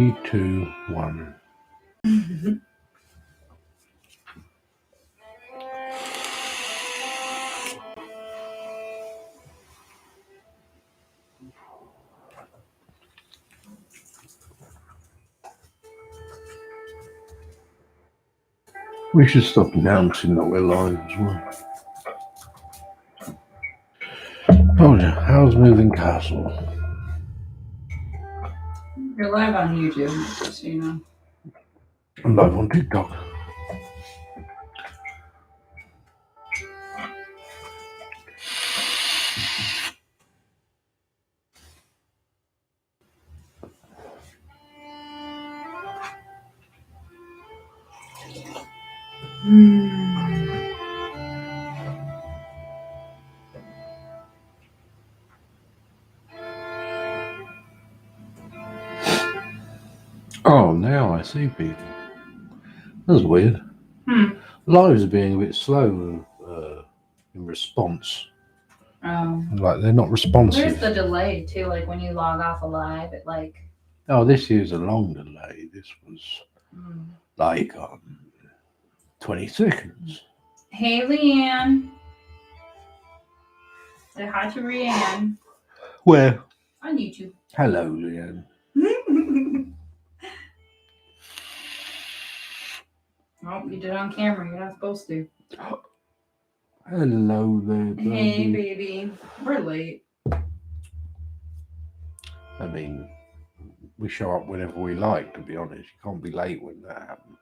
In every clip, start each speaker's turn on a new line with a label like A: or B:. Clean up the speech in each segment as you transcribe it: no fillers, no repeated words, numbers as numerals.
A: 3, 2, 1. We should stop announcing that we're live as well. Oh, how's Moving Castle?
B: You're live on YouTube, just so you know.
A: I'm live on TikTok. Oh, now I see people. That's weird. Lives are being a bit slow in response. Like they're not responsive.
B: There's the delay too, like when you log off a live, it like.
A: Oh, this is a long delay. This was like 20 seconds.
B: Hey, Leanne. Say hi to Rianne.
A: Where?
B: On YouTube.
A: Hello, Leanne.
B: Oh, you did it on camera. You're not supposed to.
A: Hello there, baby.
B: Hey, baby. We're late.
A: I mean, we show up whenever we like, to be honest. You can't be late when that happens.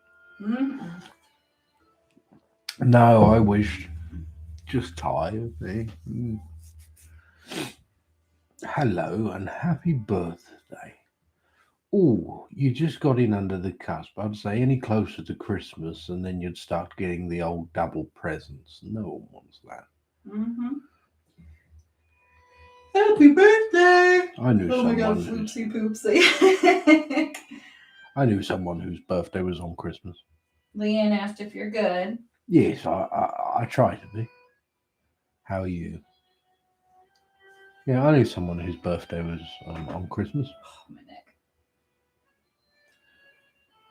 A: No, I wish. Just tired. Eh? Hello and happy birthday. Oh, you just got in under the cusp. I'd say any closer to Christmas and then you'd start getting the old double presents. No one wants that.
B: Happy birthday!
A: I knew
B: someone. Oh my god, floopsy poopsy.
A: I knew someone whose birthday was on Christmas.
B: Leanne asked if you're good.
A: Yes, I try to be. How are you? Yeah, I knew someone whose birthday was on Christmas.
B: Oh, my neck.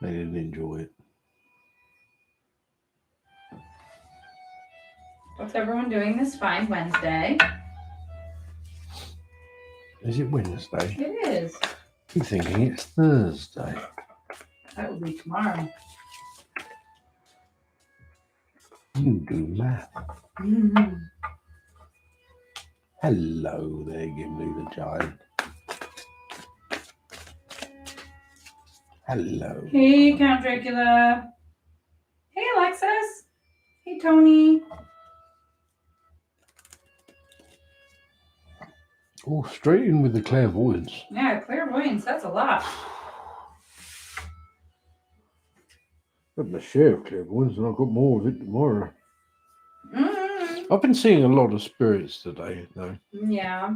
A: They didn't enjoy it.
B: What's everyone doing this fine Wednesday?
A: Is it Wednesday?
B: It is.
A: I keep thinking it's Thursday.
B: That will be tomorrow.
A: You do math. Hello there, Gimli the Giant. Hello.
B: Hey, Count Dracula. Hey, Alexis. Hey, Tony.
A: Oh, straight in with the clairvoyance.
B: Yeah, clairvoyance, that's a lot.
A: I've got my share of clairvoyance and I've got more of it tomorrow. I've been seeing a lot of spirits today, though.
B: Yeah.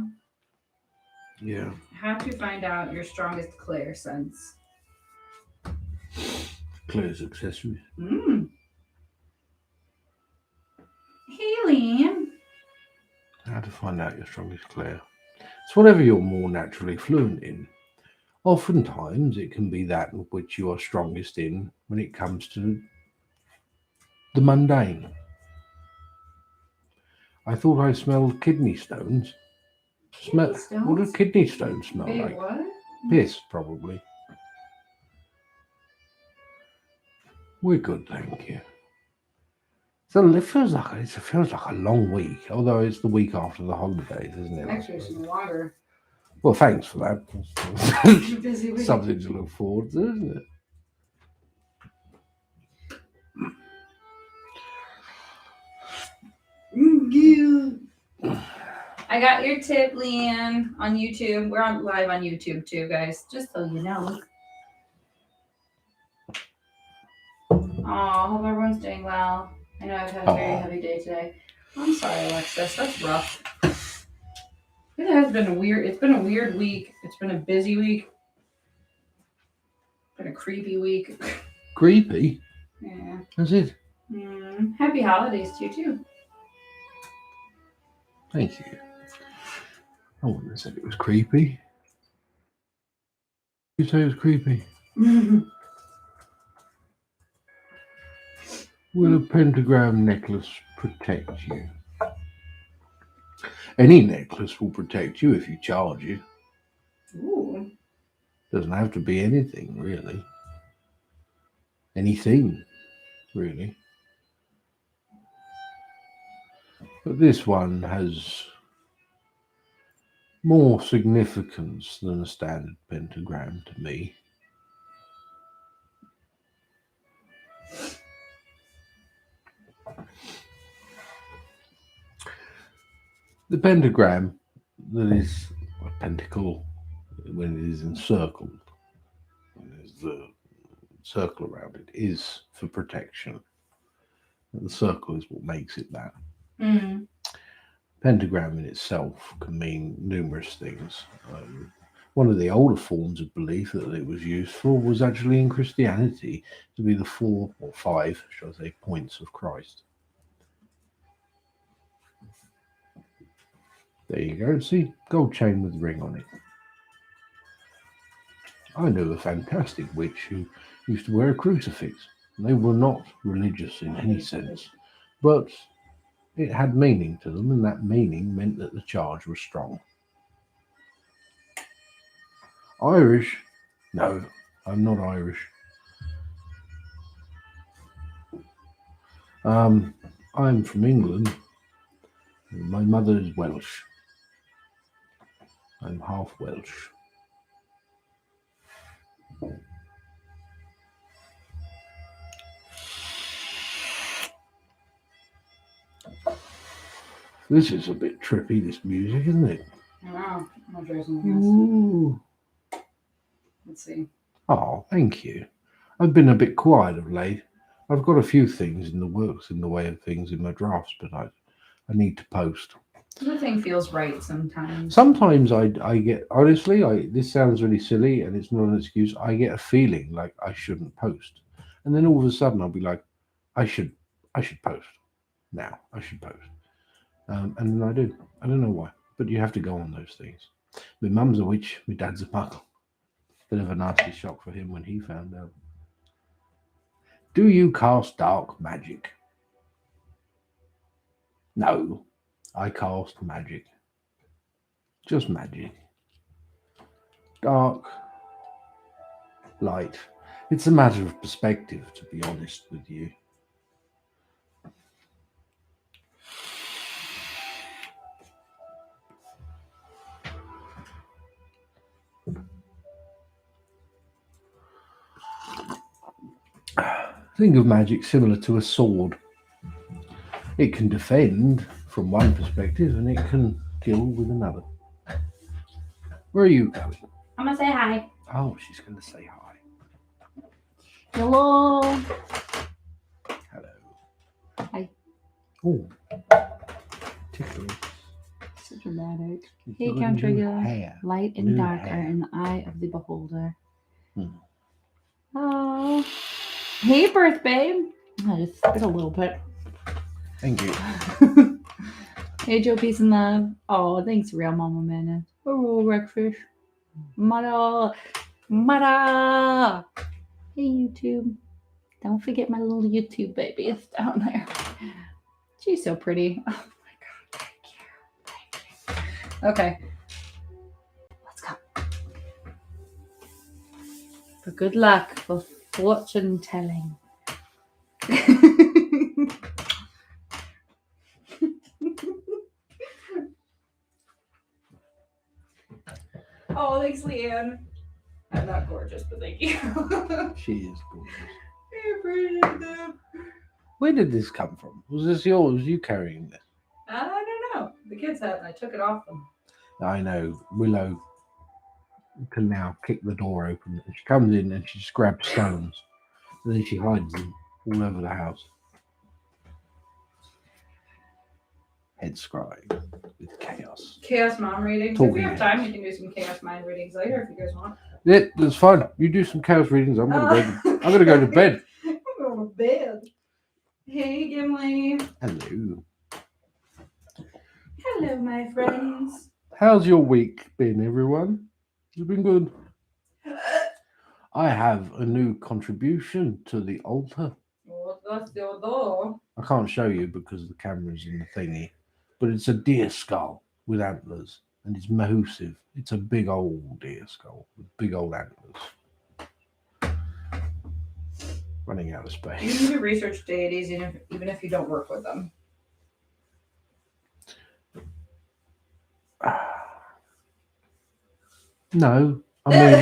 A: Yeah.
B: How to find out your strongest clair sense.
A: Claire's accessories.
B: Hey, Liam.
A: How to find out your strongest clair. It's whatever you're more naturally fluent in. Oftentimes, it can be that which you are strongest in when it comes to the mundane. I thought I smelled kidney stones.
B: Kidney stones?
A: What do kidney stones smell like?
B: What?
A: Piss, probably. We're good, thank you. So it feels like a long week, although it's the week after the holidays, isn't it?
B: Actually, some water.
A: Well, thanks for that.
B: Busy week.
A: Something to look forward to, isn't it?
B: I got your tip, Leanne, on YouTube. We're live on YouTube too, guys, just so you know. Oh, hope everyone's doing well. I know I've had a very heavy day today. I'm sorry, Alexis. That's rough. It has been a weird. It's been a weird week. It's been a busy week. It's been a creepy week.
A: Creepy?
B: Yeah.
A: That's it.
B: Happy holidays to you too.
A: Thank you. I wouldn't have said it was creepy. You say it was creepy? Will a pentagram necklace protect you? Any necklace will protect you if you charge it.
B: Ooh.
A: Doesn't have to be anything, really. Anything, really. But this one has more significance than a standard pentagram to me. The pentagram that is a pentacle when it is encircled, when there's the circle around it, is for protection. The circle is what makes it that.
B: Mm.
A: Pentagram in itself can mean numerous things. One of the older forms of belief that it was used for was actually in Christianity to be the 4 or 5, shall I say, points of Christ. There you go. See, gold chain with ring on it. I knew a fantastic witch who used to wear a crucifix. They were not religious in any sense, but it had meaning to them, and that meaning meant that the charge was strong. Irish? No, I'm not Irish. I'm from England. My mother is Welsh. I'm half Welsh. This is a bit trippy, this music, isn't it?
B: Wow. I'll try something else.
A: Ooh.
B: Let's see.
A: Oh, thank you. I've been a bit quiet of late. I've got a few things in the works in the way of things in my drafts, but I need to post.
B: Nothing feels right sometimes.
A: Sometimes I get, honestly, this sounds really silly and it's not an excuse. I get a feeling like I shouldn't post. And then all of a sudden I'll be like, I should post now. I should post. And then I do. I don't know why, but you have to go on those things. My mum's a witch. My dad's a muggle. Bit of a nasty shock for him when he found out. Do you cast dark magic? No, I cast magic. Just magic. Dark, light. It's a matter of perspective, to be honest with you. Think of magic similar to a sword. It can defend from one perspective and it can kill with another. Where are you going?
B: I'm gonna say hi.
A: Oh, she's going to say hi.
B: Hello.
A: Hello.
B: Hi.
A: Oh, ticklish.
B: So dramatic.
A: You've
B: Hey,
A: got
B: Count
A: new
B: Dracula.
A: hair.
B: Light and
A: New
B: dark
A: hair.
B: are in the eye of the beholder.
A: Hmm.
B: Oh. Hey, birth babe. I just spit a little bit.
A: Thank you.
B: Hey, Joe, peace and love. Oh, thanks, real Mama Mana. Oh, Wreckfish. Mada. Mada. Hey, YouTube. Don't forget my little YouTube baby. It's down there. She's so pretty. Oh, my God. Thank you. Okay. Let's go. For good luck, for fortune telling. Oh, thanks, Leanne. I'm not gorgeous, but thank you.
A: She is gorgeous.
B: I appreciate that.
A: Where did this come from? Was this yours? Was you carrying this?
B: I don't know. The kids had it and I took it off them.
A: I know. Willow can now kick the door open. And she comes in and she just grabs stones. And then she hides them all over the house. Head scrying with chaos.
B: Chaos mom readings. If we have time, we can do some chaos mind readings later if you guys want.
A: Yeah, that's fine. You do some chaos readings. I'm gonna go to bed.
B: I'm going to bed. Hey, Gimli.
A: Hello.
B: Hello, my friends.
A: How's your week been, everyone? It's been good. I have a new contribution to the altar.
B: What's the door?
A: I can't show you because the camera's in the thingy, but it's a deer skull with antlers, and it's massive. It's a big old deer skull with big old antlers. Running out of
B: You
A: space.
B: need to research deities even if you don't work with them.
A: No, no.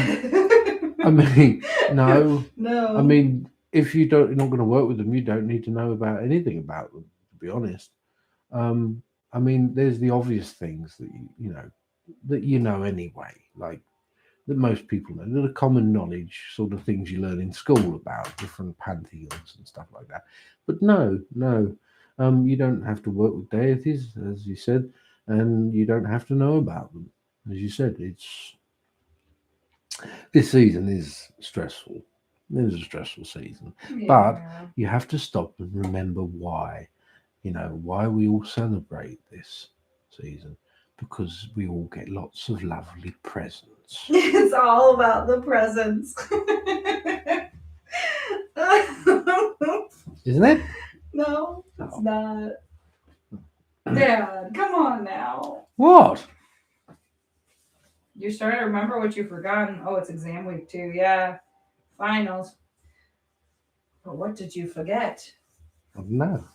B: No.
A: I mean, if you're not going to work with them, you don't need to know about anything about them. To be honest, I mean, there's the obvious things that you know anyway, like that most people know. They're the common knowledge sort of things you learn in school about different pantheons and stuff like that. But no, you don't have to work with deities, as you said, and you don't have to know about them. As you said, this season is stressful. It is a stressful season, but you have to stop and remember why. Why we all celebrate this season, because we all get lots of lovely presents.
B: It's all about the presents.
A: Isn't it?
B: No, it's not. Dad, come on now.
A: What?
B: You're starting to remember what you've forgotten. Oh, it's exam week 2. Yeah. Finals. But what did you forget?
A: I don't know.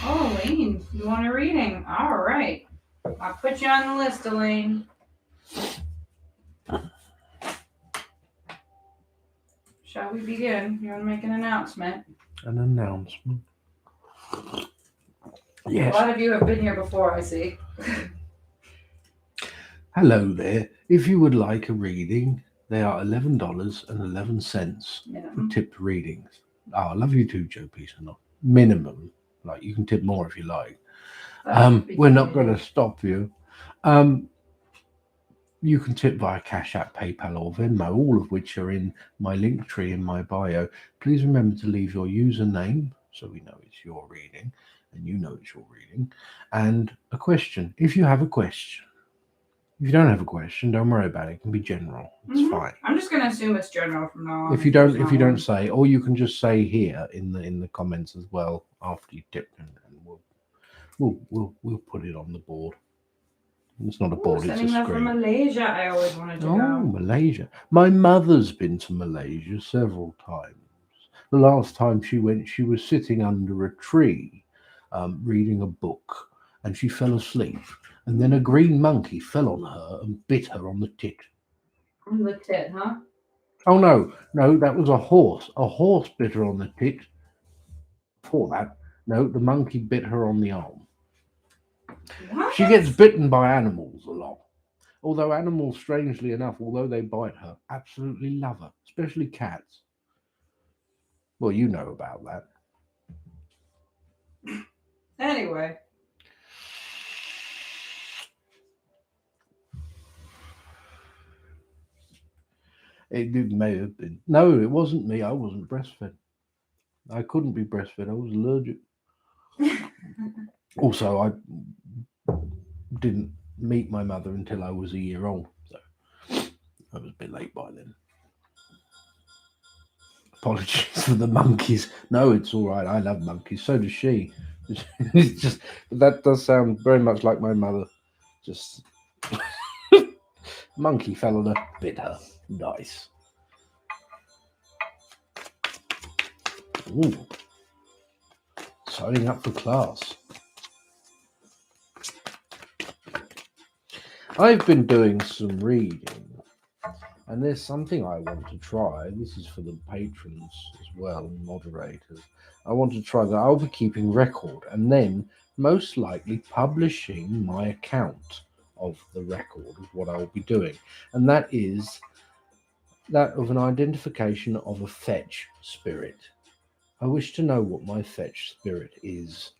B: Oh, Elaine, you want a reading? All right. I'll put you on the list, Elaine. Shall we begin? You want to make an announcement?
A: An announcement?
B: A
A: Yes.
B: lot of you have been here before, I see.
A: Hello there. If you would like a reading, they are $11.11
B: Minimum.
A: for tipped readings. Oh, I love you too, Joe Peterson. Minimum. Like, you can tip more if you like. We're not going to stop you. You can tip via Cash App, PayPal, or Venmo, all of which are in my link tree in my bio. Please remember to leave your username so we know it's your reading and you know it's your reading, and a question if you have a question. If you don't have a question, don't worry about it. It can be general. It's fine.
B: I'm just going to assume it's general from now on.
A: If you don't say, or you can just say here in the comments as well after you tip, and we'll put it on the board. It's not a board, it's a
B: sending love from
A: screen.
B: Malaysia. I always wanted to
A: Oh,
B: go.
A: Malaysia. My mother's been to Malaysia several times. The last time she went, she was sitting under a tree reading a book, and she fell asleep. And then a green monkey fell on her and bit her on the tit.
B: On the tit, huh?
A: Oh, no, that was a horse. A horse bit her on the tit. Before that, no, the monkey bit her on the arm.
B: What?
A: She gets bitten by animals a lot. Although animals, strangely enough, although they bite her, absolutely love her, especially cats. Well, you know about that.
B: Anyway.
A: It may have been. No, it wasn't me. I wasn't breastfed. I couldn't be breastfed. I was allergic. Also, I didn't meet my mother until I was a year old, so I was a bit late by then. Apologies for the monkeys. No, it's all right. I love monkeys. So does she. It's just that does sound very much like my mother. Just monkey fell on her, bit her. Nice. Ooh. Signing up for class. I've been doing some reading, and there's something I want to try. This is for the patrons as well, and moderators. I want to try that. I'll be keeping record, and then most likely publishing my account of the record of what I will be doing, and that is that of an identification of a fetch spirit. I wish to know what my fetch spirit is,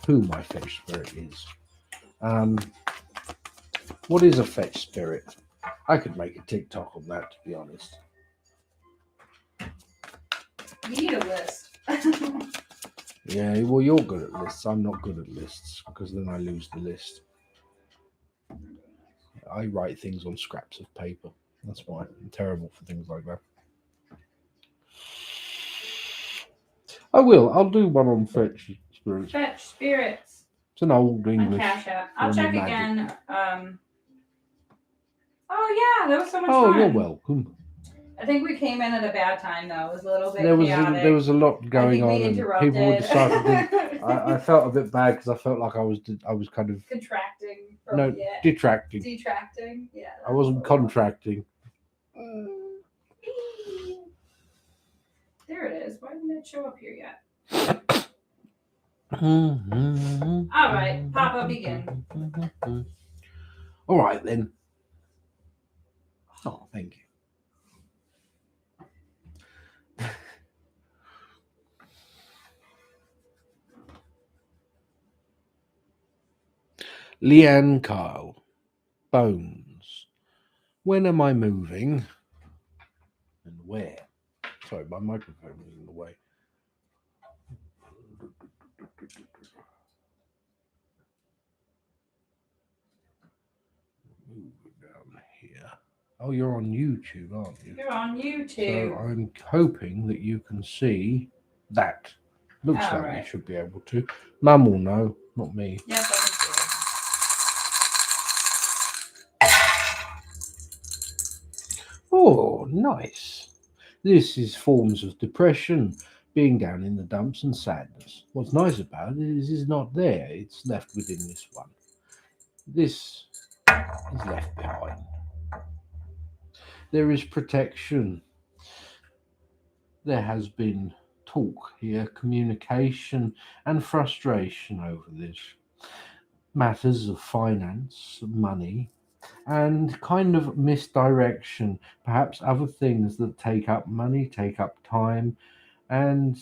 A: who my fetch spirit is. What is a fetch spirit? I could make a TikTok on that, to be honest.
B: You need a list.
A: Yeah, well, you're good at lists. I'm not good at lists because then I lose the list. I write things on scraps of paper. That's why I'm terrible for things like that. I will. I'll do one on fetch spirits.
B: Fetch spirits.
A: It's an old
B: On
A: English.
B: Cash App. I'll
A: form of
B: check
A: magic.
B: again. Oh yeah, that was so much
A: Oh,
B: fun.
A: you're welcome.
B: I think we came in at a bad time though. It was a little bit
A: There
B: chaotic.
A: was a lot
B: I
A: going
B: think
A: on,
B: we
A: and
B: interrupted.
A: people were deciding. I felt a bit bad because I felt like I was kind of
B: Contracting.
A: detracting.
B: Detracting. Yeah.
A: I wasn't contracting.
B: There it is. Why didn't it show up here yet?
A: All
B: right, Papa, begin.
A: All right then. Oh, thank you. Leanne Kyle. Bones. When am I moving? And where? Sorry, my microphone was in the way. Move down here. Oh, you're on YouTube, aren't you?
B: You're on
A: So
B: YouTube.
A: I'm hoping that you can see that. Looks
B: All
A: like
B: right.
A: you should be able to. Mum will know, not me.
B: Yes, I can see it.
A: Oh, nice. This is forms of depression, being down in the dumps and sadness. What's nice about it is it's not there. It's left within this one. This is left behind. There is protection. There has been talk here, communication and frustration over this. Matters of finance, money, and kind of misdirection. Perhaps other things that take up money, take up time, and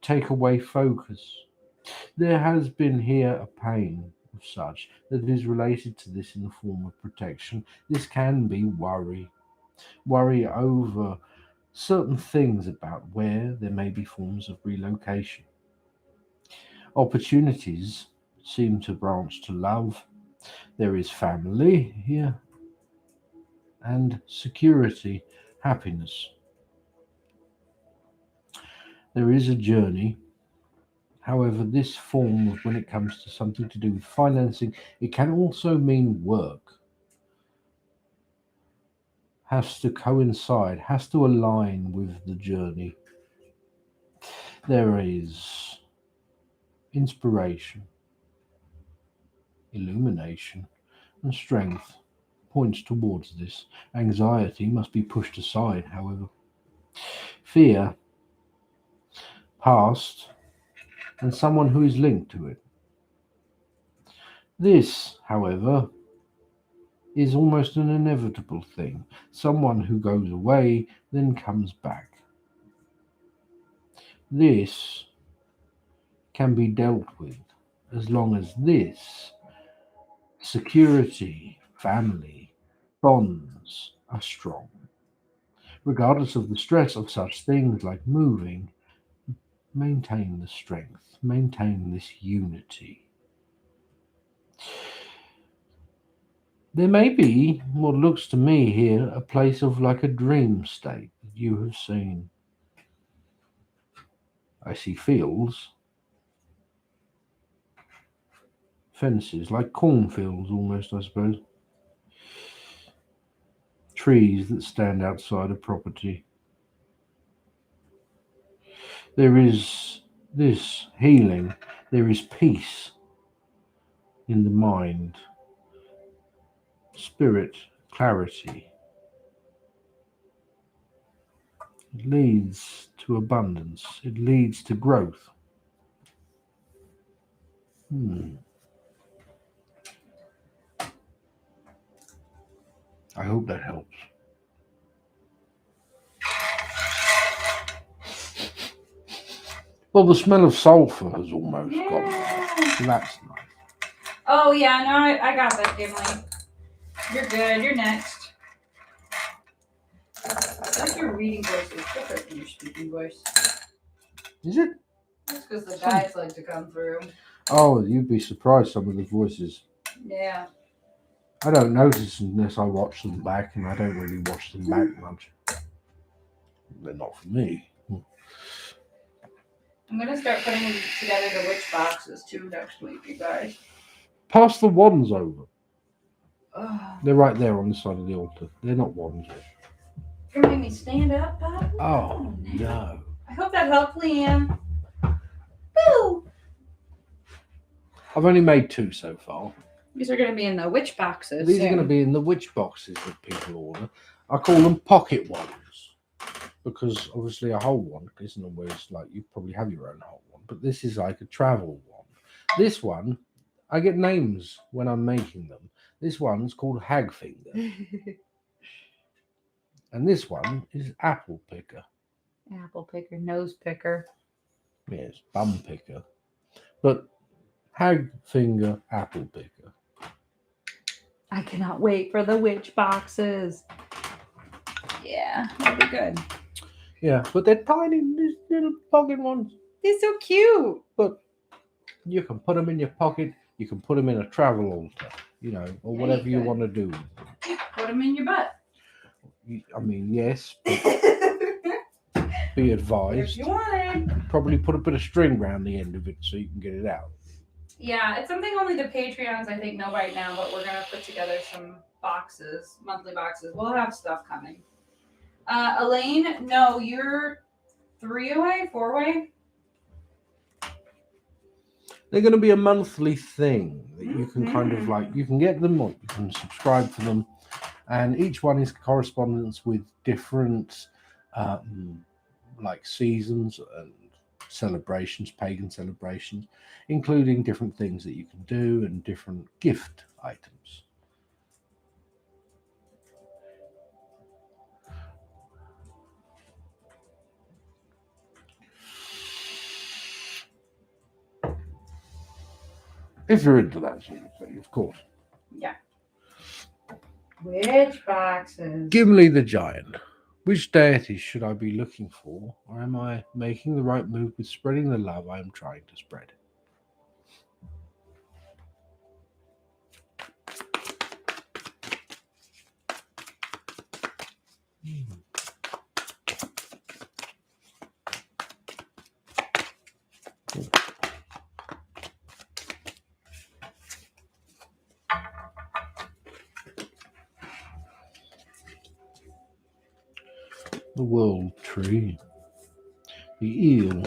A: take away focus. There has been here a pain of such that is related to this in the form of protection. This can be worry over certain things about where there may be forms of relocation. Opportunities seem to branch to love. There is family here and security, happiness. There is a journey. However, this form of when it comes to something to do with financing, it can also mean work. Has to coincide, has to align with the journey. There is inspiration, illumination, and strength points towards this. Anxiety must be pushed aside, however. Fear, past, and someone who is linked to it. This, however, is almost an inevitable thing. Someone who goes away, then comes back. This can be dealt with as long as this security, family, bonds are strong. Regardless of the stress of such things like moving, maintain the strength, maintain this unity. There may be what looks to me here a place of like a dream state that you have seen. I see fields, fences, like cornfields almost, I suppose. Trees that stand outside a property. There is this healing, there is peace in the mind, spirit, clarity. It leads to abundance, it leads to growth. I hope that helps. Well, the smell of sulfur has almost gone. So that's nice.
B: Oh yeah, no, I got that, Gimli. You're good. You're next. I feel like your reading voice is different than your speaking voice.
A: Is it?
B: That's because the guys like to come through.
A: Oh, you'd be surprised some of the voices.
B: Yeah.
A: I don't notice unless I watch them back, and I don't really watch them back much. They're not for me.
B: I'm gonna start putting together the witch boxes too next week, you guys.
A: Pass the wands over.
B: Oh,
A: They're right there on the side of the altar. They're not wands.
B: you're making me stand up, Papa.
A: Oh, no.
B: I hope that helped, Liam. Boo!
A: I've only made 2 so far.
B: These are gonna be in the witch boxes.
A: These are going to be in the witch boxes that people order. I call them pocket ones because obviously a whole one isn't always like you probably have your own whole one, but this is like a travel one. This one, I get names when I'm making them. This one's called Hagfinger, and this one is Apple Picker.
B: Apple picker, nose picker.
A: Yes, bum picker, but Hagfinger Apple Picker.
B: I cannot wait for the witch boxes. Yeah, that'll be good.
A: Yeah, but they're tiny, these little pocket ones.
B: They're so cute.
A: But you can put them in your pocket. You can put them in a travel altar, or
B: Yeah,
A: whatever you
B: could.
A: want to do.
B: Put them in your butt.
A: I mean, yes, but be
B: If
A: advised.
B: you want it.
A: Probably put a bit of string around the end of it so you can get it out.
B: Yeah, it's something only the Patreons I think know right now, but we're gonna put together some boxes, monthly boxes. We'll have stuff coming. Elaine, no, you're 3 away, 4 away.
A: They're going to be a monthly thing that you can kind of you can get them or you can subscribe for them. And each one is correspondence with different like seasons and celebrations, pagan celebrations, including different things that you can do and different gift items. If you're into that sort of thing, of course.
B: Yeah. Witch boxes.
A: Gimli the Giant. Which deities should I be looking for, or am I making the right move with spreading the love I am trying to spread? The World Tree, the Eel,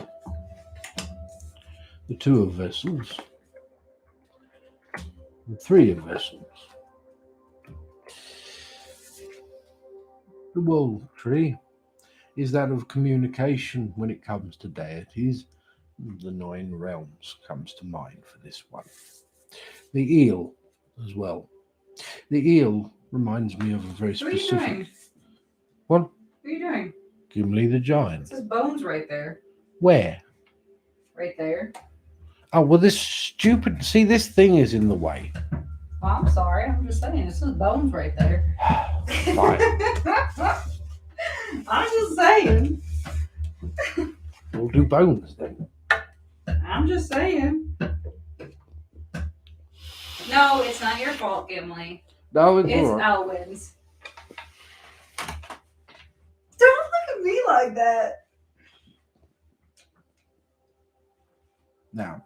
A: the Two of Vessels, the Three of Vessels. The World Tree is that of communication when it comes to deities. The 9 realms comes to mind for this one. The eel as well. The eel reminds me of a very specific...
B: What are you doing?
A: What?
B: What are you doing?
A: Gimli the
B: It
A: Giant.
B: says bones right there.
A: Where?
B: Right there.
A: Oh, well, this stupid... See, this thing is in the way.
B: Well, I'm sorry. I'm just saying. It says bones right there.
A: Fine.
B: I'm just saying.
A: We'll do bones then.
B: I'm just saying. No, it's not your fault, Gimli.
A: No, it's
B: It's
A: all right.
B: Elwynn's. Don't look at me like that.
A: Now,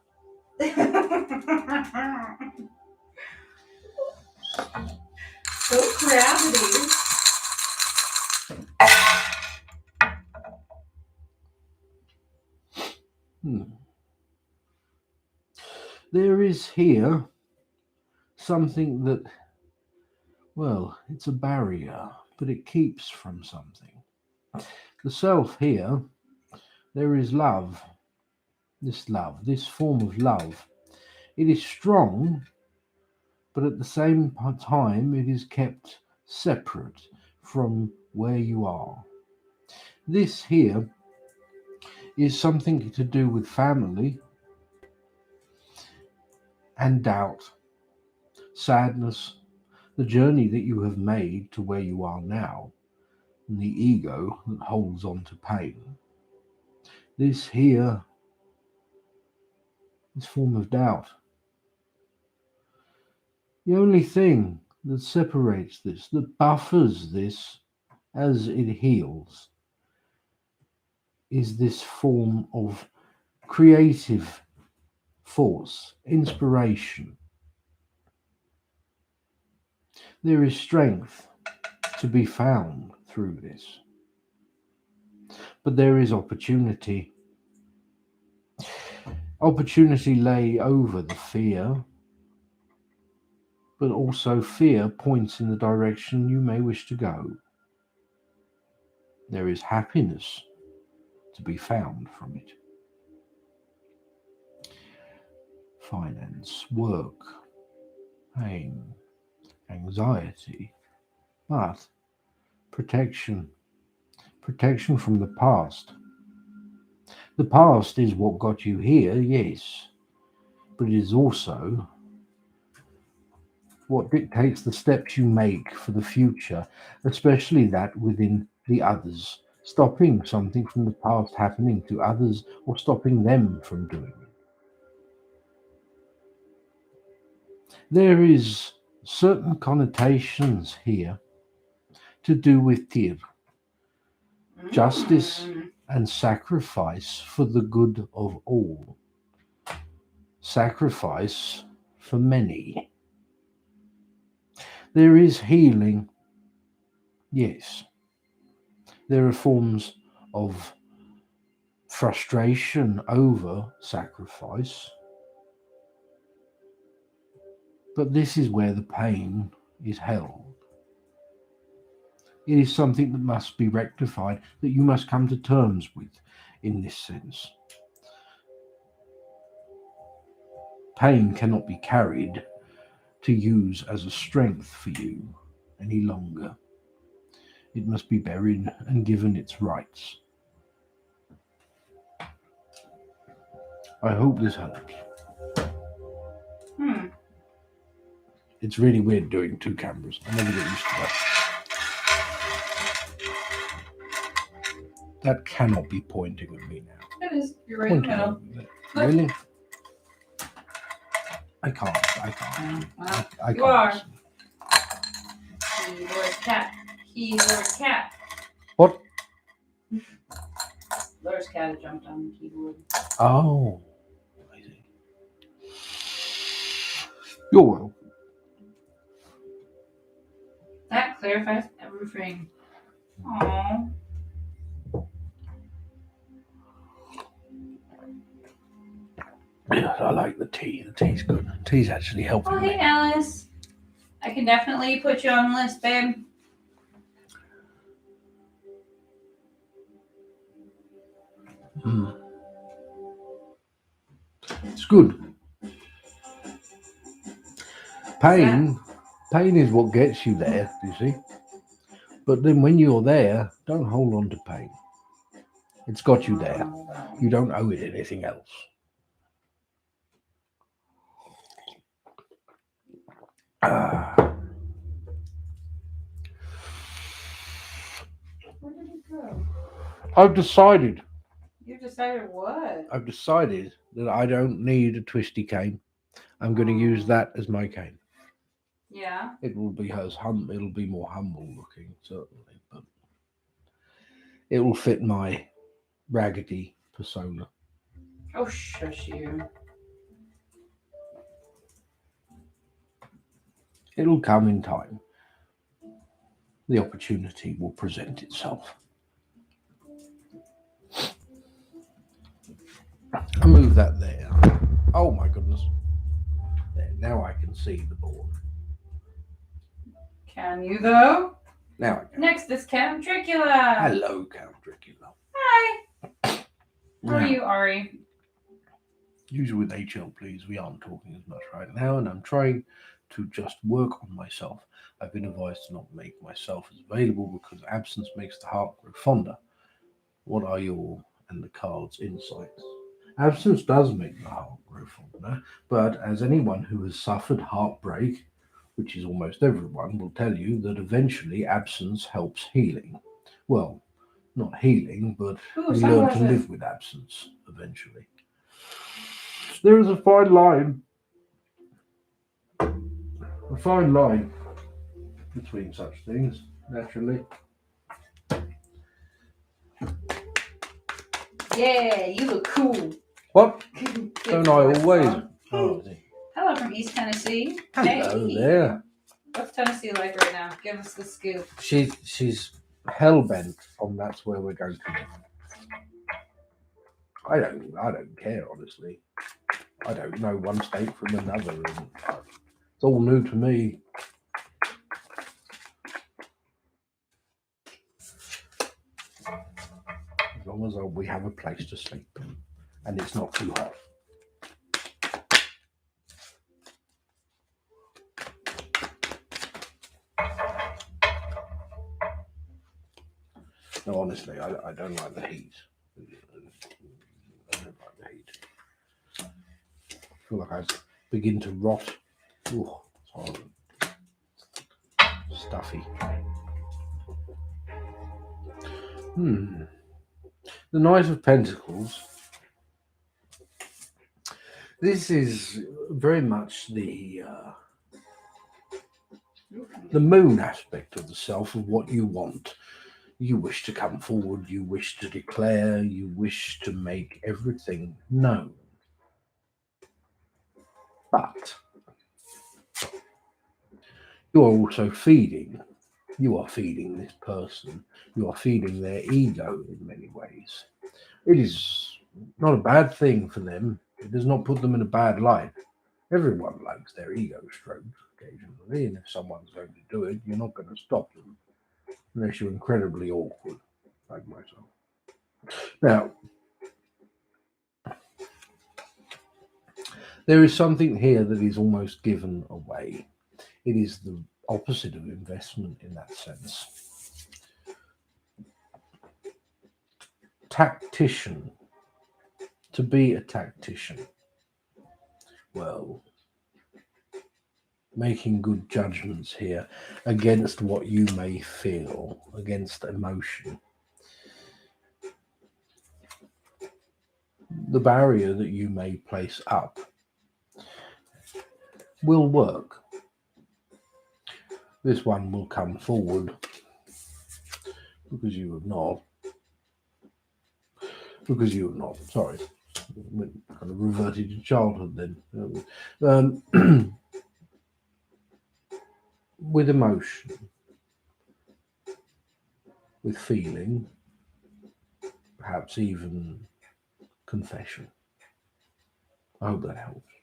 B: So gravity.
A: there is here something that, well, it's a barrier, but it keeps from something. The self here, there is love. This love, this form of love, it is strong, but at the same time, it is kept separate from where you are. This here is something to do with family and doubt, sadness, the journey that you have made to where you are now, and the ego that holds on to pain. This here, this form of doubt. The only thing that separates this, that buffers this as it heals, is this form of creative force, inspiration. There is strength to be found through this, but there is opportunity. Opportunity lay over the fear, but also fear points in the direction you may wish to go. There is happiness to be found from it. Finance, work, pain, anxiety, but protection. Protection from the past. The past is what got you here, yes, but it is also what dictates the steps you make for the future, especially that within the others, stopping something from the past happening to others or stopping them from doing it. There is certain connotations here to do with tir, justice and sacrifice for the good of all. Sacrifice for many. There is healing. Yes. There are forms of frustration over sacrifice. But this is where the pain is held. It is something that must be rectified, that you must come to terms with in this sense. Pain cannot be carried to use as a strength for you any longer. It must be buried and given its rights. I hope this helps. It's really weird doing two cameras. I never get used to that. That cannot be pointing at me now.
B: It is. You're right in the middle.
A: Really? I can't.
B: Well,
A: I
B: you
A: can't.
B: are. Keyboard cat. Keyboard cat.
A: What?
B: Laura's cat jumped on the keyboard.
A: Oh. I see. You're welcome.
B: That clarifies everything. Aww.
A: Yes, I like the tea. The tea's good. The tea's actually helping
B: Oh, hey,
A: me.
B: Alice. I can definitely put you on the list, babe.
A: It's good. Pain is what gets you there, you see. But then when you're there, don't hold on to pain. It's got you there. You don't owe it anything else.
B: Where did it go?
A: I've decided.
B: You decided what?
A: I've decided that I don't need a twisty cane. I'm going to use that as my cane.
B: Yeah.
A: It will be it'll be more humble looking, certainly, but it will fit my raggedy persona.
B: Oh, shush you.
A: It'll come in time. The opportunity will present itself. I move that there. Oh my goodness. There, now I can see the board.
B: Can you, though?
A: Now I can.
B: Next is Count Dracula.
A: Hello, Count Dracula.
B: Hi. How are
A: Now,
B: you, Ari?
A: usually with HL, please, we aren't talking as much right now, and I'm trying to just work on myself. I've been advised to not make myself as available because absence makes the heart grow fonder. What are your and the card's insights? Absence does make the heart grow fonder, but as anyone who has suffered heartbreak, which is almost everyone, will tell you that eventually absence helps healing. Well, not healing, but
B: Ooh,
A: we learn to
B: sunglasses.
A: live with absence eventually. There is a fine line. A fine line between such things, naturally.
B: Yeah, you look cool.
A: What?
B: Good
A: Don't I
B: voice
A: always?
B: song.
A: Oh, is it?
B: Hello from East Tennessee.
A: Hello
B: Hey.
A: there.
B: What's Tennessee like right now? Give us the scoop.
A: She's hell bent on that's where we're going to live. I don't care, honestly. I don't know one state from another, and it's all new to me. As long as we have a place to sleep and it's not too hot. No, honestly, I don't like the heat. I don't like the heat. I feel like I begin to rot. Ooh, it's horrible. Stuffy. The Knight of Pentacles. This is very much the moon aspect of the self, of what you want. You wish to come forward, you wish to declare, you wish to make everything known. But you are also feeding. You are feeding this person. You are feeding their ego in many ways. It is not a bad thing for them. It does not put them in a bad light. Everyone likes their ego stroked occasionally, and if someone's going to do it, you're not going to stop them unless you're incredibly awkward, like myself. Now, there is something here that is almost given away. It is the opposite of investment in that sense. Tactician. To be a tactician. Well, making good judgments here against what you may feel, against emotion. The barrier that you may place up will work. This one will come forward because you have not. Sorry, kind of reverted to childhood then. With emotion, with feeling, perhaps even confession. I hope that helps.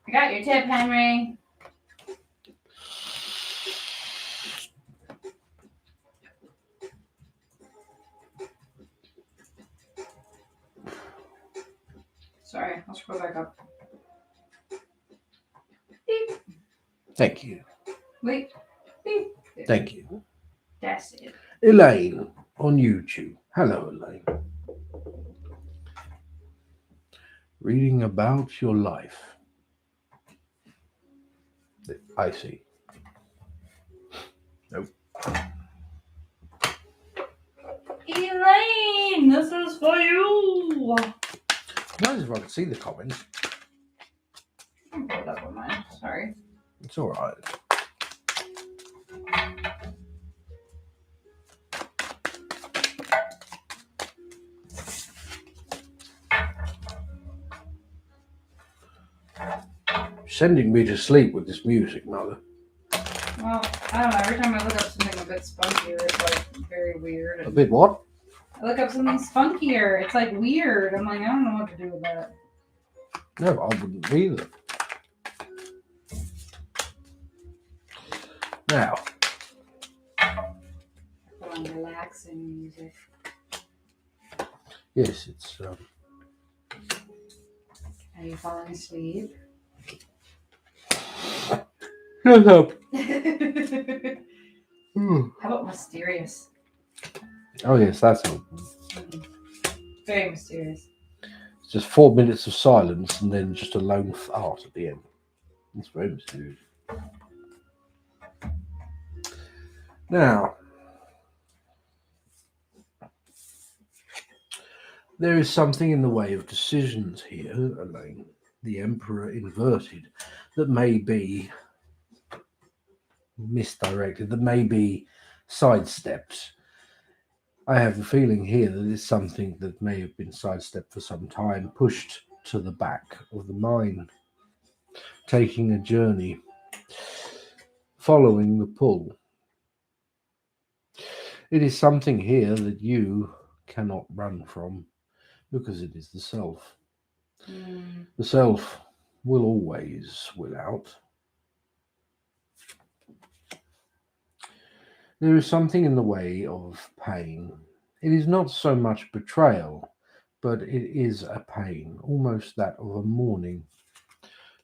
B: I got your tip, Henry. Sorry, I'll scroll back up. Beep.
A: Thank you.
B: Wait. Beep.
A: Thank you.
B: That's it.
A: Elaine on YouTube. Hello, Elaine. Reading about your life. I see. Nope.
B: Elaine, this is for you.
A: Might as well see the comments.
B: I'm pulled up on mine. Sorry.
A: It's all right. Sending me to sleep with this music, Mother.
B: Well, I don't know. Every time I look up something a bit spunkier, it's like very weird.
A: A bit what?
B: I look up something spunkier. It's like weird. I'm like, I don't know what to do with that.
A: No, I wouldn't either. Now,
B: Put on relaxing music.
A: yes, it's.
B: Are you falling asleep?
A: Shut up.
B: How about mysterious?
A: Oh yes, that's all.
B: Very mysterious.
A: It's just 4 minutes of silence and then just a lone fart at the end. It's very mysterious. Now, There is something in the way of decisions here, Elaine, the Emperor inverted, that may be misdirected, that may be sidestepped. I have the feeling here that it's something that may have been sidestepped for some time, pushed to the back of the mind, taking a journey, following the pull. It is something here that you cannot run from, because it is the self. The self will always will out. There is something in the way of pain. It is not so much betrayal, but it is a pain, almost that of a mourning.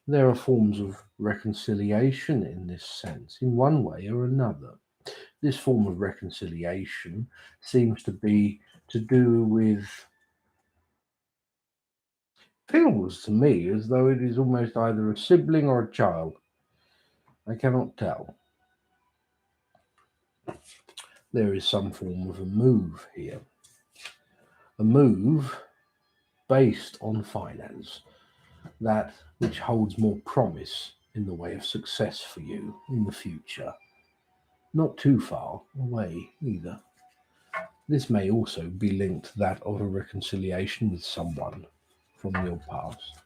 A: There are forms of reconciliation in this sense, in one way or another. This form of reconciliation seems to be to do with, feels to me as though it is almost either a sibling or a child. I cannot tell. There is some form of a move here. A move based on finance, that which holds more promise in the way of success for you in the future. Not too far away either. This may also be linked to that of a reconciliation with someone from your past.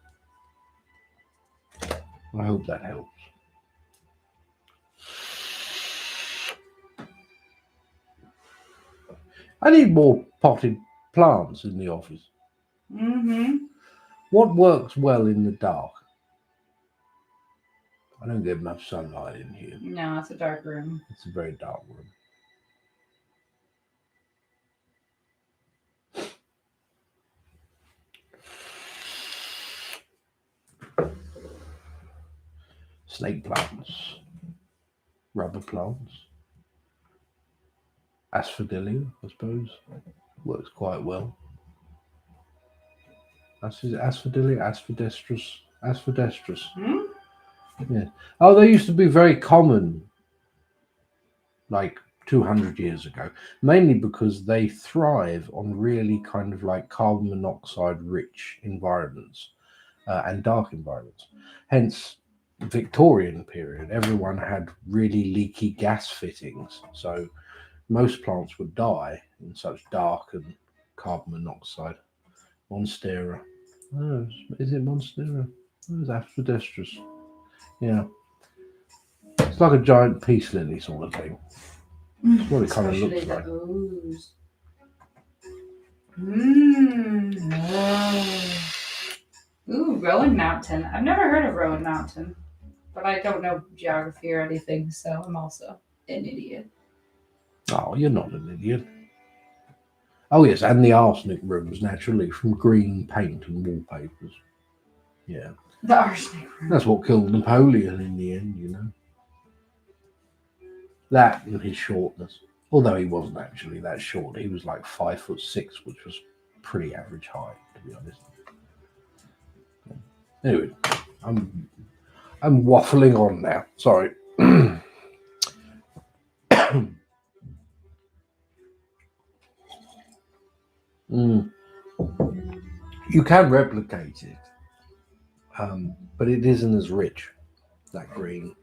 A: I hope that helps. I need more potted plants in the office. What works well in the dark? I don't get much sunlight in here.
B: No, it's a dark room.
A: It's a very dark room. Snake plants, rubber plants, asphodelia, I suppose, works quite well. Asphodelia, asphodestrus. Yeah. Oh, they used to be very common, like 200 years ago, mainly because they thrive on really kind of like carbon monoxide rich environments and dark environments. Hence, Victorian period, everyone had really leaky gas fittings, so most plants would die in such dark and carbon monoxide. Monstera. Oh, is it Monstera? Oh, it's asphodestrus. Yeah. It's like a giant peace lily sort of thing. That's what it kind of looks like.
B: Ooh, Rowan Mountain. I've never heard of Rowan Mountain, but I don't know geography or anything, so I'm also an idiot.
A: Oh, you're not an idiot. Oh, yes, and the arsenic rooms, naturally, from green paint and wallpapers. Yeah.
B: The arsenic room.
A: That's what killed Napoleon in the end, you know. That and his shortness. Although he wasn't actually that short. He was like 5'6", which was pretty average height, to be honest. Anyway, I'm waffling on now. Sorry. You can replicate it, but it isn't as rich, that green.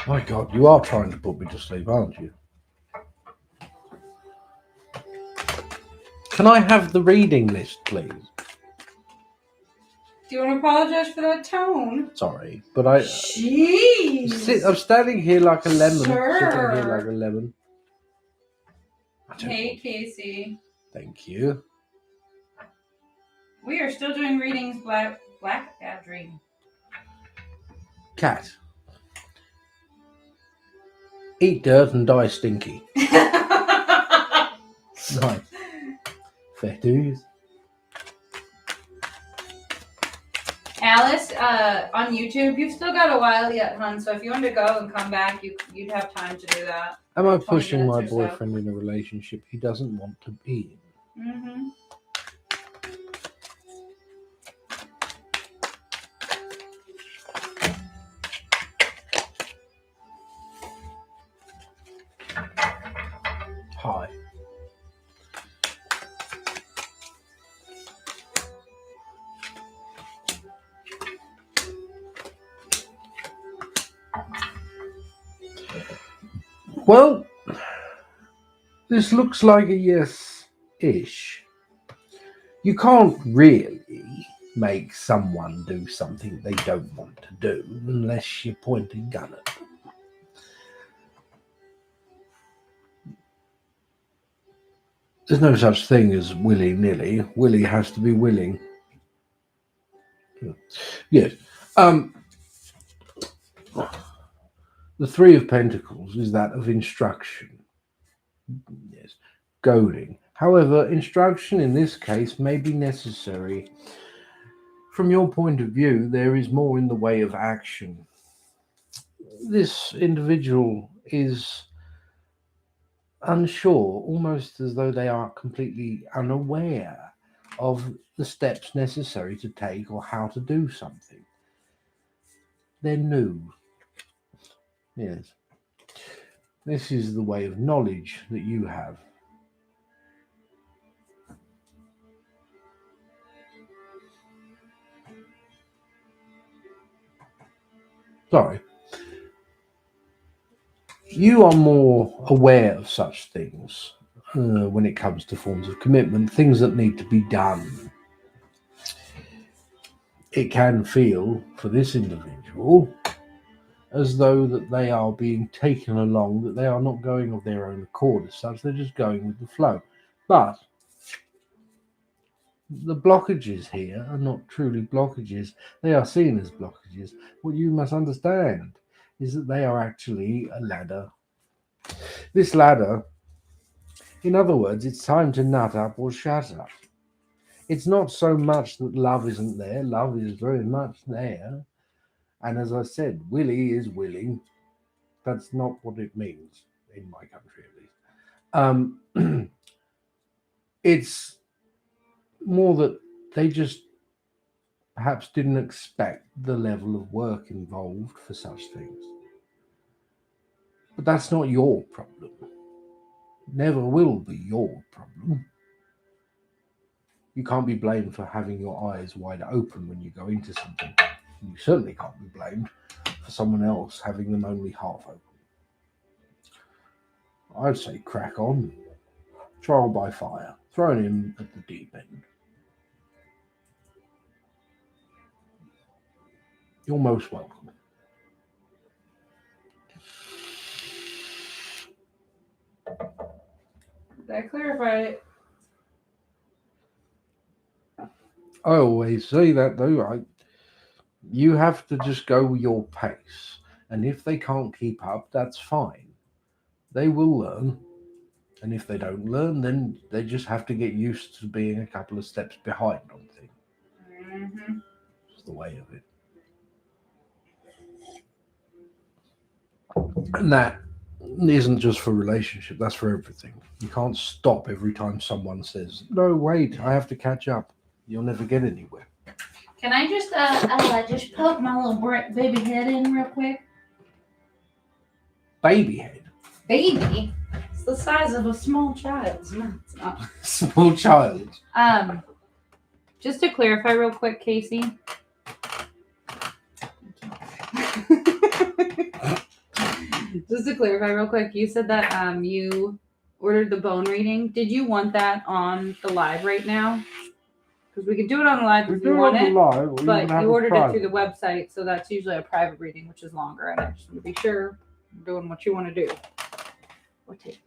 A: My God, you are trying to put me to sleep, aren't you? Can I have the reading list, please?
B: Do you want to apologize for that tone?
A: Sorry, but I...
B: Jeez!
A: I'm standing here like a lemon.
B: Sir.
A: Sitting here like a lemon.
B: Hey, Casey.
A: Thank you.
B: We are still doing readings, Black Bad Dream.
A: Cat. Eat dirt and die stinky. Nice. Fair dues.
B: Alice, on YouTube, you've still got a while yet, hon, so if you want to go and come back, you'd have time to do that.
A: Am I pushing my boyfriend in a relationship he doesn't want to be in?
B: Mm-hmm.
A: pie. Well, this looks like a yes-ish. You can't really make someone do something they don't want to do unless you point a gun at them. There's no such thing as willy-nilly. Willy has to be willing. Yes. The Three of Pentacles is that of instruction. Yes. Goading. However, instruction in this case may be necessary. From your point of view, there is more in the way of action. This individual is unsure, almost as though they are completely unaware of the steps necessary to take or how to do something. They're new. Yes. This is the way of knowledge that you have. Sorry. You are more aware of such things when it comes to forms of commitment, things that need to be done. It can feel, for this individual, as though that they are being taken along, that they are not going of their own accord as such, they're just going with the flow. But the blockages here are not truly blockages. They are seen as blockages. What you must understand is that they are actually a ladder. This ladder, in other words, it's time to nut up or shut up. It's not so much that love isn't there. Love is very much there. And as I said, Willie is willing. That's not what it means in my country, at least. It's more that they just perhaps didn't expect the level of work involved for such things. But that's not your problem. Never will be your problem. You can't be blamed for having your eyes wide open when you go into something. You certainly can't be blamed for someone else having them only half open. I'd say crack on. Trial by fire. Thrown in at the deep end. You're most welcome.
B: That clarified it.
A: I always say that though. You have to just go your pace. And if they can't keep up, that's fine. They will learn. And if they don't learn, then they just have to get used to being a couple of steps behind on things.
B: Mm-hmm.
A: It's the way of it. And that isn't just for relationship, that's for everything. You can't stop every time someone says, no, wait, I have to catch up. You'll never get anywhere.
B: Can I just poke my little baby head in real quick?
A: Baby head?
B: Baby? It's the size of a small child's. No, it's not.
A: Small child.
B: Just to clarify real quick, Casey. Just to clarify real quick, you said that you ordered the bone reading. Did you want that on the live right now? Because we can do it on the live if you want it.
A: Live,
B: but you ordered it through the website, so that's usually a private reading, which is longer. And I just want to be sure you're doing what you want to do.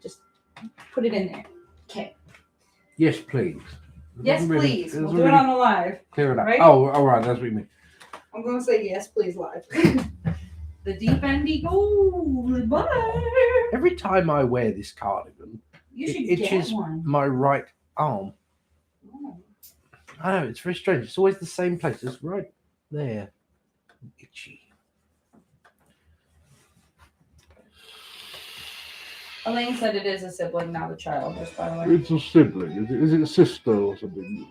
B: Just put it in there. Okay.
A: Yes, please.
B: Yes, please. We'll do it on the live.
A: Clear it up.
B: Right?
A: Oh, all right. That's what you mean.
B: I'm going to say yes, please, live. The deep end goes. Bye.
A: Every time I wear this cardigan,
B: You should
A: it itches
B: get one.
A: my right arm.
B: Oh.
A: I know, it's very strange. It's always the same place. It's right there. Itchy.
B: Elaine said it is a sibling, not a child, just by the way.
A: It's a sibling. Is it a sister or something?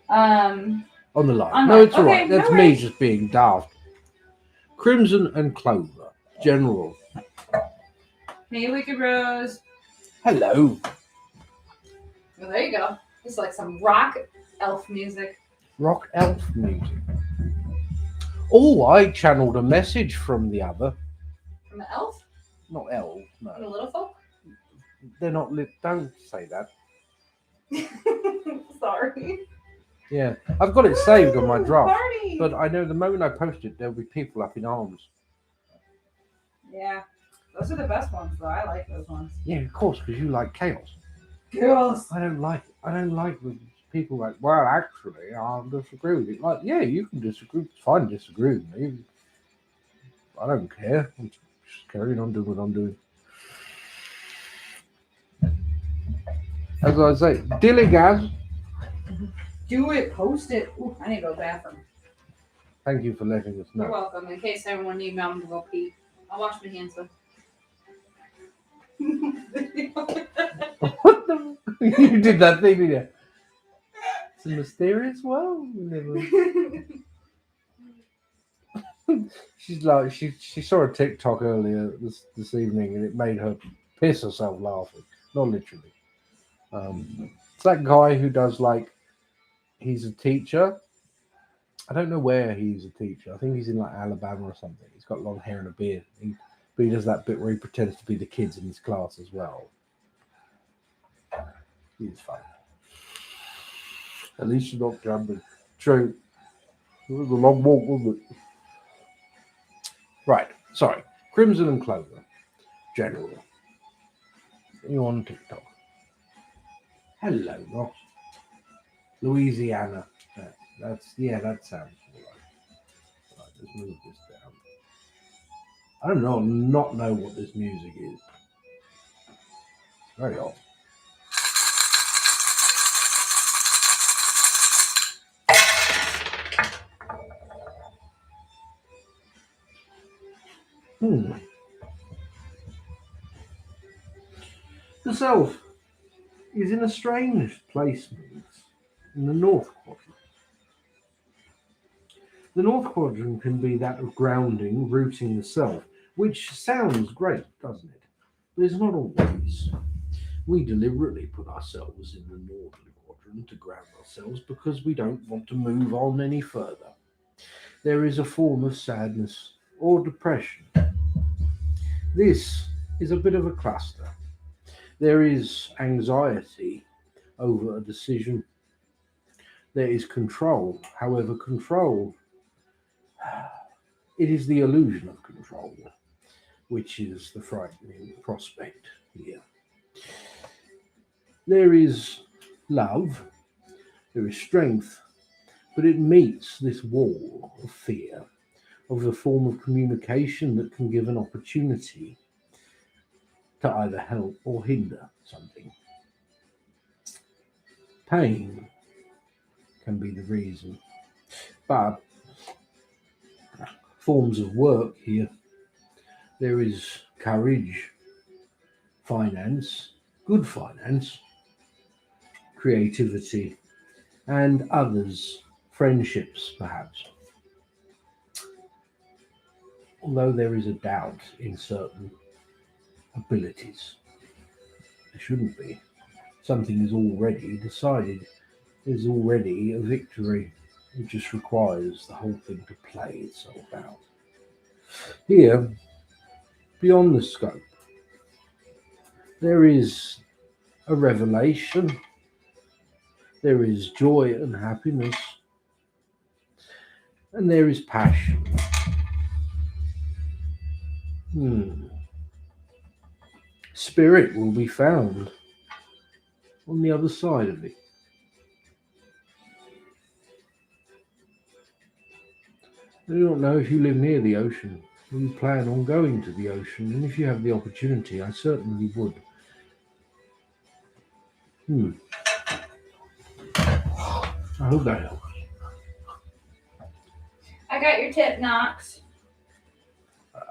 A: On the line. No, it's all right. That's me just being daft. Crimson and Clover. General.
B: Hey, Wicked Rose.
A: Hello.
B: Well, there you go. It's like some rock elf music.
A: Rock elf music. Oh, I channeled a message from the other.
B: From the elf?
A: Not elf,
B: From the
A: no.
B: little folk?
A: They're not lit. Don't say that.
B: Sorry.
A: Yeah, I've got it saved on my draft.
B: Party!
A: But I know the moment I post it, there'll be people up in arms.
B: Yeah. Those are the best ones, though. I like those ones.
A: Yeah, of course, because you like chaos.
B: Girls!
A: I don't like when people like, well, actually, I disagree with it. Like, yeah, you can disagree. It's fine to disagree with me. I don't care. I'm just carrying on doing what I'm doing. As I say, dilly guys.
B: Do it. Post it. Ooh, I need to go to the bathroom.
A: Thank you for letting us know.
B: You're welcome. In case everyone needs me, I'm going to go pee. I'll wash my hands, though.
A: What the? You did that thing, didn't you? It's a mysterious world. She's like she saw a TikTok earlier this evening and it made her piss herself laughing. Not literally. It's that guy who does like he's a teacher. I don't know where he's a teacher. I think he's in like Alabama or something. He's got long hair and a beard. But he does that bit where he pretends to be the kids in his class as well. He's fun. At least you're not jumping. True. It was a long walk, wasn't it? Right. Sorry. Crimson and Clover. General. You on TikTok? Hello, Ross. Louisiana. That sounds all right. Right, let's move this down. I don't not know what this music is. Very odd. The self is in a strange placement in the North Quadrant. The North Quadrant can be that of grounding, rooting the self, which sounds great, doesn't it? But it's not always. We deliberately put ourselves in the Northern Quadrant to ground ourselves because we don't want to move on any further. There is a form of sadness or depression. This is a bit of a cluster. There is anxiety over a decision. There is control. However, control, it is the illusion of control, which is the frightening prospect here. There is love, there is strength, but it meets this wall of fear of the form of communication that can give an opportunity to either help or hinder something. Pain can be the reason, but forms of work here. There is courage, finance, good finance, creativity, and others, friendships perhaps. Although there is a doubt in certain abilities, there shouldn't be. Something is already decided. There's already a victory. It just requires the whole thing to play itself out. Here, beyond the scope, there is a revelation. There is joy and happiness. And there is passion. Spirit will be found on the other side of it. I do not know if you live near the ocean, or you plan on going to the ocean, and if you have the opportunity, I certainly would. I hope that helps.
B: I got your tip, Knox.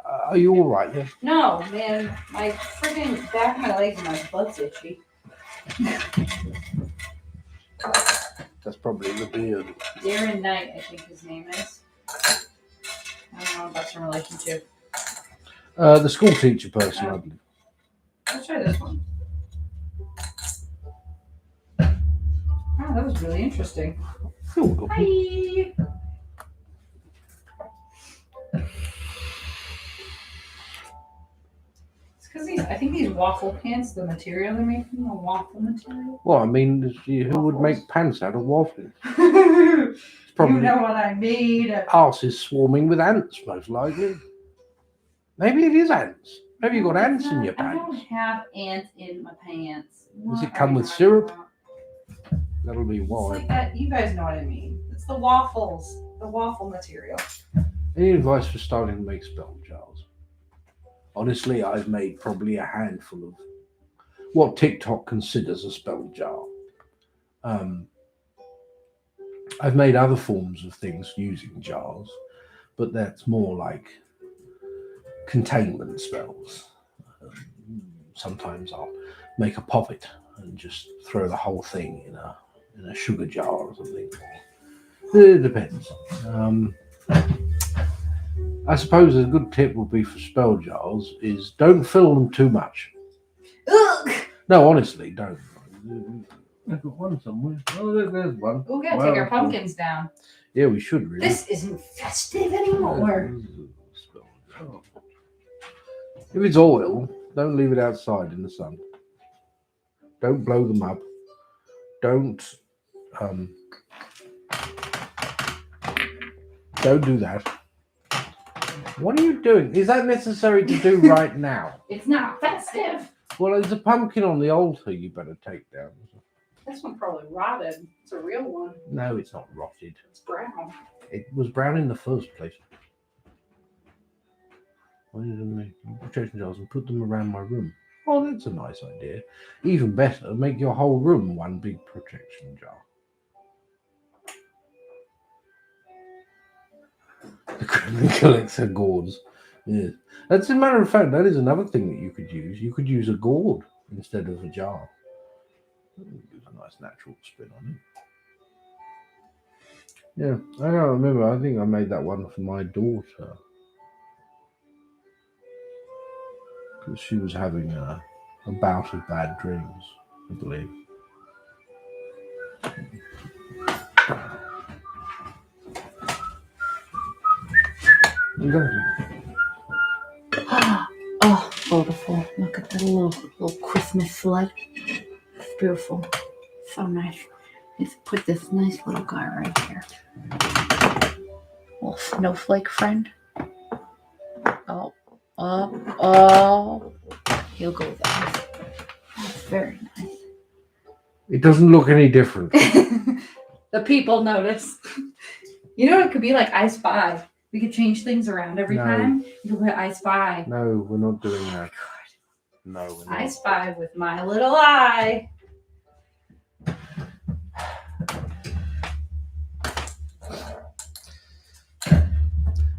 A: Are you all right? Yeah.
B: No, man. My freaking back of my legs and my butt's itchy.
A: That's probably the beard.
B: Darren Knight, I think his name is. I don't know if that's in relation to.
A: The school teacher person, I believe.
B: Let's try this one. Wow, that was really interesting. Hi. It's because I think these waffle pants, the material they're made from, the waffle material.
A: Well, I mean, who would make pants out of waffles?
B: You know what I mean.
A: Arse is swarming with ants, most likely. Maybe it is ants. Maybe you've got ants in your pants.
B: I don't have ants in my pants.
A: Does it come with syrup? That'll be why.
B: It's like that. You guys know what I mean. It's the waffles, the waffle material.
A: Any advice for starting to make spell jars? Honestly, I've made probably a handful of what TikTok considers a spell jar. I've made other forms of things using jars, but that's more like containment spells. Sometimes I'll make a poppet and just throw the whole thing in a sugar jar or something. It depends. I suppose a good tip would be for spell jars is don't fill them too much.
B: Ugh!
A: No, honestly, don't. I've got one somewhere. Oh, there's one.
B: We gotta take our pumpkins down.
A: Yeah, we should really.
B: This isn't festive anymore.
A: If it's oil, don't leave it outside in the sun. Don't blow them up. Don't do that. What are you doing? Is that necessary to do right now?
B: It's not festive.
A: Well, there's a pumpkin on the altar you better take down.
B: This one probably rotted. It's a real one.
A: No, it's not rotted.
B: It's brown.
A: It was brown in the first place. Why didn't I make protection jars and put them around my room? Oh, that's a nice idea. Even better, make your whole room one big protection jar. The criminal collects her gourds. Yes. As a matter of fact, that is another thing that you could use. You could use a gourd instead of a jar. Gives a nice natural spin on it. Yeah, I don't remember. I think I made that one for my daughter. Because she was having a bout of bad dreams, I believe.
B: Oh, beautiful. Look at the little Christmas light. It's beautiful. So nice. Let's put this nice little guy right here. Little snowflake friend. Oh. He'll go there. That's very nice.
A: It doesn't look any different.
B: The people notice. You know, it could be like I Spy. We could change things around every time. You could put I Spy.
A: No, we're not doing that.
B: Oh, God.
A: No, we're not.
B: I Spy with my little eye.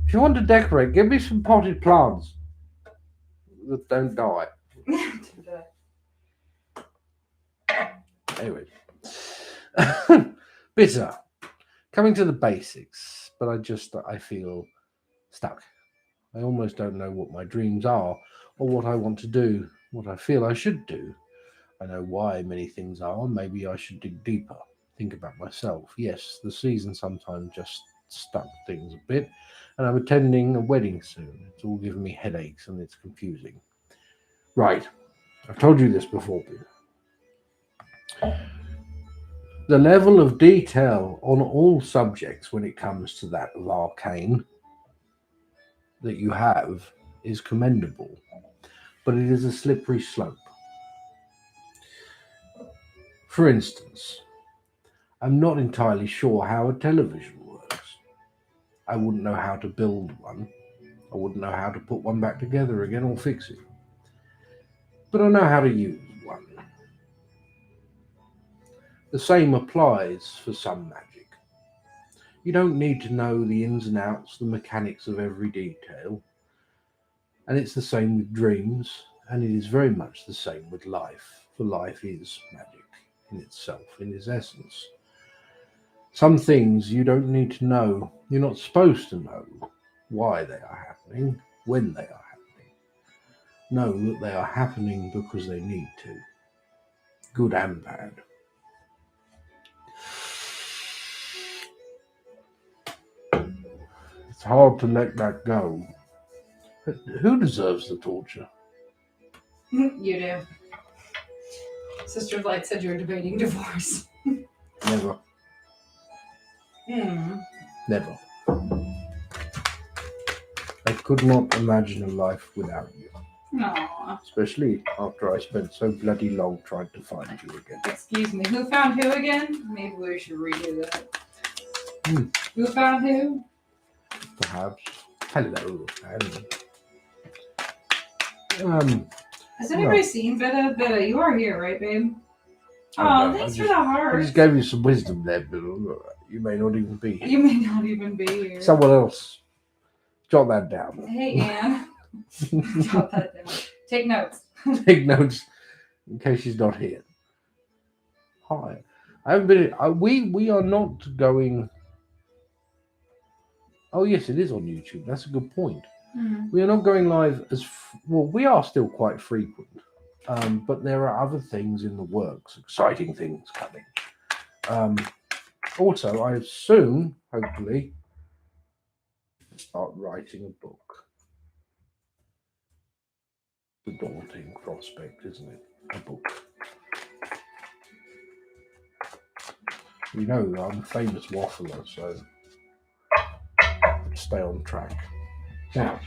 A: If you want to decorate, give me some potted plants that don't die. Anyway. Bitter. Coming to the basics, but I feel stuck. I almost don't know what my dreams are or what I want to do, what I feel I should do. I know why many things are. Maybe I should dig deeper, think about myself. Yes, the season sometimes just stuck things a bit, and I'm attending a wedding soon. It's all giving me headaches and it's confusing. Right, I've told you this before, Bill. The level of detail on all subjects when it comes to that of arcane that you have is commendable, but it is a slippery slope. For instance, I'm not entirely sure how a television works. I wouldn't know how to build one. I wouldn't know how to put one back together again or fix it. But I know how to use one. The same applies for some magic. You don't need to know the ins and outs, the mechanics of every detail. And it's the same with dreams, and it is very much the same with life, for life is magic in itself, in its essence. Some things you don't need to know. You're not supposed to know why they are happening, when they are happening. know that they are happening because they need to, good and bad. It's hard to let that go. Who deserves the torture?
B: You do. Sister of Light said you're debating divorce.
A: Never.
B: Hmm.
A: Never. I could not imagine a life without you.
B: No.
A: Especially after I spent so bloody long trying to find you again.
B: Excuse me. Who found who again? Maybe we should redo that.
A: Hmm.
B: Who found who?
A: Perhaps. Hello,
B: Has anybody seen Betta? Betta, you are here, right, babe?
A: I
B: Oh,
A: know,
B: thanks
A: I
B: for the
A: I
B: heart.
A: just gave you some wisdom there, but you may not even be here.
B: You may not even be here.
A: Someone else. Jot that down.
B: Hey, Anne. Jot that down. Take notes.
A: Take notes in case she's not here. Hi. I haven't been. We are not going. Oh yes, it is on YouTube. That's a good point. We are not going live as well. We are still quite frequent, but there are other things in the works, exciting things coming. Also, I soon, hopefully, start writing a book. It's a daunting prospect, isn't it? A book. You know, I'm a famous waffler, so stay on track. Now,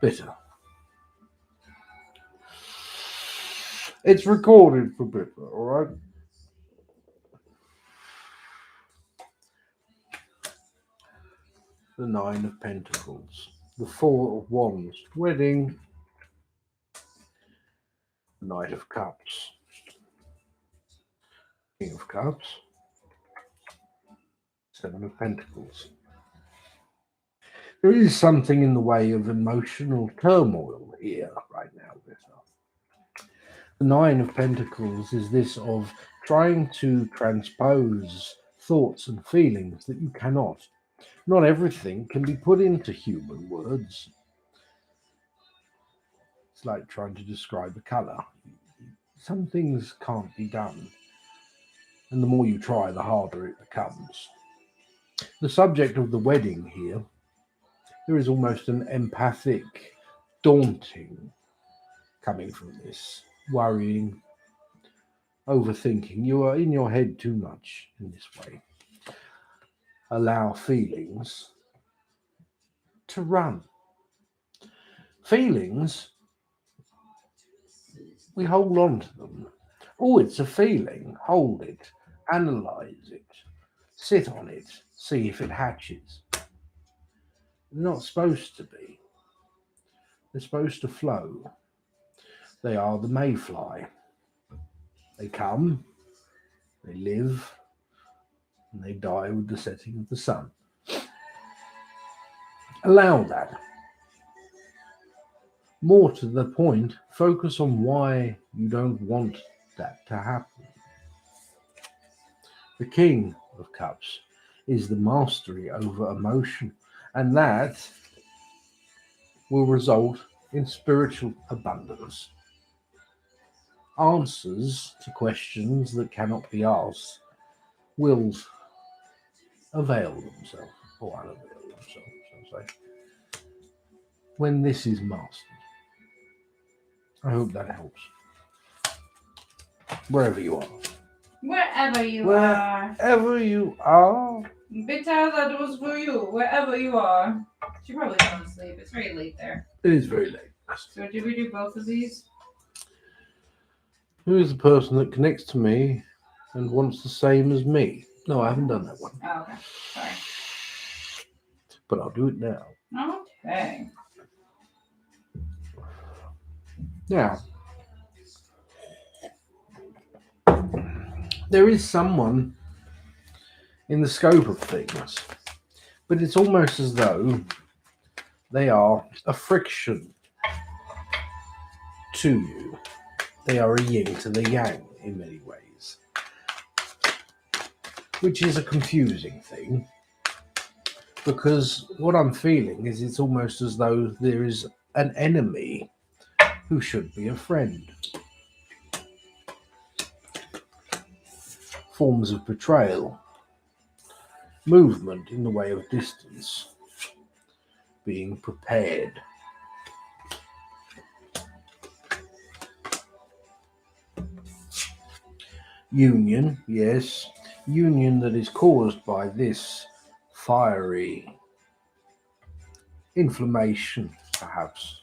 A: bitter. It's recorded for bitter, all right? The Nine of Pentacles, the Four of Wands, wedding, the Knight of Cups, King of Cups, Seven of Pentacles. There is something in the way of emotional turmoil here right now, bitter. The Nine of Pentacles is this of trying to transpose thoughts and feelings that you cannot. Not everything can be put into human words. It's like trying to describe a colour. Some things can't be done. And the more you try, the harder it becomes. The subject of the wedding here, there is almost an empathic, daunting coming from this. Worrying, overthinking. You are in your head too much in this way. Allow feelings to run. Feelings, we hold on to them. Oh, it's a feeling. Hold it. Analyze it. Sit on it. See if it hatches. They're not supposed to be. They're supposed to flow. They are the mayfly. They come, they live, and they die with the setting of the sun. Allow that. More to the point, focus on why you don't want that to happen. The King of Cups is the mastery over emotion, and that will result in spiritual abundance. Answers to questions that cannot be asked will avail themselves, or unavail themselves, shall I say, when this is mastered. I hope that helps. Wherever you are.
B: Wherever you are.
A: Wherever you are.
B: Bitter, that was for you. Wherever you are. She probably fell asleep. It's very late there.
A: It is very late.
B: So did we do both of these?
A: Who is the person that connects to me and wants the same as me? No, I haven't done that one.
B: Oh, okay. Sorry.
A: But I'll do it now.
B: Okay.
A: Now, there is someone in the scope of things, but it's almost as though they are a friction to you. They are a yin to the yang in many ways, which is a confusing thing, because what I'm feeling is it's almost as though there is an enemy who should be a friend. Forms of betrayal. Movement in the way of distance. Being prepared. Union, yes. Union that is caused by this fiery inflammation, perhaps.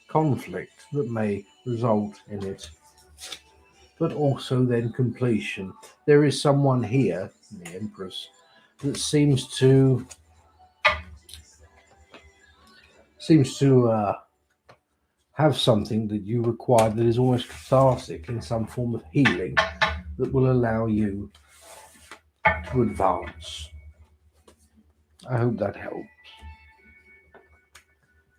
A: Conflict that may result in it. But also then completion. There is someone here, the Empress, that seems to have something that you require that is almost cathartic in some form of healing that will allow you to advance. I hope that helps.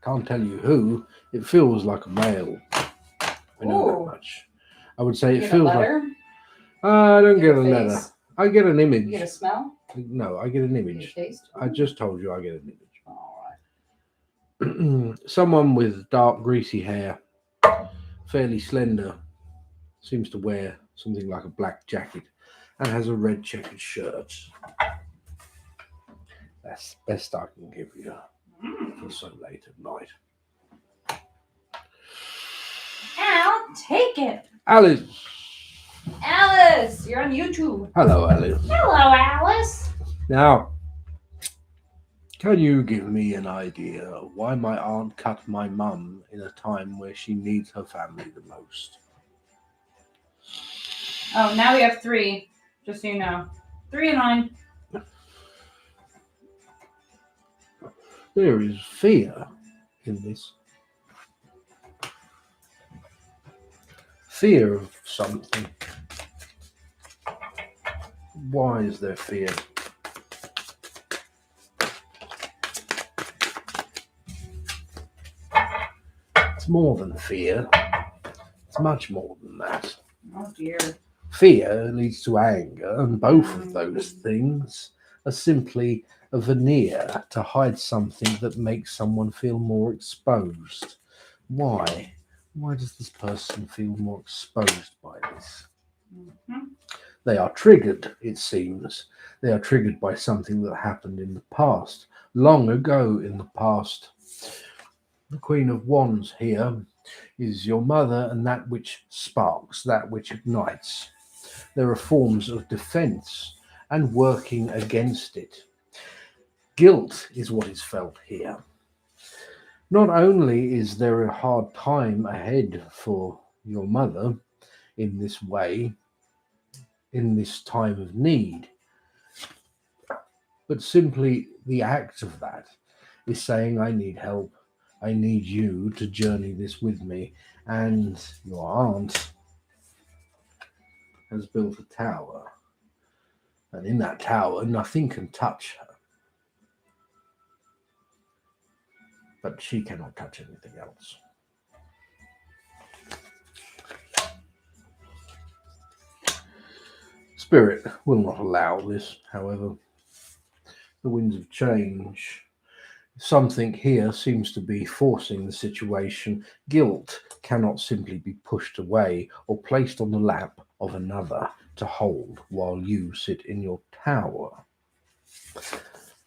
A: Can't tell you who. It feels like a male. I know that much. I would say it feels like. I don't get a letter. I get an image.
B: You get a smell?
A: No, I get an image.
B: You get a taste?
A: I just told you I get an image.
B: All right.
A: Someone with dark, greasy hair, fairly slender, seems to wear something like a black jacket and has a red checkered shirt. That's the best I can give you for so late at night.
B: I'll take it.
A: Alice!
B: Alice, you're on YouTube.
A: Hello, Alice.
B: Hello, Alice.
A: Now, can you give me an idea of why my aunt cut my mum in a time where she needs her family the most?
B: Oh, now we have 3, just so you know. 3 and 9.
A: There is fear in this. Fear of something. Why is there fear? It's more than fear. It's much more than that.
B: Oh, dear.
A: Fear leads to anger, and both of those things are simply a veneer to hide something that makes someone feel more exposed. Why? Why does this person feel more exposed by this?
B: Mm-hmm.
A: They are triggered, it seems. They are triggered by something that happened in the past, long ago in the past. The Queen of Wands here is your mother and that which sparks, that which ignites. There are forms of defense and working against it. Guilt is what is felt here. Not only is there a hard time ahead for your mother in this way, in this time of need, but simply the act of that is saying, I need help. I need you to journey this with me. And your aunt has built a tower. And in that tower, nothing can touch her. But she cannot touch anything else. Spirit will not allow this, however. The winds of change. Something here seems to be forcing the situation. Guilt cannot simply be pushed away or placed on the lap of another to hold while you sit in your tower.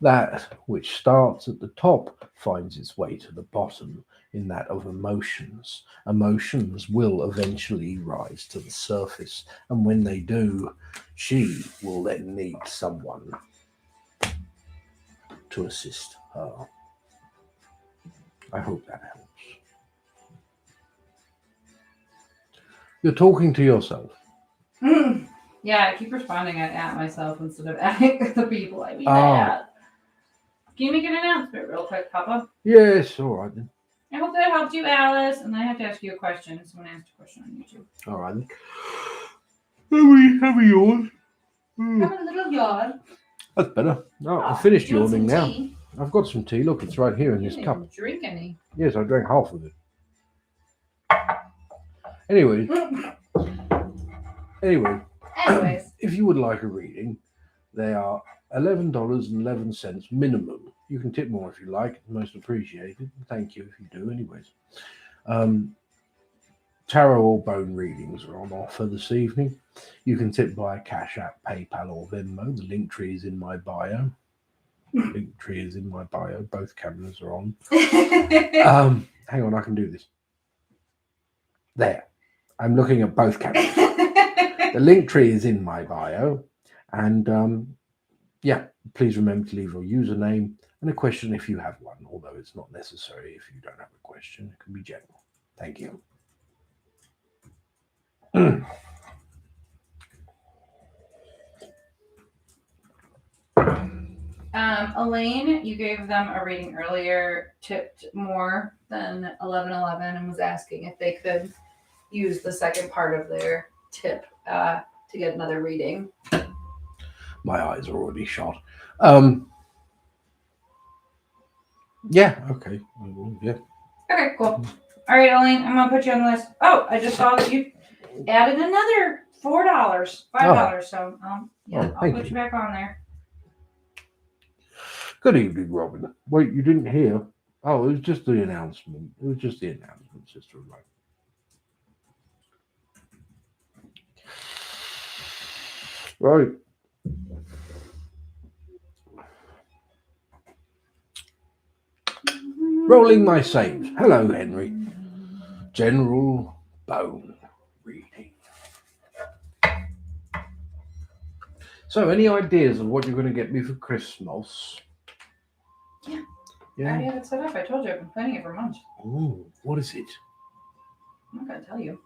A: That which starts at the top finds its way to the bottom in that of emotions. Emotions will eventually rise to the surface, and when they do, she will then need someone to assist her. I hope that helps. You're talking to yourself.
B: Yeah, I keep responding at myself instead of at the people I mean at. Can you make an announcement real quick, Papa?
A: Yes, all right then.
B: I hope that helped you, Alice. And I have to ask you a question. Someone asked a question on YouTube.
A: All right then. Have a yawn.
B: Have a little yawn.
A: That's better. No, I finished yawning now.
B: Tea?
A: I've got some tea. Look, it's right here in this cup.
B: Didn't drink any.
A: Yes, I drank half of it. Anyway,
B: Anyways.
A: if you would like a reading, they are $11.11 minimum You can tip more if you like. Most appreciated. Thank you if you do, anyways. Tarot or bone readings are on offer this evening. You can tip via Cash App, PayPal, or Venmo. The link tree is in my bio. Link tree is in my bio. Both cameras are on. Hang on, I can do this. There. I'm looking at both cameras. The link tree is in my bio. And yeah, please remember to leave your username and a question if you have one, although it's not necessary if you don't have a question. It can be general. Thank you.
B: Elaine, you gave them a reading earlier, tipped more than 1111 and was asking if they could use the second part of their tip to get another reading.
A: My eyes are already shot. Yeah, okay. Yeah.
B: Okay, cool. All right, Elaine, I'm going to put you on the list. Oh, I just saw that you added another $4, $5. So, yeah, I'll put you back on there.
A: Good evening, Robin. Wait, you didn't hear? Oh, it was just the announcement. It was just the announcement, Sister Elaine. Right. Rolling my saves. Hello, Henry. General bone reading. So, any ideas of what you're going to get me for Christmas?
B: Yeah.
A: Yeah.
B: I already have it set up. I told you I've been planning it for months.
A: Ooh, what is it?
B: I'm not going to tell you.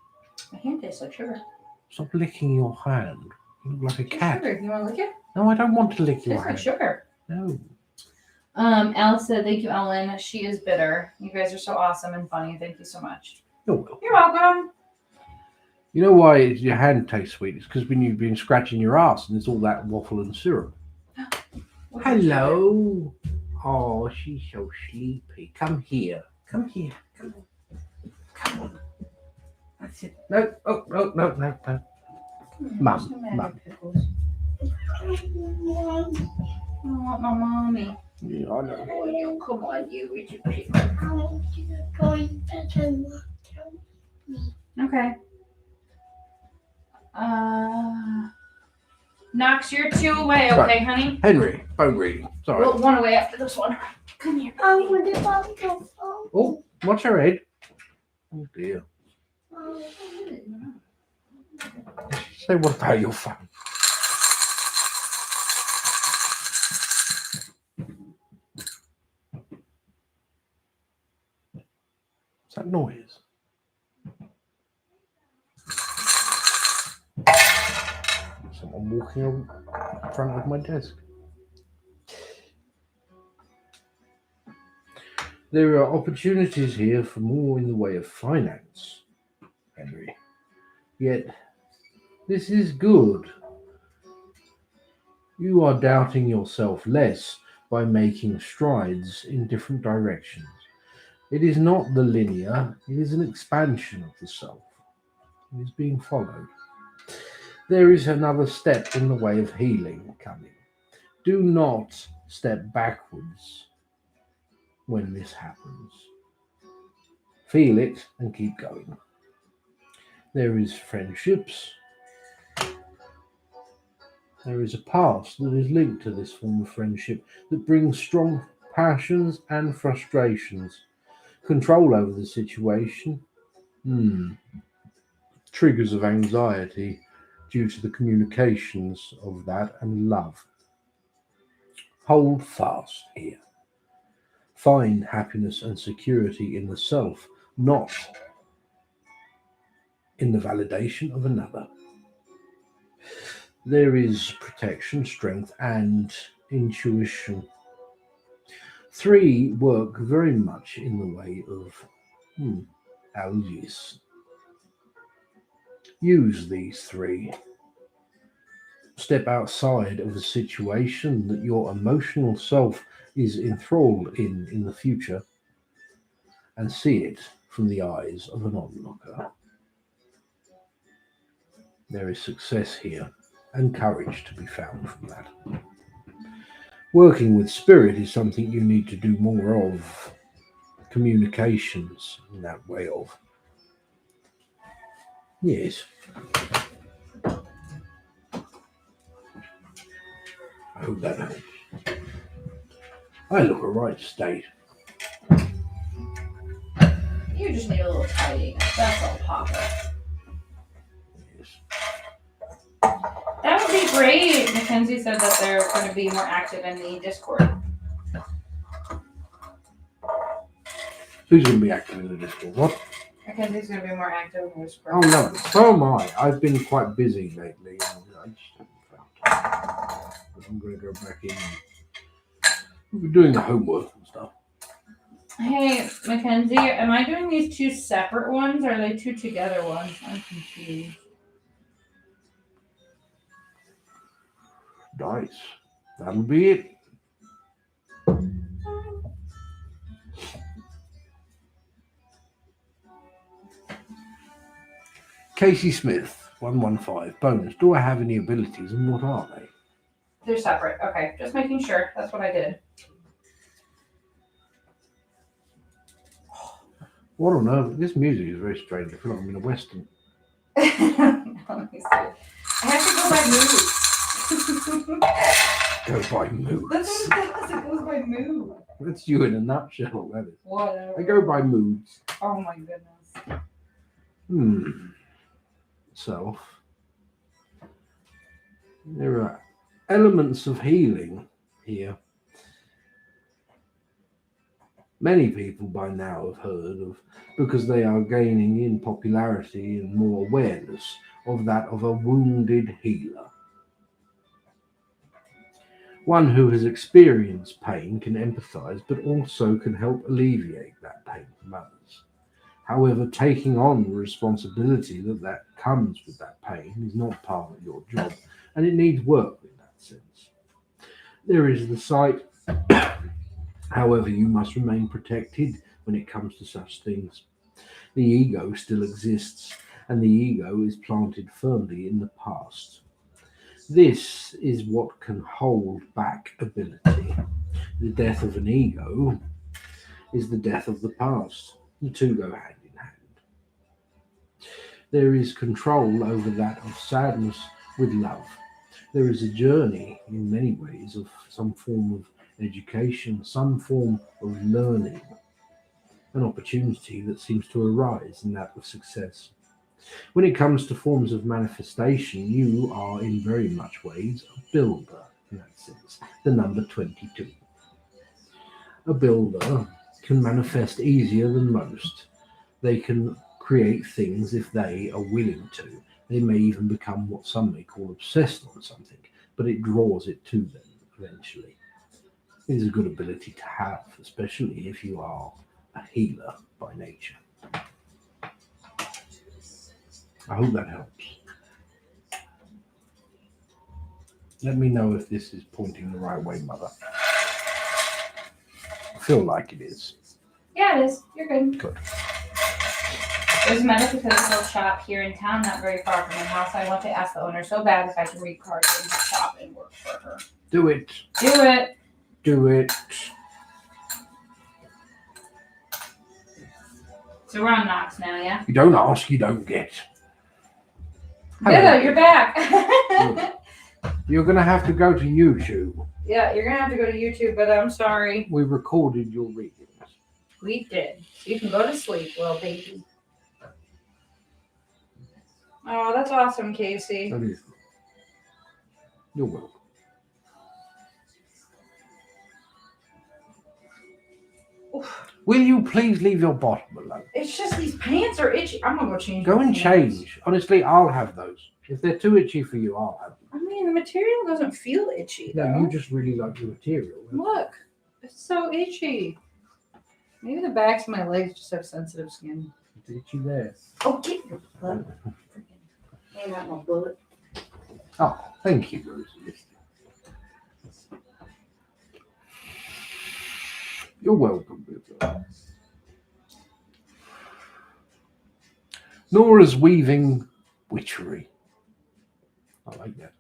B: My hand tastes like sugar.
A: Stop licking your hand. You look like a cat.
B: Sugar. You want to lick it?
A: No, I don't want to lick your
B: Tastes
A: hand.
B: like sugar.
A: No.
B: Alice said, thank you, Elwynn. She is bitter. You guys are so awesome and funny. Thank you so much.
A: You're welcome.
B: You're welcome.
A: You know why your hand tastes sweet? It's because when you've been scratching your ass and it's all that waffle and syrup. Hello. Oh, she's so sleepy. Come here. Come here. Come on. Come on. That's it. No. Oh, no. Mum.
B: I want my mommy.
A: Yeah, I know.
B: Oh, you come on, you with your pig.
C: I want you to go in bed and not tell me.
B: Okay. Knox, you're 2 away, okay, honey?
A: Henry, bone reading. Sorry.
B: Well, 1 away after this one. Come here.
C: I want to go.
A: Oh, watch her head. Oh dear. Say what about your phone? What's that noise? Someone walking in front of my desk. There are opportunities here for more in the way of finance, Henry. Yet, this is good. You are doubting yourself less by making strides in different directions. It is not the linear, it is an expansion of the self. It is being followed. There is another step in the way of healing coming. Do not step backwards when this happens. Feel it and keep going. There is friendships. There is a past that is linked to this form of friendship that brings strong passions and frustrations. Control over the situation. Triggers of anxiety due to the communications of that and love. Hold fast here. Find happiness and security in the self, not in the validation of another. There is protection, strength, and intuition. 3 work very much in the way of allergies. Use these 3. Step outside of the situation that your emotional self is enthralled in the future and see it from the eyes of an onlooker. There is success here and courage to be found from that. Working with spirit is something you need to do more of. Communications in that way of. Yes. I hope that helps. I look a right state.
B: You just need a little tidying up. That's all, Papa.
A: Yes.
B: That would be great. Mackenzie said that they're going to be more active in the Discord.
A: Who's going to be active in the Discord? What?
B: Mackenzie's going to be more active in the Discord.
A: Oh no, so am I. I've been quite busy lately. And I just haven't found time. But I'm going to go back in and we're doing the homework and stuff.
B: Hey, Mackenzie, am I doing these two separate ones or are they two together ones? I'm confused.
A: Nice. That'll be it. Casey Smith, 115. Bonus. Do I have any abilities and what are they?
B: They're separate. Okay, just making sure. That's what I did.
A: What on earth? This music is very strange. I feel like I'm in a Western.
B: Let me see. I have to go by mood.
A: Go by mood.
B: That's what it does. It goes by mood.
A: That's you in a nutshell, that is.
B: Whatever.
A: I go by moods.
B: Oh my goodness.
A: Self. There are elements of healing here. Many people by now have heard of, because they are gaining in popularity and more awareness of that of a wounded healer. One who has experienced pain can empathize, but also can help alleviate that pain from others. However, taking on the responsibility that comes with that pain is not part of your job, and it needs work in that sense. There is the sight. However, you must remain protected when it comes to such things. The ego still exists, and the ego is planted firmly in the past. This is what can hold back ability. The death of an ego is the death of the past. The two go hand in hand. There is control over that of sadness with love. There is a journey in many ways of some form of education, some form of learning, an opportunity that seems to arise in that of success. When it comes to forms of manifestation, you are in very much ways a builder in that sense, the number 22. A builder can manifest easier than most. They can create things if they are willing to. They may even become what some may call obsessed on something, but it draws it to them eventually. It is a good ability to have, especially if you are a healer by nature. I hope that helps. Let me know if this is pointing the right way, Mother. I feel like it is.
B: Yeah, it is. You're good.
A: Good.
B: There's a metaphysical shop here in town, not very far from my house. I want to ask the owner so bad if I can read cards in the shop and work for her.
A: Do it.
B: Do it.
A: Do it.
B: So we're on Knox now, yeah?
A: You don't ask, you don't get.
B: Hello, you're back.
A: You're going to have to go to YouTube.
B: Yeah, you're going to have to go to YouTube, but I'm sorry.
A: We recorded your readings.
B: We did. You can go to sleep, little baby. Oh, that's awesome, Casey.
A: That is. You're welcome.
B: Oof.
A: Will you please leave your bottom alone?
B: It's just these pants are itchy. I'm going to go change
A: Go
B: my
A: and
B: pants.
A: change. Honestly, I'll have those. If they're too itchy for you, I'll have them.
B: I mean, the material doesn't feel itchy, though.
A: No, you just really like the material.
B: Look, it's so itchy. Maybe the backs of my legs just have sensitive skin.
A: It's itchy there.
B: Oh, get your butt. Ain't that my bullet?
A: Oh, thank you, Rosie. You're welcome, Bill. Nora's weaving witchery. I like that.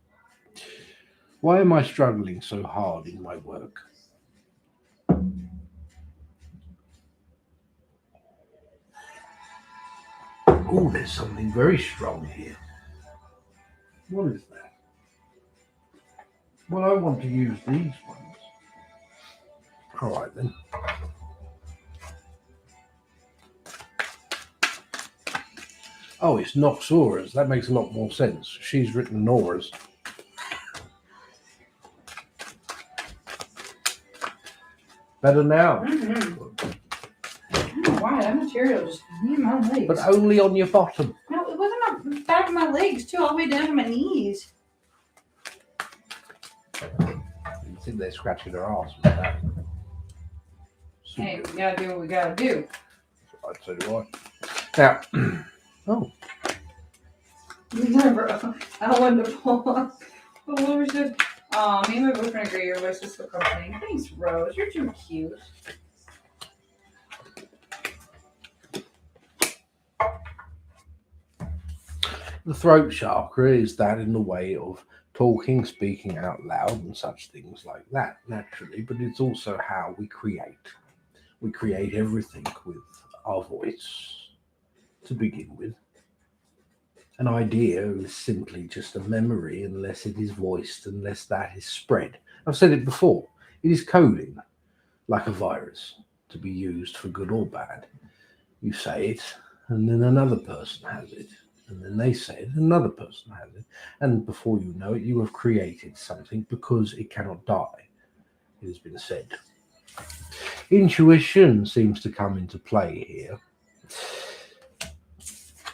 A: Why am I struggling so hard in my work? Oh, there's something very strong here. What is that? Well, I want to use these ones. All right, then. Oh, it's Noxora's. That makes a lot more sense. She's written Nora's. Better now.
B: Why? That material just me and my legs.
A: But only on your bottom.
B: No, it wasn't on the back of my legs, too, all the way down to my knees.
A: You think they're scratching her ass with that.
B: Hey, we gotta do what we gotta do.
A: Right, so do I. Now, oh,
B: How wonderful. What was it? Oh, me and my boyfriend agree your voice is so comforting. Thanks, Rose. You're too cute.
A: the throat chakra is that in the way of talking, speaking out loud, and such things like that, naturally, but it's also how we create. We create everything with our voice to begin with. An idea is simply just a memory unless it is voiced, unless that is spread. I've said it before. It is coding, like a virus, to be used for good or bad. You say it, and then another person has it. And then they say it, another person has it. And before you know it, you have created something because it cannot die. It has been said. Intuition seems to come into play here.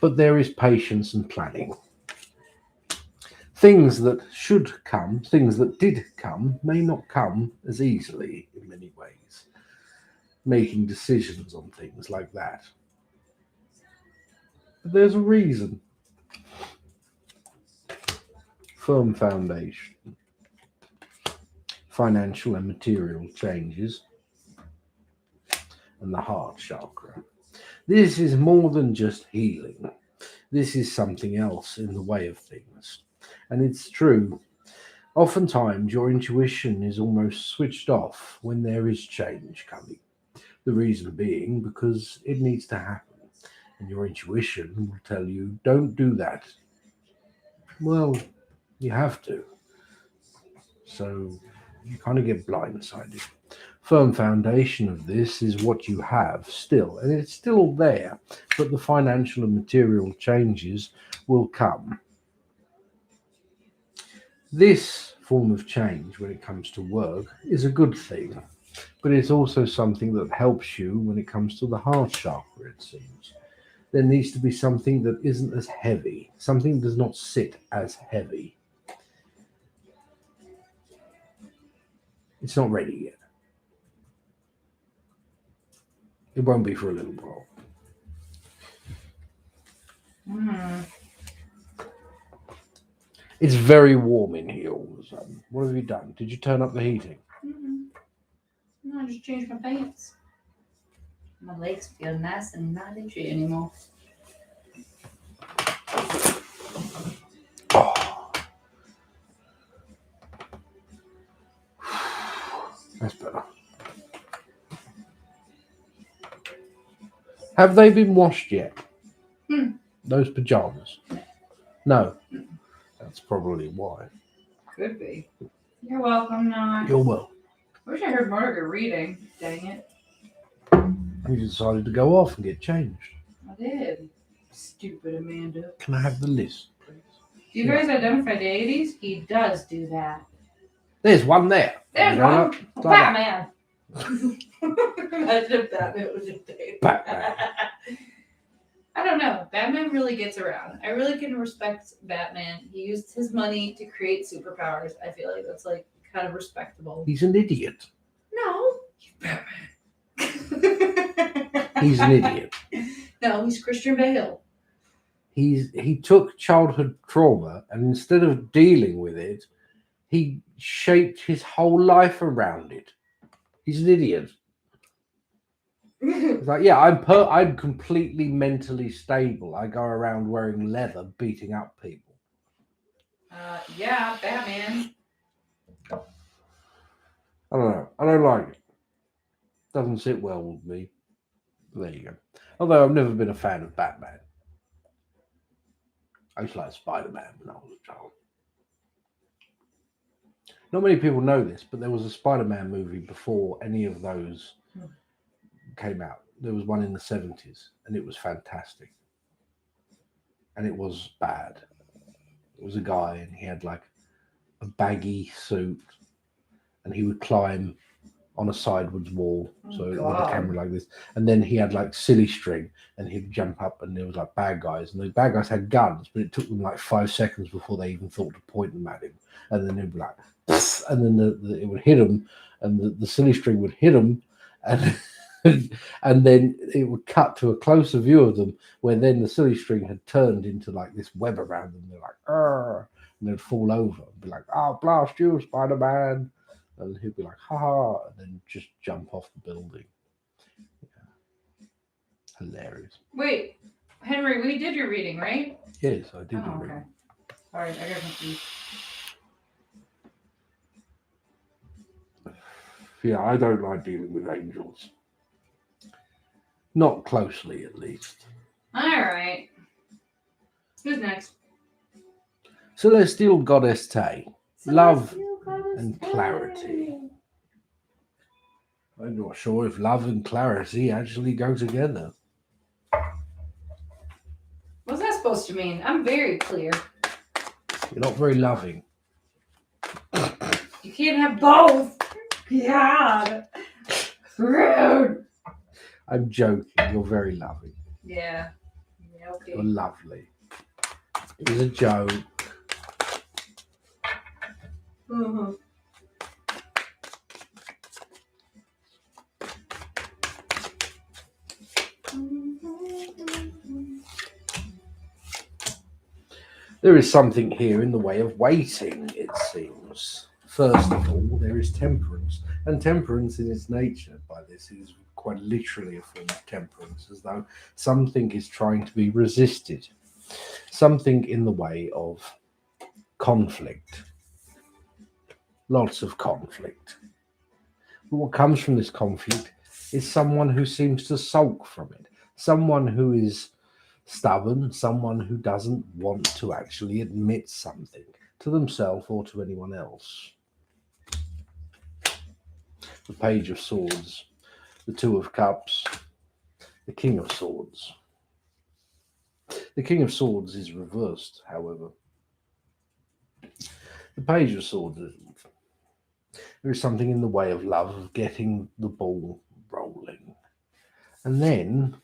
A: But there is patience and planning. Things that should come, things that did come, may not come as easily in many ways. Making decisions on things like that. But there's a reason. Firm foundation. Financial and material changes. And the heart chakra. This is more than just healing. This is something else in the way of things. And it's true. Oftentimes, your intuition is almost switched off when there is change coming. The reason being because it needs to happen. And your intuition will tell you, don't do that. Well, you have to. So you kind of get blindsided. Firm foundation of this is what you have still, and it's still there, but the financial and material changes will come. This form of change when it comes to work is a good thing, but it's also something that helps you when it comes to the heart chakra, it seems. There needs to be something that isn't as heavy, something that does not sit as heavy. It's not ready yet. It won't be for a little while. It's very warm in here all of a sudden. What have you done? Did you turn up the heating?
B: No, I just changed my pants. My legs feel nice and not itchy anymore.
A: Oh. That's better. Have they been washed yet? Those pajamas? No. That's probably why.
B: Could be. You're welcome, Nox.
A: You're well.
B: I wish I heard Margaret reading. Dang it.
A: You decided to go off and get changed.
B: I did. Stupid Amanda.
A: Can I have the list, please?
B: Do you guys identify deities? He does do that.
A: There's one there.
B: There's
A: Going
B: one.
A: up like that.
B: Batman. Imagine if Batman was a deity.
A: Batman.
B: I don't know. Batman really gets around. I really can respect Batman. He used his money to create superpowers. I feel like that's like kind of respectable.
A: He's an idiot.
B: No, he's Batman.
A: He's an idiot.
B: No, he's Christian Bale.
A: He took childhood trauma and instead of dealing with it, he shaped his whole life around it. He's an idiot. It's like, yeah, I'm completely mentally stable. I go around wearing leather, beating up people.
B: Yeah, Batman.
A: I don't know. I don't like it. Doesn't sit well with me. There you go. Although I've never been a fan of Batman. I used to like Spider-Man when I was a child. Not many people know this, but there was a Spider-Man movie before any of those came out. There was one in the 70s, and it was fantastic. And it was bad. It was a guy, and he had like a baggy suit, and he would climb on a sideways wall, so with a camera like this, and then he had like silly string, and he'd jump up, and there was like bad guys, and the bad guys had guns, but it took them like 5 seconds before they even thought to point them at him, and then they'd be like, pfft, and then it would hit him, and the silly string would hit him, and and then it would cut to a closer view of them, where then the silly string had turned into like this web around them. They're like, "Arr," and they'd fall over and be like, "I'll blast you, Spider-Man." And he'd be like, "Ha ha," and then just jump off the building. Yeah. Hilarious.
B: Wait, Henry, we did your reading, right?
A: Yes, I did.
B: Oh, okay. Sorry, I got confused.
A: Yeah, I don't like dealing with angels. Not closely, at least.
B: All right. Who's next?
A: Celestial Goddess Tay. Love and clarity. I'm not sure if love and clarity actually go together.
B: What's that supposed to mean? I'm very clear.
A: You're not very loving.
B: You can't have both. God. Rude.
A: I'm joking. You're very loving.
B: Yeah. Yeah, okay.
A: You're lovely. It was a joke.
B: Mm-hmm.
A: There is something here in the way of waiting, it seems. First of all, there is temperance. And temperance in its nature, by this, is quite literally a form of temperance, as though something is trying to be resisted. Something in the way of conflict. Lots of conflict. But what comes from this conflict is someone who seems to sulk from it. Someone who is stubborn, someone who doesn't want to actually admit something to themselves or to anyone else. The Page of Swords, the Two of Cups, the King of Swords. The King of Swords is reversed, however. The Page of Swords isn't. There is something in the way of love, of getting the ball rolling. And then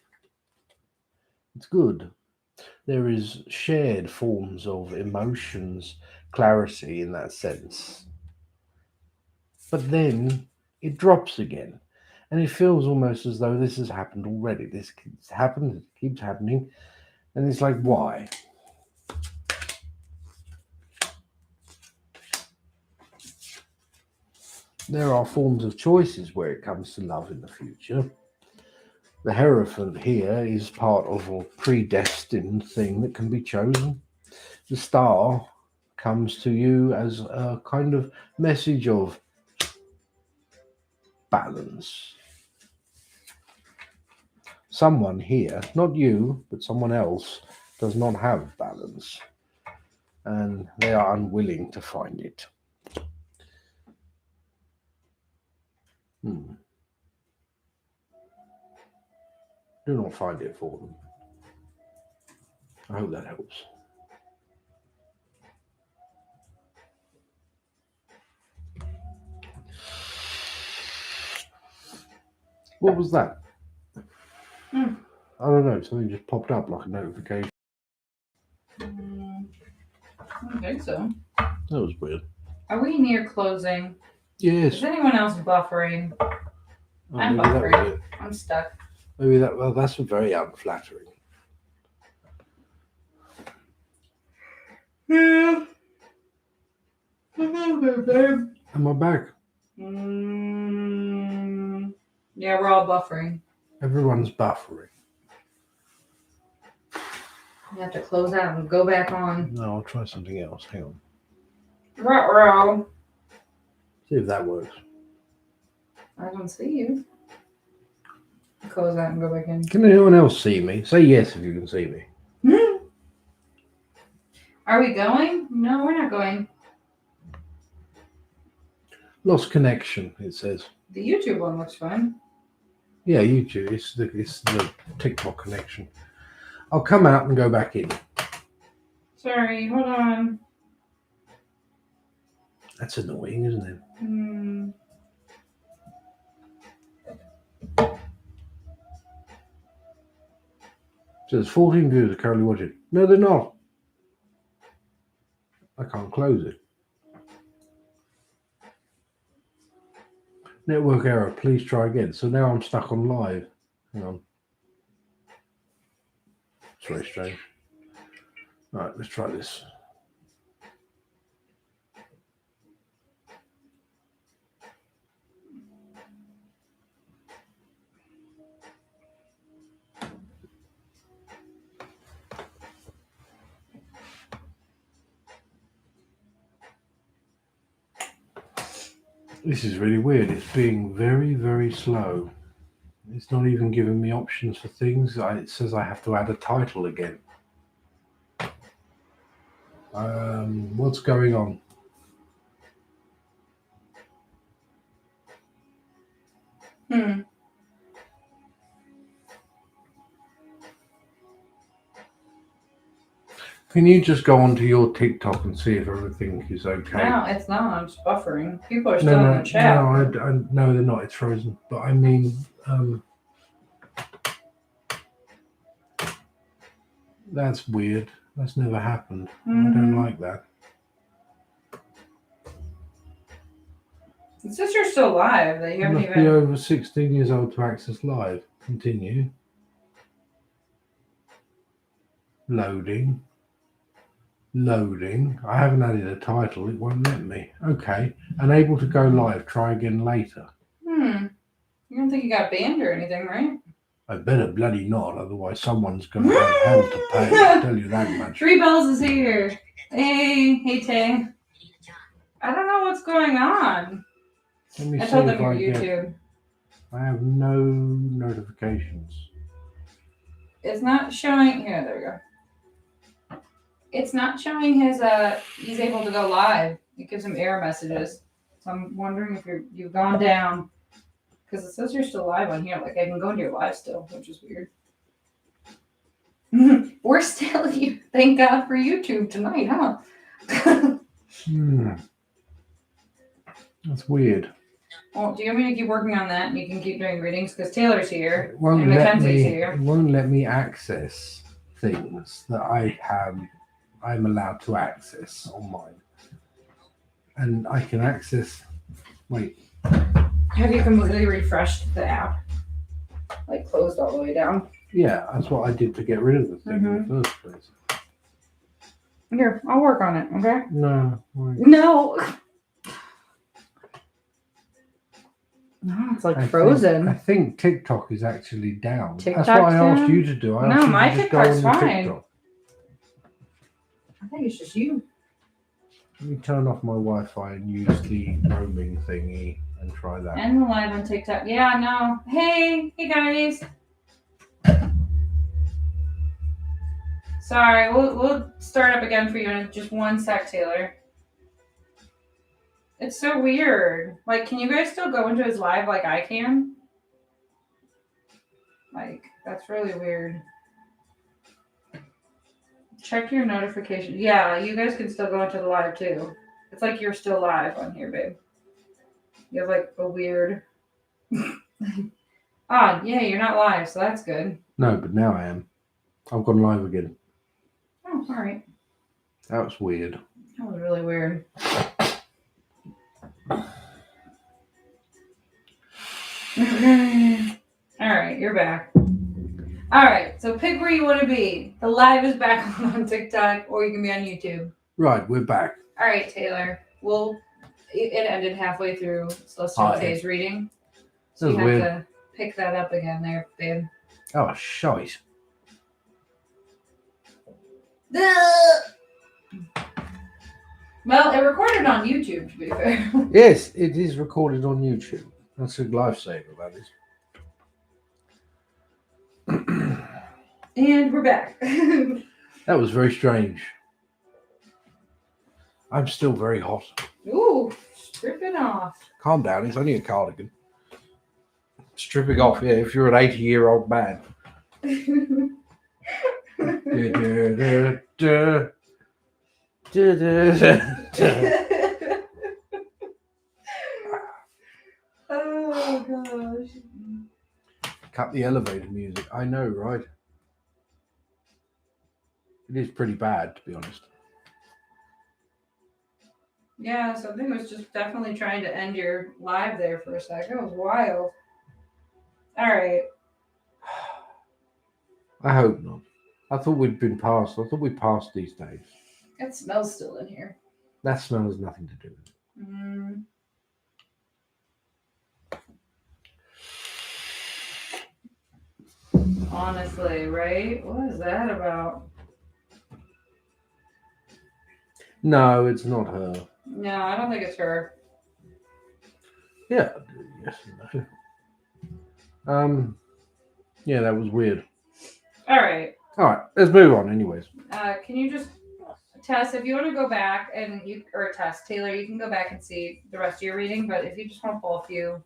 A: it's good. There is shared forms of emotions, clarity in that sense. But then it drops again. And it feels almost as though this has happened already. This happened, it keeps happening. And it's like, why? There are forms of choices where it comes to love in the future. The Hierophant here is part of a predestined thing that can be chosen. The star comes to you as a kind of message of balance. Someone here, not you, but someone else, does not have balance, and they are unwilling to find it. Do not find it for them. I hope that helps. What was that? I don't know. Something just popped up like a notification.
B: I don't think so.
A: That was weird.
B: Are we near closing?
A: Yes.
B: Is anyone else buffering?
A: Oh,
B: I'm
A: maybe that was
B: buffering.
A: it.
B: I'm stuck.
A: Maybe that. Well, that's very unflattering.
B: Yeah. Babe.
A: Am I back?
B: Yeah, we're all buffering.
A: Everyone's buffering.
B: You have to close out and go back on.
A: No, I'll try something else. Hang on.
B: Ruh-roh.
A: See if that works.
B: I don't see you. Close that and go back in.
A: Can anyone else see me? Say yes if you can see me.
B: Are we going? No, we're not going.
A: Lost connection, it says.
B: The YouTube one looks fine.
A: Yeah, YouTube. It's the TikTok connection. I'll come out and go back in.
B: Sorry, hold on.
A: That's annoying, isn't it? So there's 14 viewers currently watching. No, they're not. I can't close it. Network error. Please try again. So now I'm stuck on live. Hang on. It's very strange. All right, let's try this. This is really weird. It's being very, very slow. It's not even giving me options for things. It says I have to add a title again. What's going on? Can you just go onto your TikTok and see if everything is okay?
B: No, it's not. I'm just buffering. People are still in the chat.
A: No, they're not. It's frozen. But I mean, that's weird. That's never happened. I don't like that.
B: It says you're still live. That you
A: You
B: haven't
A: must be
B: even.
A: over 16 years old to access live. Continue. Loading. I haven't added a title. It won't let me. Okay. Unable to go live. Try again later.
B: You don't think you got banned or anything, right?
A: I better bloody not. Otherwise, someone's going to have hell to pay. I'll tell you that much.
B: 3 Bells is here. Hey, Tay. I don't know what's going on.
A: Let me
B: I
A: see
B: told them
A: if
B: your
A: I get.
B: YouTube.
A: I have no notifications.
B: It's not showing. Here, there we go. It's not showing his. He's able to go live. It gives him error messages. So I'm wondering if you've gone down, because it says you're still live on here. Like I can go into your live still, which is weird. We're still you. Thank God for YouTube tonight, huh?
A: That's weird.
B: Well, do you want me to keep working on that and you can keep doing readings? Because Taylor's here
A: It won't
B: and
A: let
B: Mackenzie's
A: me.
B: here.
A: It won't let me access things that I'm allowed to access on mine, and I can access. Wait.
B: Have you completely refreshed the app? Like closed all the way down?
A: Yeah, that's what I did to get rid of the thing in the first place.
B: Here, I'll work on it, okay?
A: No. Wait.
B: No! No, it's like frozen.
A: I think TikTok is actually down.
B: TikTok's
A: That's what I asked
B: down?
A: you to do. I
B: No,
A: asked you
B: my
A: to just go
B: TikTok's
A: on the
B: fine.
A: TikTok.
B: I think it's just you.
A: Let me turn off my Wi-Fi and use the roaming thingy and try that.
B: And live on TikTok. Yeah, no. Hey guys. Sorry, we'll start up again for you in just 1 sec, Taylor. It's so weird. Like, can you guys still go into his live like I can? Like, that's really weird. Check your notifications. Yeah, you guys can still go into the live too. It's like you're still live on here, babe. You have like a weird. Yeah, you're not live, so that's good.
A: No, but now I am. I've gone live again.
B: Oh, all right.
A: That was weird.
B: That was really weird. All right, you're back. All right, so pick where you want to be. The live is back on TikTok, or you can be on YouTube.
A: Right, we're back.
B: All right, Taylor. It ended halfway through Celestial Tay's reading, so you have to pick that up again, there, babe.
A: Oh, shite.
B: Well, it recorded on YouTube, to be fair.
A: Yes, it is recorded on YouTube. That's a lifesaver, that is.
B: And we're back.
A: That was very strange. I'm still very hot.
B: Ooh, stripping off.
A: Calm down, it's only a cardigan. Stripping off, yeah, if you're an 80-year-old man.
B: Oh gosh.
A: Cut the elevator music. I know, right? It is pretty bad, to be honest.
B: Yeah, something was just definitely trying to end your live there for a second. It was wild. All right.
A: I hope not. I thought we'd been past. I thought we passed these days.
B: It smells still in here.
A: That smell has nothing to do with it.
B: Honestly, right? What is that about?
A: No, it's not her.
B: No, I don't think it's her.
A: Yeah, yes and no. Yeah, that was weird.
B: All right.
A: All right, let's move on. Anyways,
B: Can you just Tess, if you want to go back and you or Tess, Taylor, you can go back and see the rest of your reading, but if you just want to pull a few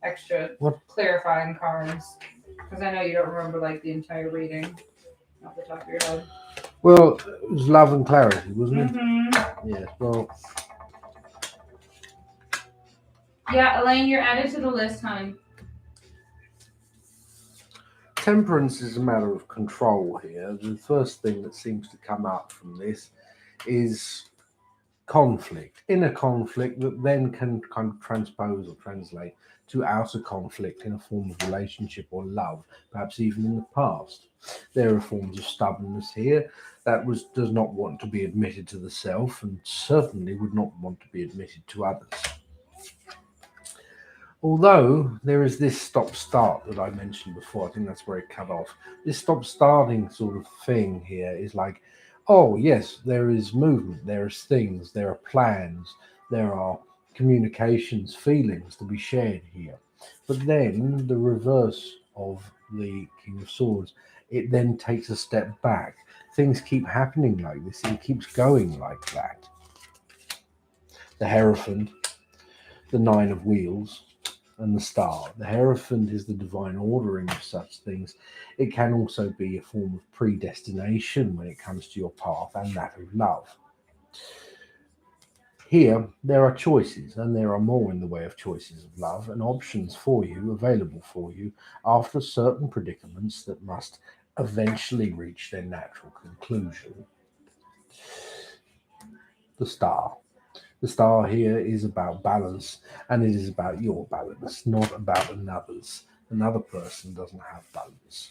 B: extra clarifying cards, because I know you don't remember like the entire reading off the top of your head.
A: well, it was love and clarity, wasn't it? Yes. Well.
B: Yeah, Elaine, you're added to the list, honey.
A: Temperance is a matter of control here. The first thing that seems to come up from this is conflict, inner conflict that then can kind of transpose or translate to outer conflict in a form of relationship or love, perhaps even in the past. There are forms of stubbornness here that does not want to be admitted to the self and certainly would not want to be admitted to others. Although there is this stop-start that I mentioned before, I think that's where it cut off. This stop-starting sort of thing here is like, oh yes, there is movement, there is things, there are plans, there are communications, feelings to be shared here. But then the reverse of the King of Swords, it then takes a step back. Things keep happening like this, it keeps going like that. The Hierophant, the Nine of Wheels, and the Star. The Hierophant is the divine ordering of such things. It can also be a form of predestination when it comes to your path and that of love. Here, there are choices, and there are more in the way of choices of love and options for you, available for you, after certain predicaments that must eventually reach their natural conclusion. The Star. The Star here is about balance, and it is about your balance, not about another's. Another person doesn't have balance.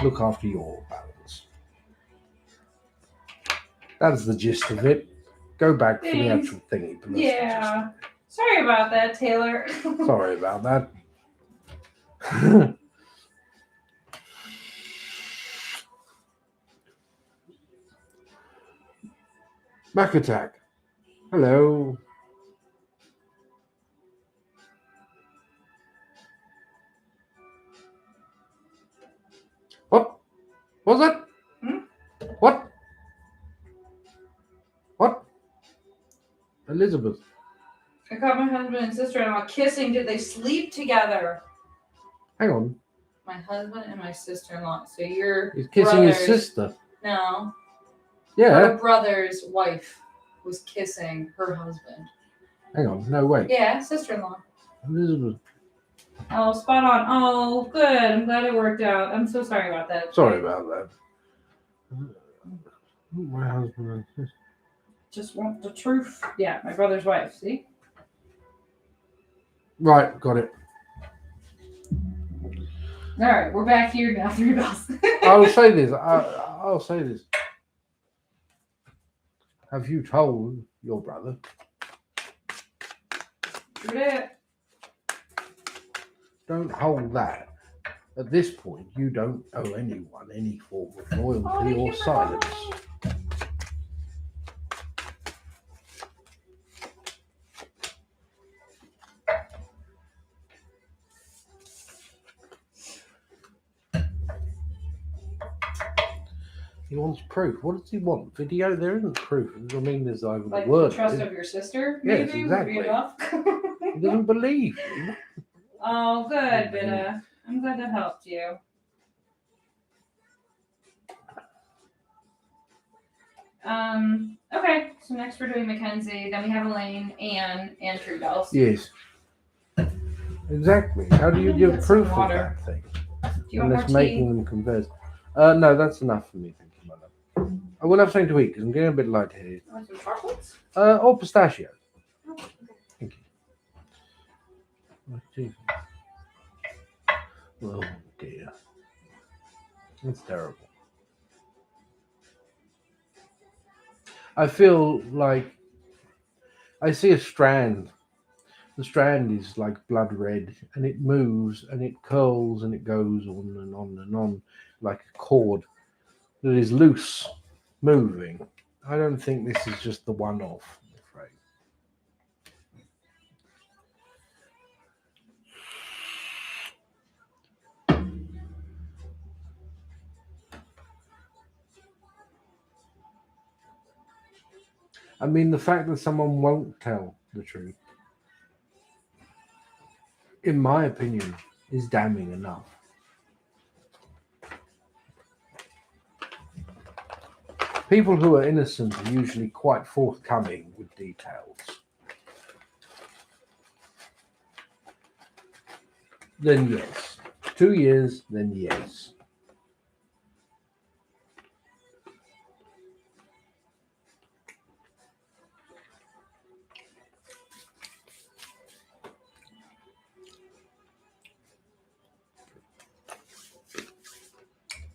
A: Look after your balance. That's the gist of it. Go back for the actual thingy.
B: Yeah. Sorry about that, Taylor.
A: Sorry about that. Back attack. Hello. What? What's that? What? What? Elizabeth.
B: I caught my husband and sister-in-law kissing. Did they sleep together?
A: Hang on.
B: My husband and my sister-in-law. So you're
A: He's kissing his sister.
B: No.
A: Yeah.
B: Her brother's wife was kissing her husband.
A: Hang on. No, wait.
B: Yeah, sister-in-law.
A: Elizabeth.
B: Oh, spot on. Oh, good. I'm glad it worked out. I'm so sorry about that.
A: Sorry about that. My husband.
B: Just want the truth. Yeah, my brother's wife. See?
A: Right, got it.
B: All right, we're back here now. 3 bells.
A: I'll say this. I'll say this. Have you told your brother?
B: Do that.
A: Don't hold that. At this point, you don't owe anyone any form of loyalty or silence. wants proof. What does he want? Video? There isn't proof. I mean, there's over
B: Like
A: the word.
B: the trust of your sister,
A: Yes,
B: maybe,
A: exactly.
B: would be enough.
A: He doesn't believe you.
B: Oh, good, Bida. I'm glad that helped you. Okay, so next we're doing Mackenzie, then we have Elaine, Anne, and True Bells.
A: Yes. Exactly. How do you give
B: Get some
A: proof of
B: water.
A: that thing?
B: Do you want more
A: Unless
B: tea?
A: making them confess. No, that's enough for me. Thank you, mother. I will have something to eat because I'm getting a bit lightheaded.
B: Want some chocolates?
A: Or pistachio.
B: Oh, okay.
A: Thank you. Oh dear. It's terrible. I feel like I see a strand. The strand is like blood red and it moves and it curls and it goes on and on and on like a cord that is loose, moving. I don't think this is just the one off, I'm afraid. I mean, the fact that someone won't tell the truth, in my opinion, is damning enough. People who are innocent are usually quite forthcoming with details. Then yes. 2 years, then yes.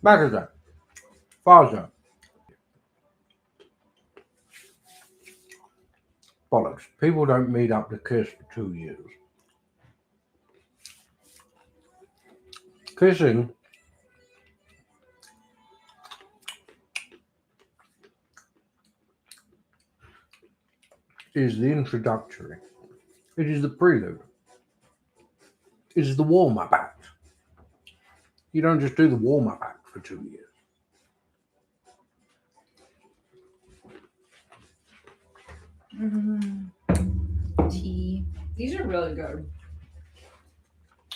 A: Magaza. Faza. Bollocks. People don't meet up to kiss for 2 years. Kissing is the introductory. It is the prelude. It is the warm-up act. You don't just do the warm-up act for 2 years.
B: Tea. These are really good.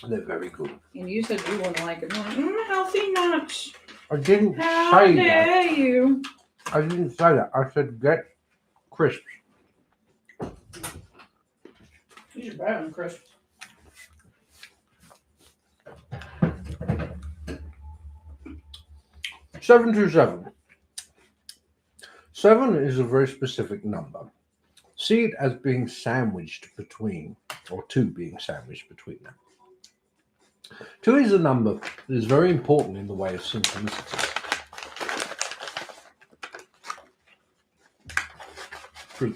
A: They're very good.
B: And you said you wouldn't like it. Healthy nuts.
A: I didn't
B: How
A: say
B: dare
A: that.
B: you?
A: I didn't say that. I said get crisps.
B: These are better than crisp.
A: Seven to seven. 7 is a very specific number. See it as being sandwiched between, or 2 being sandwiched between them. 2 is a number that is very important in the way of synchronicity.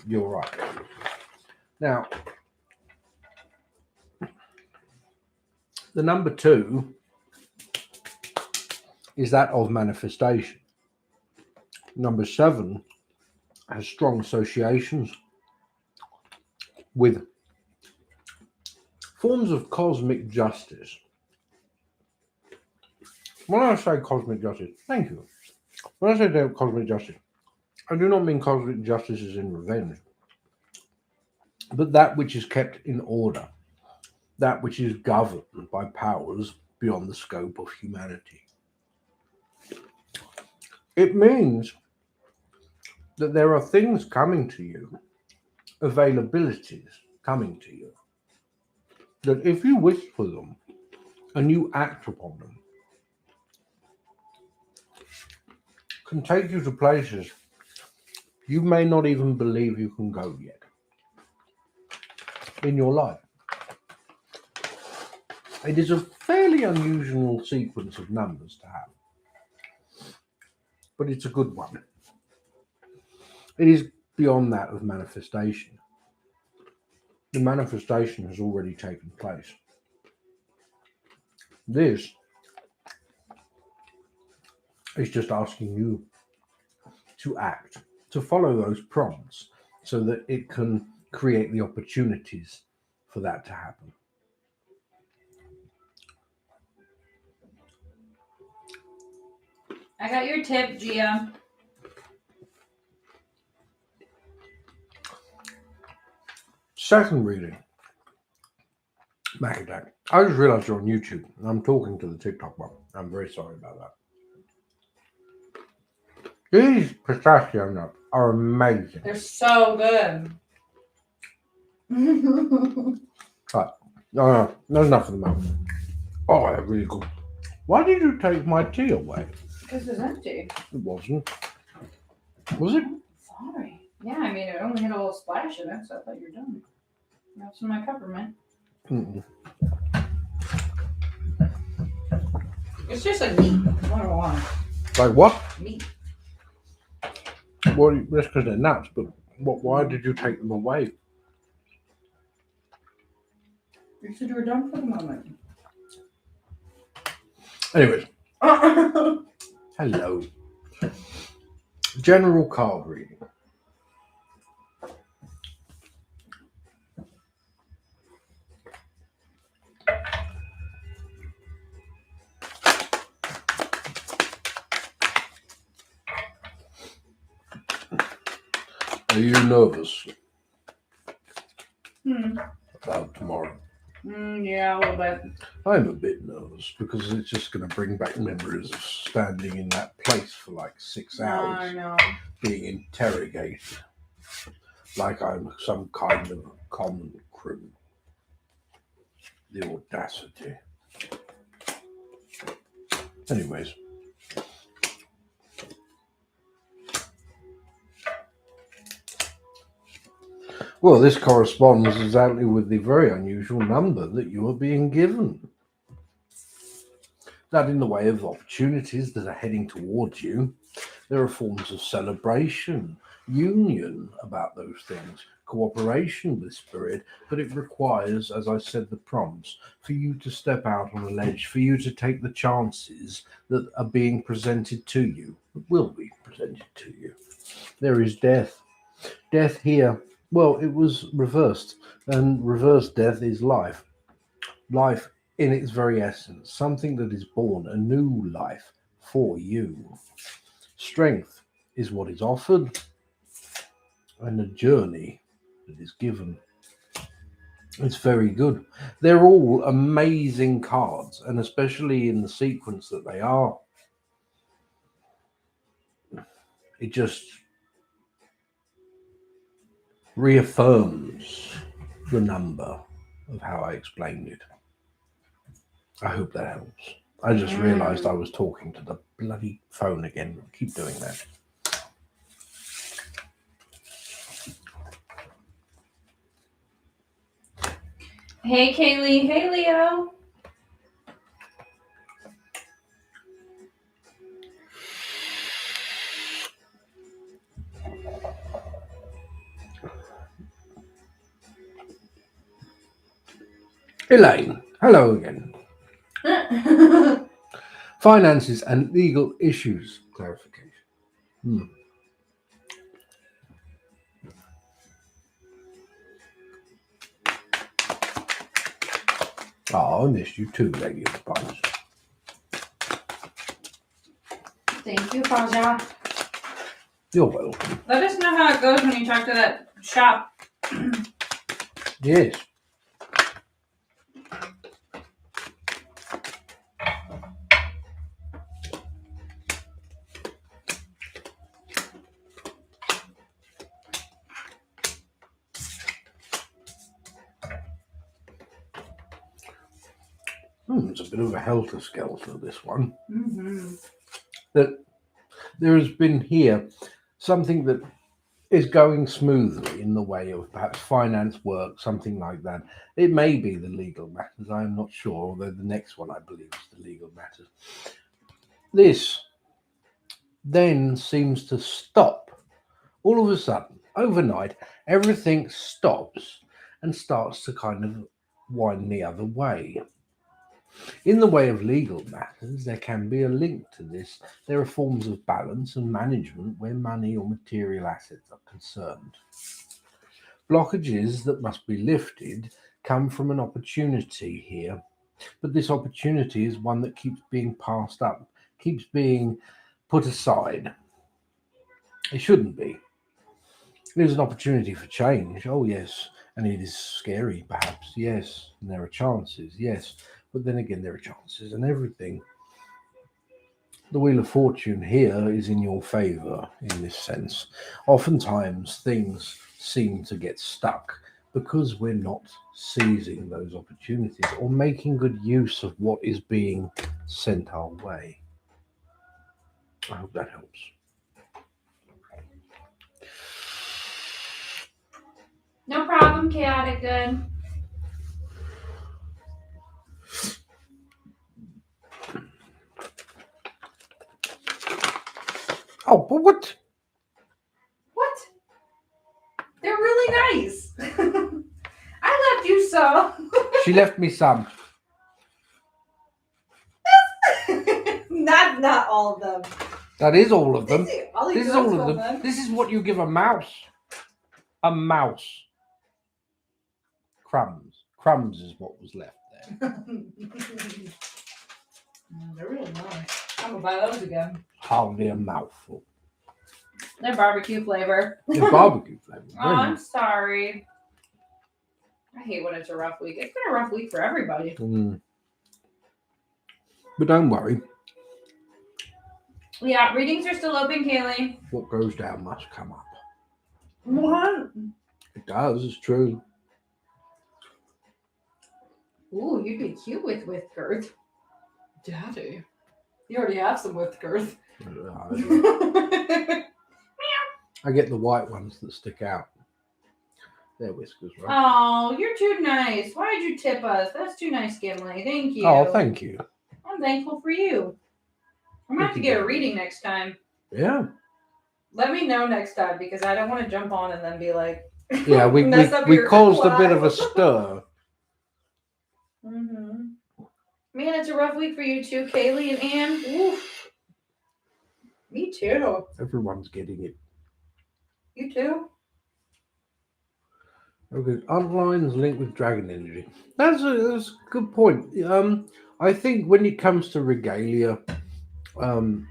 A: You're right. Now, the number 2 is that of manifestation. Number 7 has strong associations with forms of cosmic justice. When I say cosmic justice, thank you. When I say cosmic justice, I do not mean cosmic justice as in revenge, but that which is kept in order, that which is governed by powers beyond the scope of humanity. It means that there are things coming to you, availabilities coming to you, that if you wish for them and you act upon them, can take you to places you may not even believe you can go yet in your life. It is a fairly unusual sequence of numbers to have, but it's a good one. It is beyond that of manifestation. The manifestation has already taken place. This is just asking you to act, to follow those prompts so that it can create the opportunities for that to happen.
B: I got your tip, Gia.
A: Second reading. Macadac. I just realised you're on YouTube and I'm talking to the TikTok one. I'm very sorry about that. These pistachio nuts are amazing.
B: They're so good.
A: No, enough of the mouth. Oh, they're really good. Why did you take my tea away?
B: Because it's empty.
A: It wasn't. Was it?
B: Sorry. Yeah, I mean, it only had a little splash in it, so I thought you were done. That's in my cover, man.
A: Mm-mm.
B: It's just like meat. I don't want
A: Like what?
B: meat.
A: Well, that's because they're nuts, but why did you take them away?
B: You said you were done for the moment.
A: Anyways, hello. General card reading. Are you nervous about tomorrow?
B: Yeah, a little bit.
A: I'm a bit nervous because it's just going to bring back memories of standing in that place for like 6 hours,
B: I know.
A: being interrogated like I'm some kind of common criminal. The audacity. Anyways. Well, this corresponds exactly with the very unusual number that you are being given. That in the way of opportunities that are heading towards you, there are forms of celebration, union about those things, cooperation with spirit, but it requires, as I said, the prompts, for you to step out on a ledge, for you to take the chances that are being presented to you, that will be presented to you. There is death. Death here, well, it was reversed, and reversed death is life. Life in its very essence, something that is born, a new life for you. Strength is what is offered, and a journey that is given. It's very good. They're all amazing cards, and especially in the sequence that they are, it just reaffirms the number of how I explained it. I hope that helps. I just realised I was talking to the bloody phone again. Keep doing that.
B: Hey, Kaylee. Hey, Leo.
A: Elaine, hello again. Finances and legal issues clarification. Oh, I missed you too, Lady of Spice.
B: Thank you, Faja.
A: You're welcome.
B: Let us know how it goes when you talk to that shop.
A: Yes. It's a bit of a helter-skelter, this one. That there has been here something that is going smoothly in the way of perhaps finance work, something like that. It may be the legal matters, I'm not sure, although the next one I believe is the legal matters. This then seems to stop. All of a sudden, overnight, everything stops and starts to kind of wind the other way. In the way of legal matters, there can be a link to this. There are forms of balance and management where money or material assets are concerned. Blockages that must be lifted come from an opportunity here, but this opportunity is one that keeps being passed up, keeps being put aside. It shouldn't be. There's an opportunity for change. Oh, yes. And it is scary, perhaps, yes. And there are chances, yes. But then again, there are chances and everything. The Wheel of Fortune here is in your favour in this sense. Oftentimes, things seem to get stuck because we're not seizing those opportunities or making good use of what is being sent our way. I hope that helps.
B: No problem, chaotic good.
A: Oh, but what?
B: What? They're really nice. I left you some.
A: She left me some.
B: Not all of them.
A: That is all of them.
B: I'll eat
A: This is
B: those
A: all of them.
B: then.
A: This is what you give a mouse. A mouse. Crumbs. Crumbs is what was left there.
B: They're really nice. I'm gonna buy those again.
A: Hardly a mouthful.
B: They're barbecue flavor.
A: It's barbecue flavor.
B: Oh, I'm sorry. I hate when it's a rough week. It's been a rough week for everybody.
A: But don't worry.
B: Yeah, readings are still open, Kaylee.
A: What goes down must come up.
B: What?
A: It does. It's true.
B: Ooh, you'd be cute with girth. Daddy. You already have some with girth.
A: I get the white ones that stick out. They're whiskers, right?
B: Oh, you're too nice. Why did you tip us? That's too nice, Gimli. Thank you.
A: Oh, thank you.
B: I'm thankful for you. I'm going to have to get a reading next time.
A: Yeah.
B: Let me know next time because I don't want to jump on and then be like,
A: Yeah, we caused a bit of a
B: live.
A: stir.
B: Mm-hmm. Man, it's a rough week for you too, Kaylee and Anne. Oof. Me too.
A: Everyone's getting it.
B: You too?
A: Okay, underlines linked with dragon energy. That's a good point. I think when it comes to regalia,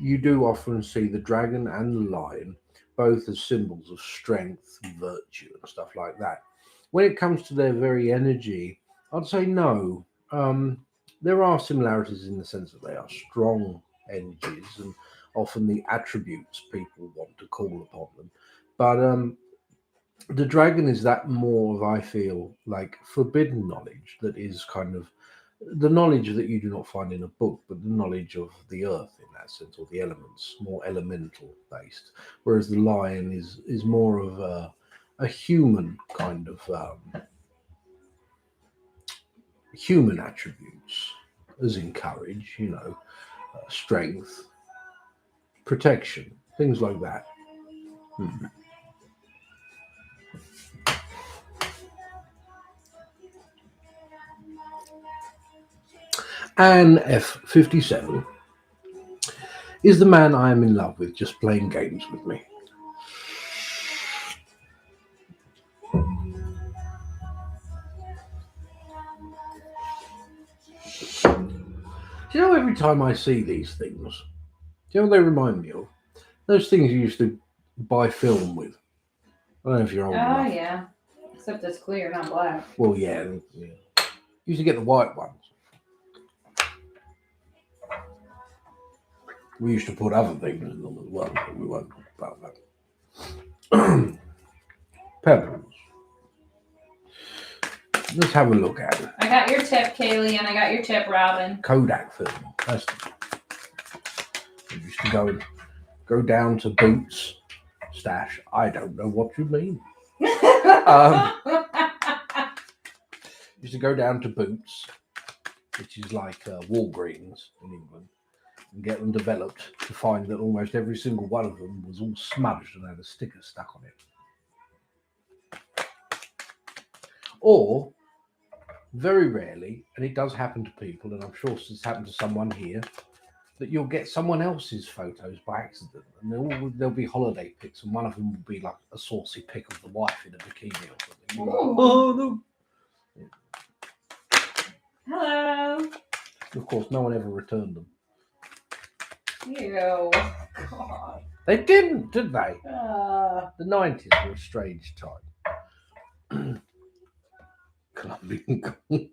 A: you do often see the dragon and the lion both as symbols of strength, virtue, and stuff like that. When it comes to their very energy, I'd say no. There are similarities in the sense that they are strong energies and often the attributes people want to call upon them. But the dragon is that more of, I feel, like forbidden knowledge that is kind of the knowledge that you do not find in a book, but the knowledge of the earth in that sense, or the elements, more elemental based. Whereas the lion is more of a human kind of human attributes, as in courage, strength, protection, things like that. And F57 is the man I am in love with, just playing games with me. Do you know, every time I see these things, do you know what they remind me of? Those things you used to buy film with. I don't know if you're old enough.
B: Oh, yeah. Except it's clear, not black.
A: Well, yeah. You used to get the white ones. We used to put other things in them as well, but we won't talk about that. Pebbles. Let's have a look at it.
B: I got your tip, Kaylee, and I got your tip, Robin.
A: Kodak film. That's we used to go down to Boots stash. I don't know what you mean. Used to go down to Boots, which is like Walgreens in England, and get them developed, to find that almost every single one of them was all smudged and had a sticker stuck on it. Or, very rarely, and it does happen to people, and I'm sure it's happened to someone here, that you'll get someone else's photos by accident, and there'll be holiday pics, and one of them will be like a saucy pic of the wife in a bikini or something. You're like, oh, no.
B: Hello.
A: Of course, no one ever returned them.
B: Ew. God.
A: They didn't, did they?
B: Uh,
A: The 90s were a strange time. clubbing golf.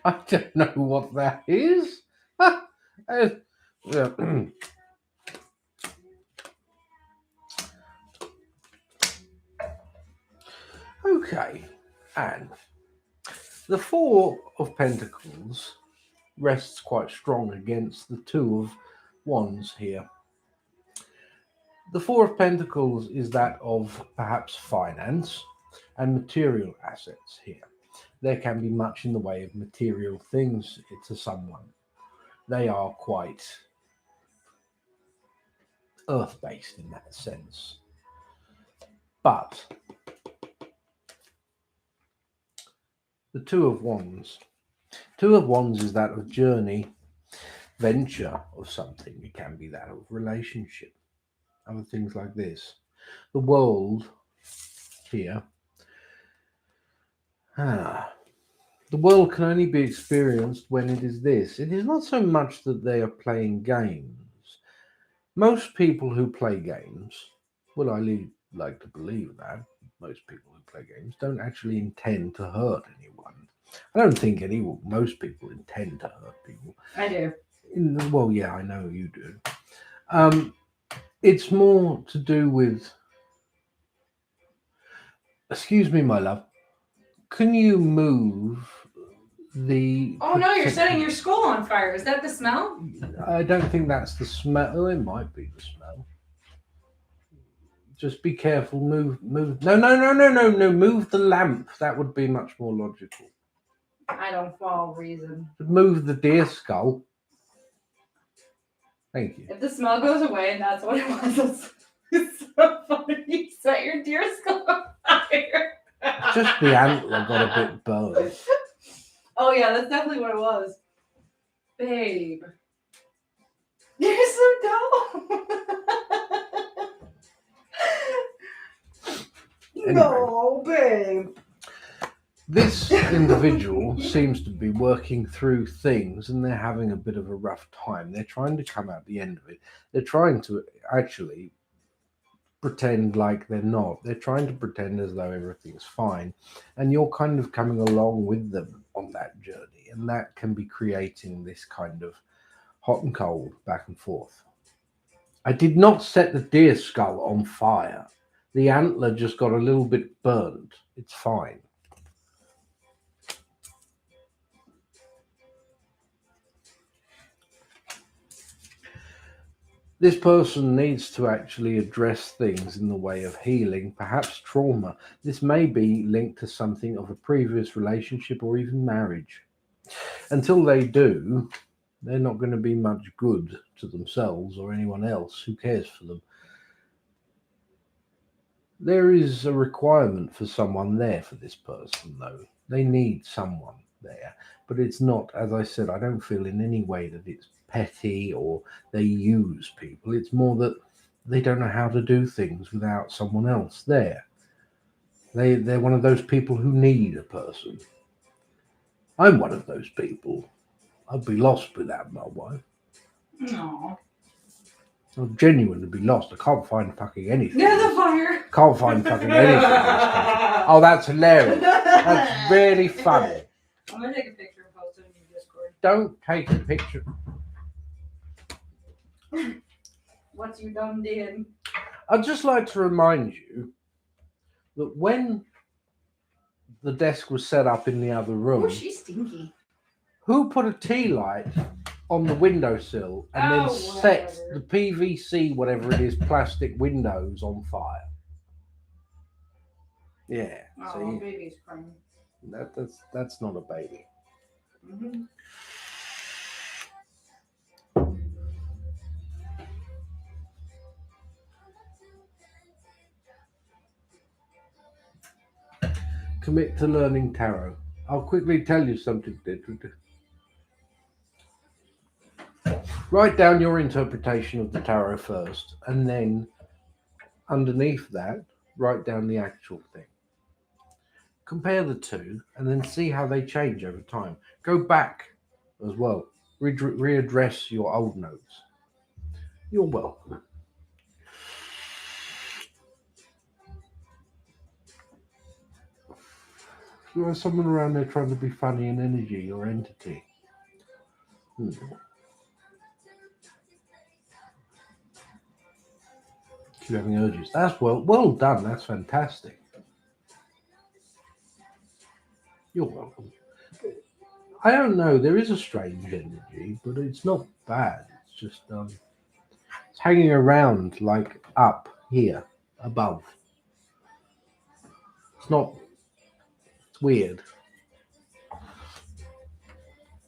A: I don't know what that is. Yeah. Okay, and the Four of Pentacles rests quite strong against the Two of Wands here. The Four of Pentacles is that of perhaps finance and material assets here. There can be much in the way of material things to someone. They are quite earth-based in that sense. But the Two of Wands is that of journey, venture of something. It can be that of relationship, other things like this. The world here, the world can only be experienced when it is this. It is not so much that they are playing games. Most people who play games, well, I like to believe that most people who play games don't actually intend to hurt anyone. I don't think most people intend to hurt people.
B: I do.
A: Well, yeah, I know you do. It's more to do with... Excuse me, my love. Can you move the...
B: Oh no, you're setting your skull on fire. Is that the smell?
A: I don't think that's the smell. Oh, it might be the smell. Just be careful. Move. No. Move the lamp. That would be much more logical.
B: I don't follow reason.
A: Move the deer skull. Thank you.
B: If the smell goes away, that's what it was. It's so funny. You set your deer skull on fire.
A: Just the antler got a bit burned.
B: Oh yeah, that's definitely what it was. Babe. You're so dumb.
A: Anyway.
B: No, babe.
A: This individual seems to be working through things and they're having a bit of a rough time. They're trying to come out the end of it. They're trying to actually pretend like they're not. They're trying to pretend as though everything's fine. And you're kind of coming along with them on that journey. And that can be creating this kind of hot and cold back and forth. I did not set the deer skull on fire. The antler just got a little bit burnt. It's fine. This person needs to actually address things in the way of healing, perhaps trauma. This may be linked to something of a previous relationship or even marriage. Until they do, they're not going to be much good to themselves or anyone else who cares for them. There is a requirement for someone there for this person, though. They need someone there. But it's not, as I said, I don't feel in any way that it's petty or they use people. It's more that they don't know how to do things without someone else there. They're one of those people who need a person. I'm one of those people. I'd be lost without my wife.
B: No.
A: I'd genuinely be lost. I can't find fucking anything.
B: Near the fire.
A: Can't find fucking anything in this country. Oh, that's hilarious. That's really funny.
B: I'm gonna take a picture and post it in your Discord.
A: Don't take a picture.
B: What you done did.
A: I'd just like to remind you that when the desk was set up in the other room,
B: Oh, she's stinky.
A: who put a tea light on the windowsill and then set
B: whatever.
A: the PVC, whatever it is, plastic windows on fire? Yeah.
B: Oh,
A: See,
B: baby's crying.
A: that's not a baby.
B: Mm-hmm.
A: Commit to learning tarot. I'll quickly tell you something, Didrik. Write down your interpretation of the tarot first, and then underneath that, write down the actual thing. Compare the two, and then see how they change over time. Go back as well. Readdress your old notes. You're welcome. There's someone around there trying to be funny and energy or entity. Keep having urges. That's well done. That's fantastic. You're welcome. I don't know. There is a strange energy, but it's not bad. It's just it's hanging around like up here above. It's not. It's weird.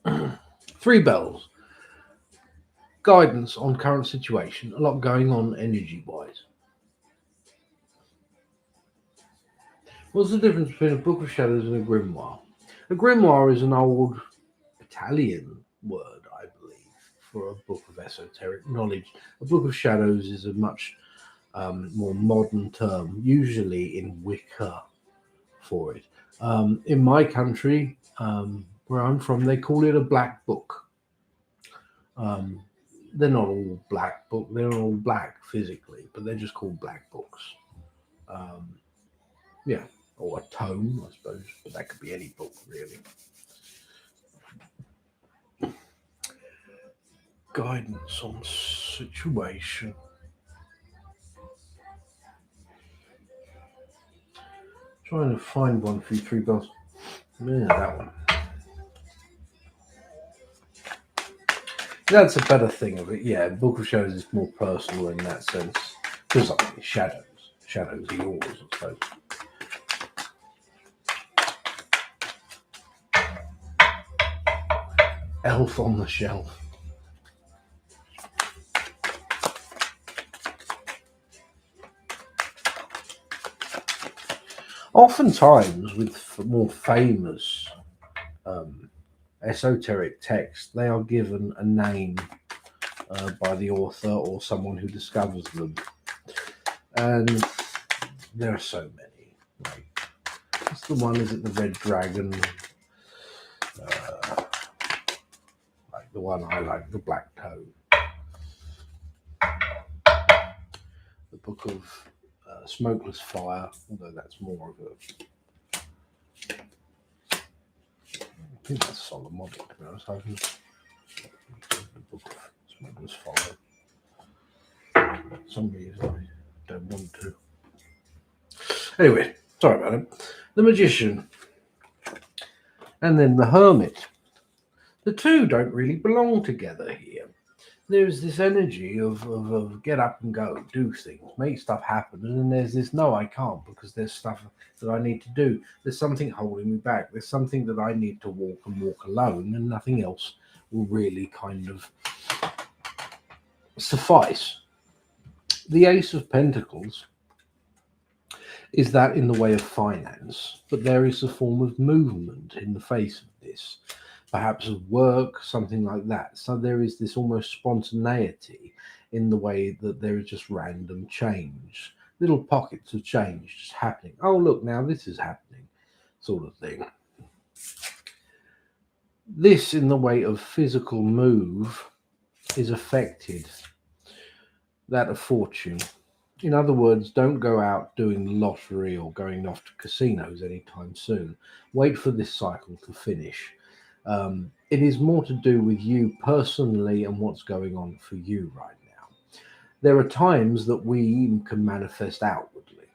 A: 3 bells. Guidance on current situation. A lot going on energy-wise. What's the difference between a book of shadows and a grimoire? A grimoire is an old Italian word, I believe, for a book of esoteric knowledge. A book of shadows is a much more modern term, usually in Wicca for it. In my country, where I'm from, they call it a black book. They're not all black book. They're all black physically, but they're just called black books. Yeah, or a tome, I suppose, but that could be any book, really. Guidance on situation. Trying to find one for you, 3 bells. Yeah, that one. That's a better thing of it. Yeah, Book of Shadows is more personal in that sense. Because shadows. Shadows are yours, I suppose. Elf on the Shelf. Oftentimes, with more famous esoteric texts, they are given a name by the author or someone who discovers them. And there are so many. Like, what's the one? Is it the Red Dragon? Like the one I like, the Black Toad. The Book of Smokeless Fire, although that's more of a... I think that's Solomonic, to be honest. I can... The Book of Smokeless Fire. For some reason I don't want to. Anyway, sorry about it. The Magician. And then the Hermit. The two don't really belong together here. There's this energy of get up and go, do things, make stuff happen. And then there's this, no, I can't because there's stuff that I need to do. There's something holding me back. There's something that I need to walk alone, and nothing else will really kind of suffice. The Ace of Pentacles is that in the way of finance, but there is a form of movement in the face of this. Perhaps of work, something like that. So there is this almost spontaneity in the way that there is just random change, little pockets of change just happening. Oh, look, now this is happening, sort of thing. This, in the way of physical move, is affected, that of fortune. In other words, don't go out doing the lottery or going off to casinos anytime soon. Wait for this cycle to finish. It is more to do with you personally and what's going on for you right now. There are times that we can manifest outwardly.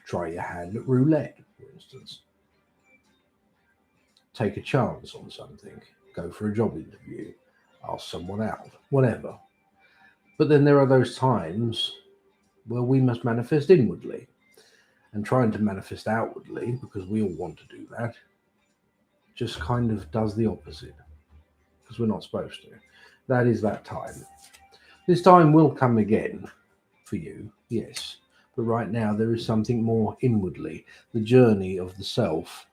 A: Try your hand at roulette, for instance. Take a chance on something. Go for a job interview. Ask someone out. Whatever. But then there are those times where we must manifest inwardly. And trying to manifest outwardly, because we all want to do that, just kind of does the opposite, because we're not supposed to. That is that time. This time will come again for you, yes, but right now there is something more inwardly, the journey of the self,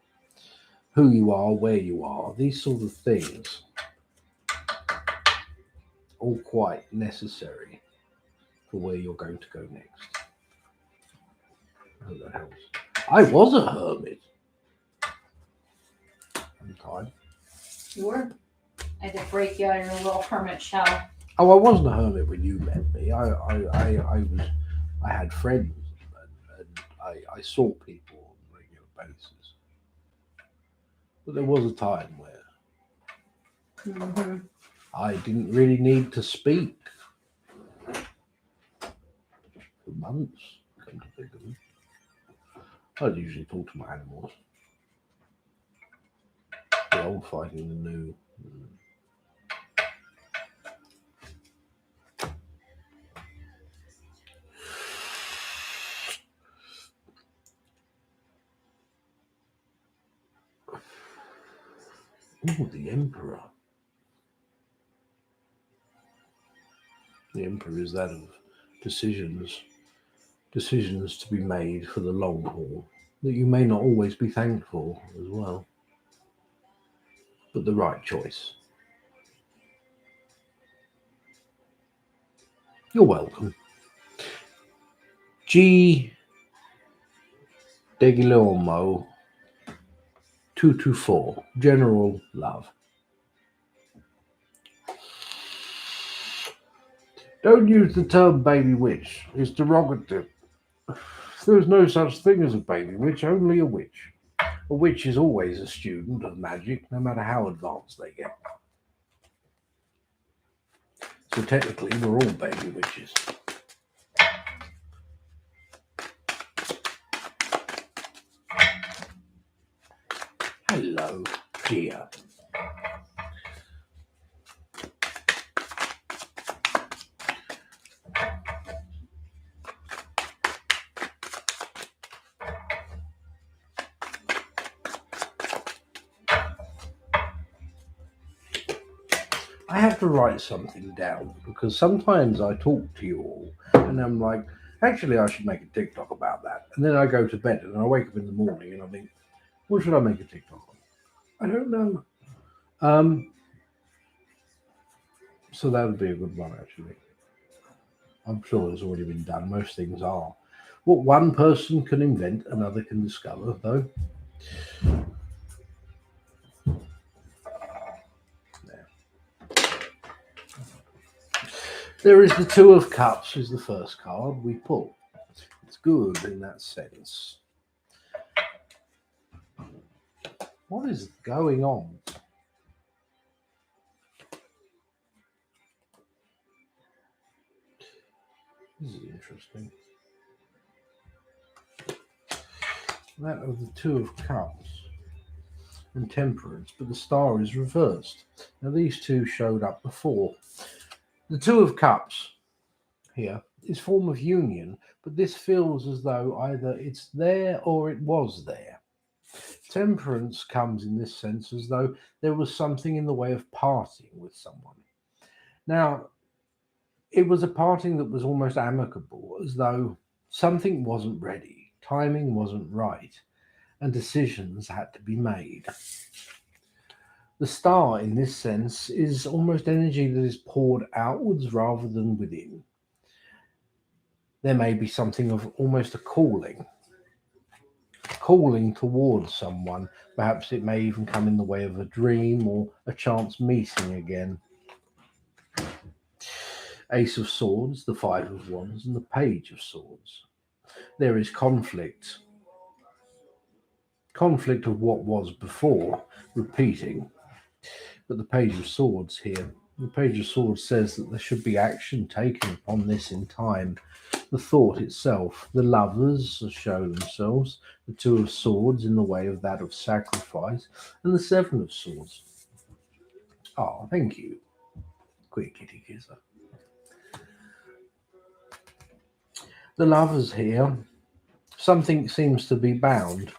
A: who you are, where you are, these sort of things, all quite necessary for where you're going to go next. I hope that helps. I was a hermit. Time.
B: You were. I had to break you out of your little hermit shell.
A: Oh, I wasn't a hermit when you met me. I had friends, and I saw people on a regular basis. But there was a time where
B: Mm-hmm.
A: I didn't really need to speak for months, come to think of it. I'd usually talk to my animals. The old fighting the new. Oh, the Emperor. The Emperor is that of decisions to be made for the long haul that you may not always be thankful as well, but the right choice. You're welcome. G. De Guillermo 224. General love. Don't use the term baby witch. It's derogative. There's no such thing as a baby witch, only a witch. A witch is always a student of magic, no matter how advanced they get. So technically, we're all baby witches. Hello, dear. I have to write something down because sometimes I talk to you all and I'm like, actually, I should make a TikTok about that. And then I go to bed and I wake up in the morning and I think, what should I make a TikTok on? I don't know. So that would be a good one, actually. I'm sure it's already been done. Most things are. What one person can invent, another can discover, though. There is the Two of Cups, is the first card we pull. It's good in that sense. What is going on? This is interesting. That of the Two of Cups and Temperance, but the star is reversed. Now these two showed up before. The Two of Cups here is form of union, but this feels as though either it's there or it was there. Temperance comes in this sense as though there was something in the way of parting with someone. Now, it was a parting that was almost amicable, as though something wasn't ready, timing wasn't right, and decisions had to be made. The star, in this sense, is almost energy that is poured outwards rather than within. There may be something of almost a calling towards someone. Perhaps it may even come in the way of a dream or a chance meeting again. Ace of Swords, the Five of Wands, and the Page of Swords. There is conflict. Conflict of what was before, repeating. But the Page of Swords here, the Page of Swords says that there should be action taken upon this in time. The thought itself, the lovers show themselves, the Two of Swords in the way of that of sacrifice, and the Seven of Swords. Oh, thank you. Quick kitty kisser. The lovers here, something seems to be bound.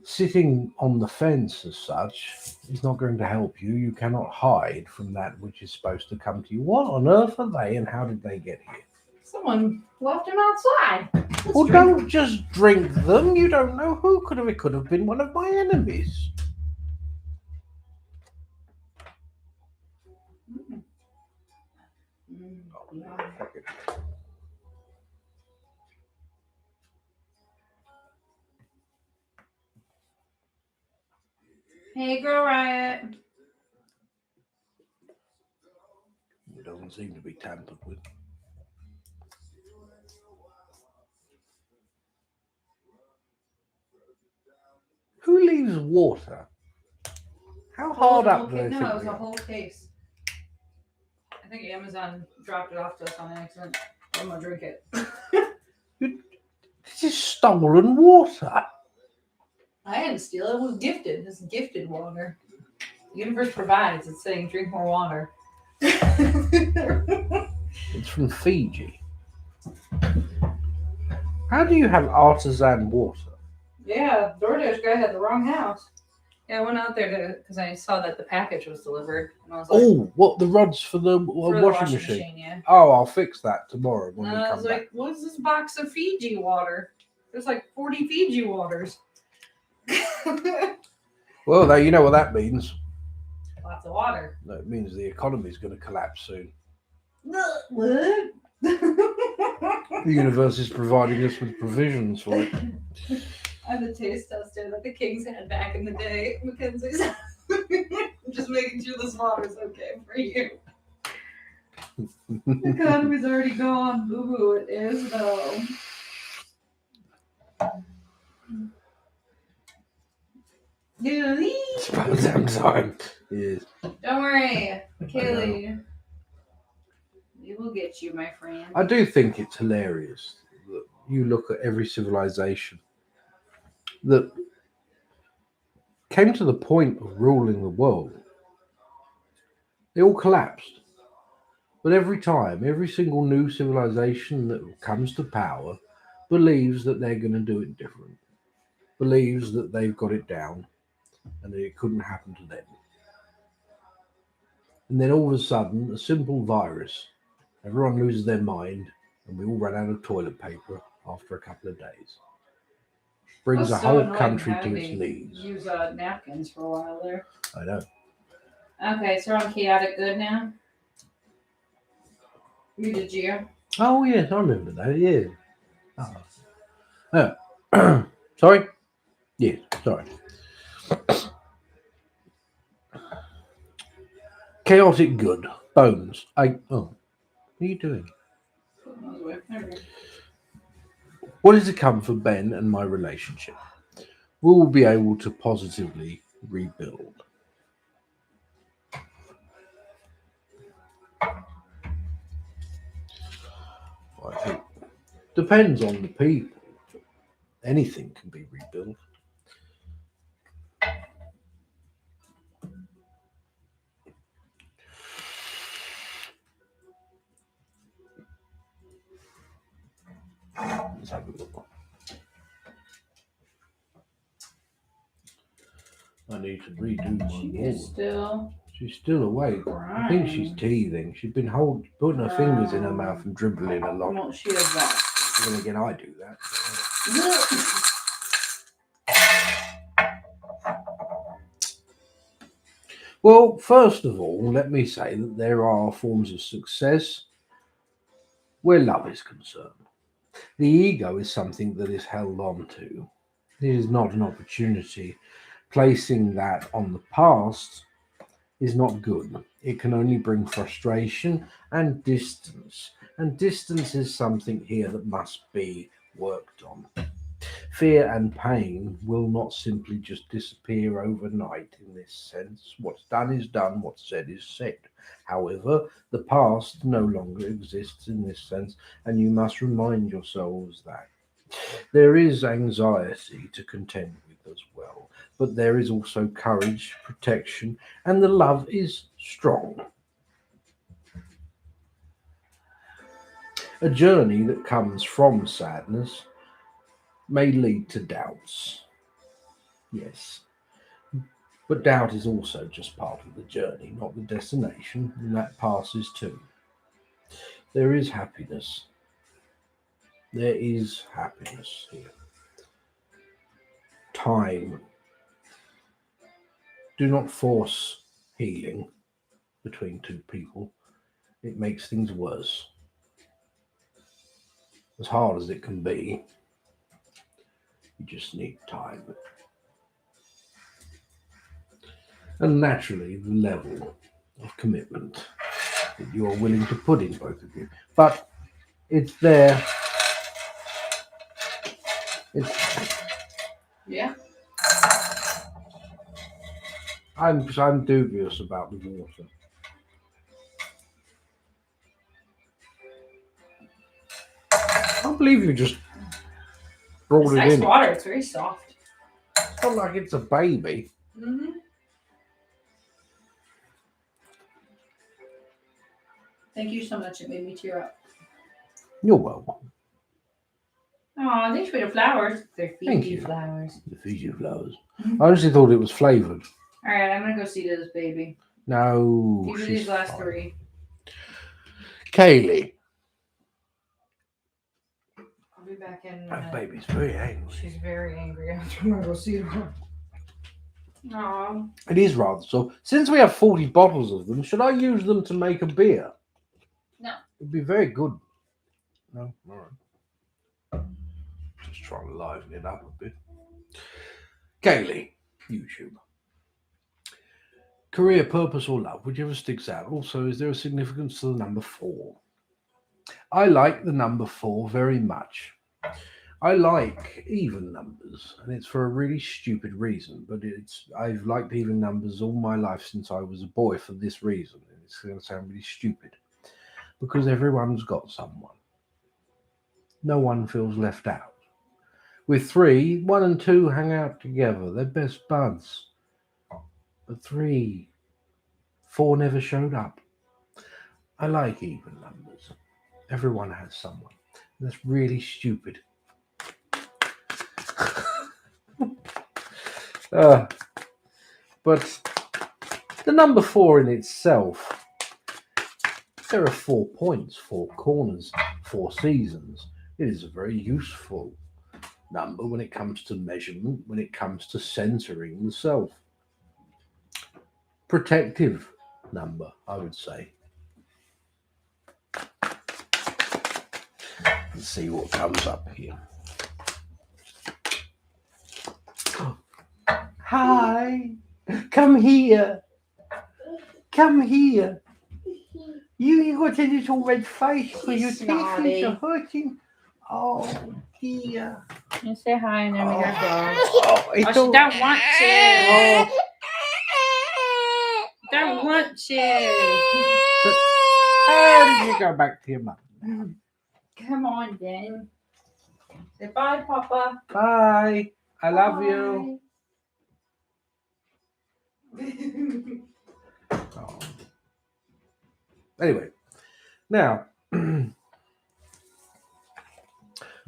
A: Sitting on the fence as such is not going to help you. You cannot hide from that which is supposed to come to you. What on earth are they and how did they get here?
B: Someone left him outside.
A: Well, don't just drink them. You don't know who could have. It could have been one of my enemies. Fuck it.
B: Hey, Girl Riot.
A: It doesn't seem to be tampered with. Who leaves water How hard up do
B: No,
A: they think
B: it was
A: we
B: a
A: are?
B: whole case. I think Amazon dropped it off to us on accident. I'm gonna drink it.
A: This is stolen water.
B: I didn't steal it. It was gifted. This is gifted water. The universe provides. It's saying drink more water.
A: It's from Fiji. How do you have artisan water?
B: Yeah, DoorDash guy had the wrong house. Yeah, I went out there because I saw that the package was delivered, and I was like,
A: Oh, what, the rods for the
B: for the
A: washing machine?
B: yeah.
A: Oh, I'll fix that tomorrow when
B: And
A: we
B: I
A: come
B: was
A: back.
B: like, what's this box of Fiji water? There's like 40 Fiji waters.
A: Well, you know what that means.
B: Lots of water.
A: No, it means the economy's going to collapse soon.
B: What?
A: The universe is providing us with provisions for it.
B: I'm the taste tester that the kings had back in the day, Mackenzie's. I'm just making sure this water's okay for you. The economy's already gone. Boo boo, it is though.
A: It's about damn time. Yes.
B: Don't worry, Kaylee. We will get you, my friend.
A: I do think it's hilarious that you look at every civilization that came to the point of ruling the world. They all collapsed. But every time, every single new civilization that comes to power believes that they're going to do it different, believes that they've got it down and that it couldn't happen to them. And then all of a sudden, a simple virus, everyone loses their mind and we all run out of toilet paper after a couple of days. Brings a whole country to its knees.
B: Use napkins for a while there.
A: I know.
B: Okay, so we're on chaotic good now. You did you?
A: Oh yes, I remember that. Yeah. Oh. Sorry. Yes. Sorry. Chaotic good. Bones. Oh. What are you doing? What is to come for Ben and my relationship? We will be able to positively rebuild. I think depends on the people. Anything can be rebuilt. Let's have a look. I need to redo my wall. She's still awake. I think she's teething. She's been putting her fingers in her mouth and dribbling a lot.
B: Well, she does that.
A: Then again, I do that. Well, first of all, let me say that there are forms of success where love is concerned. The ego is something that is held on to. It is not an opportunity. Placing that on the past is not good. It can only bring frustration and distance. And distance is something here that must be worked on. Fear and pain will not simply just disappear overnight in this sense. What's done is done, what's said is said. However, the past no longer exists in this sense, and you must remind yourselves that. There is anxiety to contend with as well, but there is also courage, protection, and the love is strong. A journey that comes from sadness may lead to doubts. Yes. But doubt is also just part of the journey, not the destination, and that passes too. There is happiness. There is happiness here. Time. Do not force healing between two people. It makes things worse. As hard as it can be, you just need time. And naturally, the level of commitment that you're willing to put in, both of you. But it's there. Yeah. I'm dubious about the water. I can't believe you just brought
B: It's
A: it
B: nice
A: in.
B: water. It's very soft.
A: It's not like it's a baby.
B: Mm-hmm. Thank you so much. It made me tear up.
A: You're welcome.
B: Oh, thanks for the flowers. They're
A: Thank
B: Fiji
A: you.
B: flowers.
A: The Fiji flowers.
B: Mhm.
A: I honestly thought it was flavoured.
B: All right, I'm gonna go see this baby.
A: No,
B: Give me
A: she's
B: these last
A: fine.
B: 3.
A: Kaylee.
B: I'll be back in.
A: That baby's very angry.
B: She's very angry. I'm gonna go see her. Aww.
A: It is rather so. Since we have 40 bottles of them, should I use them to make a beer?
B: No.
A: It'd be very good. No? All right. Just trying to liven it up a bit. Kaylee, YouTube. Career, purpose, or love, whichever sticks out. Also, is there a significance to the number 4? I like the number 4 very much. I like even numbers, and it's for a really stupid reason. But I've liked even numbers all my life since I was a boy for this reason. And it's going to sound really stupid, because everyone's got someone. No one feels left out. With 3, 1 and 2 hang out together. They're best buds. But 3, 4 never showed up. I like even numbers. Everyone has someone. And that's really stupid. But the number 4 in itself, there are 4 points, 4 corners, 4 seasons. It is a very useful number when it comes to measurement, when it comes to centering the self. Protective number, I would say. Let's see what comes up here. Hi, come here. Come here. You got a little red face because your teeth are hurting. Oh dear.
B: You say hi and then we gotta go.
A: Oh,
B: Oh, she don't want to. Don't want to.
A: How did you go back to your mum?
B: Come on, then. Say bye, Papa.
A: Bye. I love you. Oh. Anyway, now the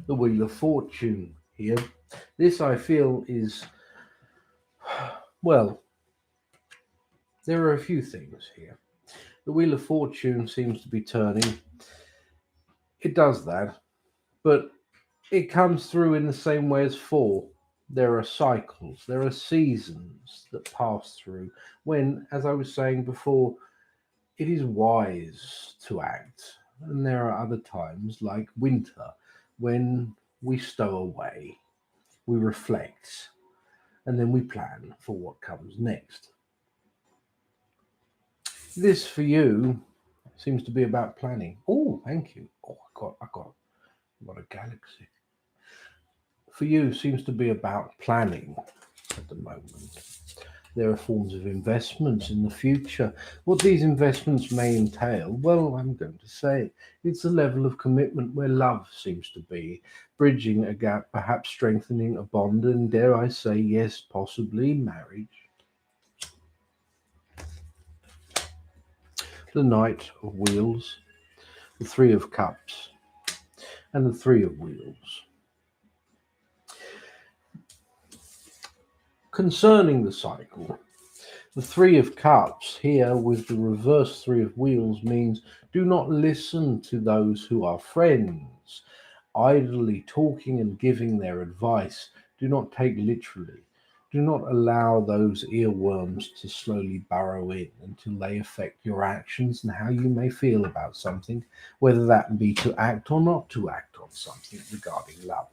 A: Wheel of Fortune here. This I feel is, well, there are a few things here. The Wheel of Fortune seems to be turning. It does that, but it comes through in the same way as 4. There are cycles, there are seasons that pass through when, as I was saying before, it is wise to act. And there are other times, like winter, when we stow away, we reflect, and then we plan for what comes next. This, for you, seems to be about planning. Oh, thank you. Oh, I got a galaxy. For you, seems to be about planning at the moment. There are forms of investments in the future. What these investments may entail, well, I'm going to say it's a level of commitment where love seems to be, bridging a gap, perhaps strengthening a bond, and dare I say, yes, possibly marriage. The Knight of Wheels, the 3 of Cups, and the 3 of Wheels. Concerning the cycle, the 3 of Cups here with the reverse 3 of Wheels means do not listen to those who are friends, idly talking and giving their advice. Do not take literally. Do not allow those earworms to slowly burrow in until they affect your actions and how you may feel about something, whether that be to act or not to act on something regarding love.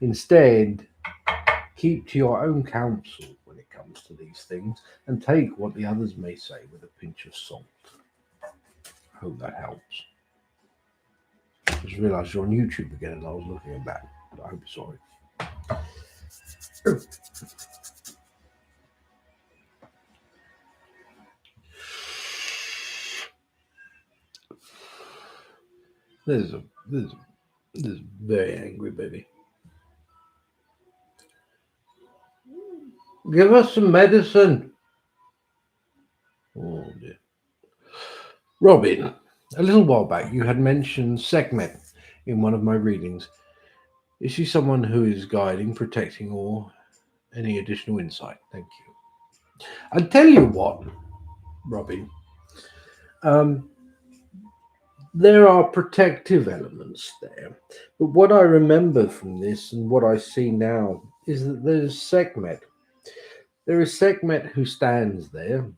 A: Instead, keep to your own counsel when it comes to these things and take what the others may say with a pinch of salt. I hope that helps. I just realised you're on YouTube again and I was looking at that. I hope you're sorry. There's a very angry baby. Give us some medicine. Oh dear. Robin, a little while back you had mentioned Sekhmet in one of my readings. Is she someone who is guiding, protecting, or any additional insight? Thank you. I tell you what, Robin. There are protective elements there, but what I remember from this and what I see now is that there's Sekhmet. There is Sekhmet who stands there,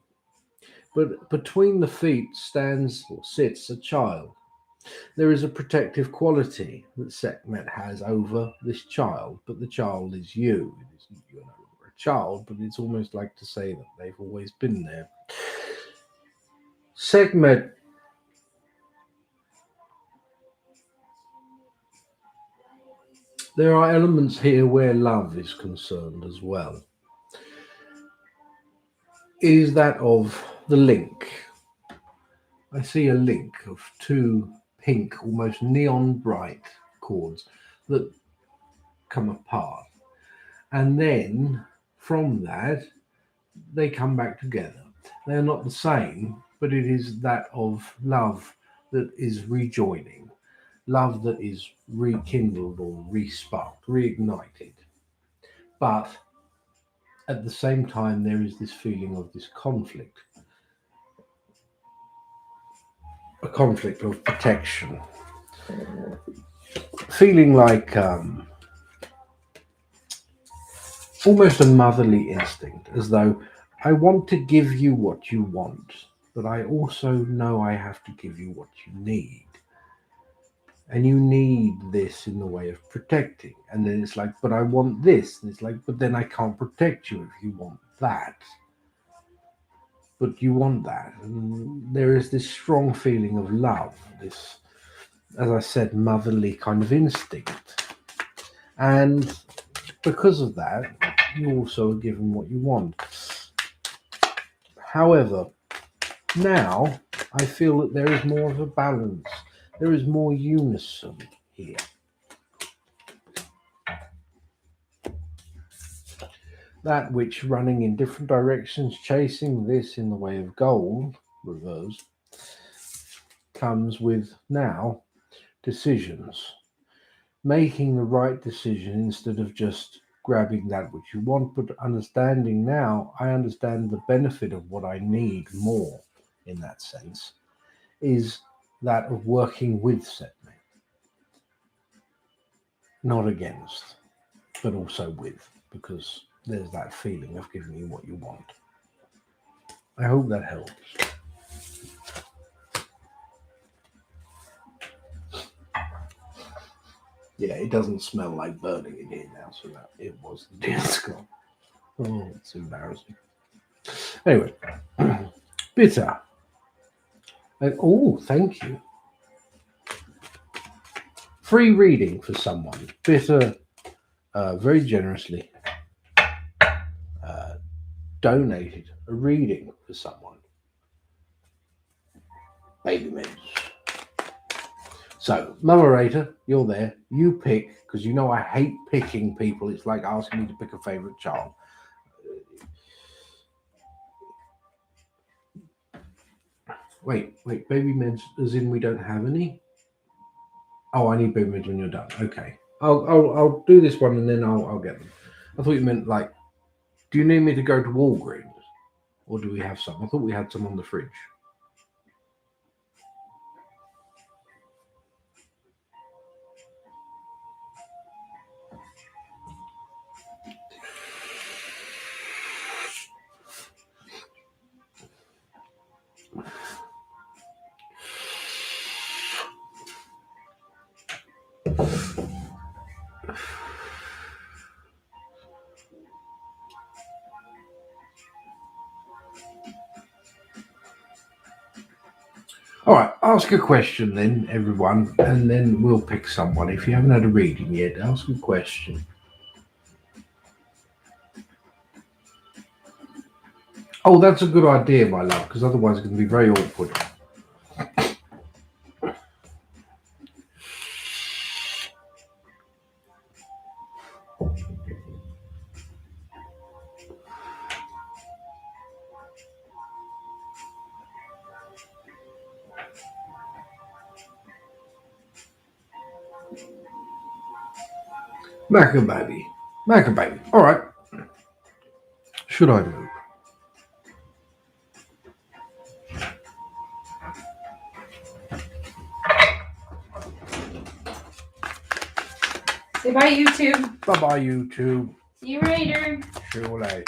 A: but between the feet stands or sits a child. There is a protective quality that Sekhmet has over this child, but the child is you. It isn't you no longer a child, but it's almost like to say that they've always been there. Sekhmet there are elements here where love is concerned as well. It is that of the link. I see a link of two pink, almost neon bright cords that come apart. And then from that, they come back together. They're not the same, but it is that of love that is rejoining, love that is rekindled or resparked, reignited. But at the same time, there is this feeling of this conflict, a conflict of protection, feeling like almost a motherly instinct, as though I want to give you what you want, but I also know I have to give you what you need. And you need this in the way of protecting. And then it's like, but I want this. And it's like, but then I can't protect you if you want that. But you want that. And there is this strong feeling of love, this, as I said, motherly kind of instinct. And because of that, you also are given what you want. However, now I feel that there is more of a balance. There is more unison here. That which running in different directions, chasing this in the way of gold, reverse, comes with now decisions. Making the right decision instead of just grabbing that which you want, but understanding now, I understand the benefit of what I need more in that sense, is that of working with Sekhmet. Not against, but also with, because there's that feeling of giving you what you want. I hope that helps. Yeah, it doesn't smell like burning in here now, so that it was the deer skull. Oh, it's embarrassing. Anyway, bitter. Oh, thank you. Free reading for someone. Bitter, very generously donated a reading for someone. Baby mints. So, Moderator, you're there. You pick, because you know I hate picking people. It's like asking me to pick a favourite child. Wait, baby meds, as in we don't have any? Oh, I need baby meds when you're done. Okay. I'll do this one and then I'll get them. I thought you meant like, do you need me to go to Walgreens? Or do we have some? I thought we had some on the fridge. All right, ask a question then, everyone, and then we'll pick someone. If you haven't had a reading yet, ask a question. Oh, that's a good idea, my love, because otherwise it's going to be very awkward. Macababy. Macababy. All right. Should I move?
B: Say bye, YouTube.
A: Bye-bye, YouTube.
B: See you later.
A: See you later.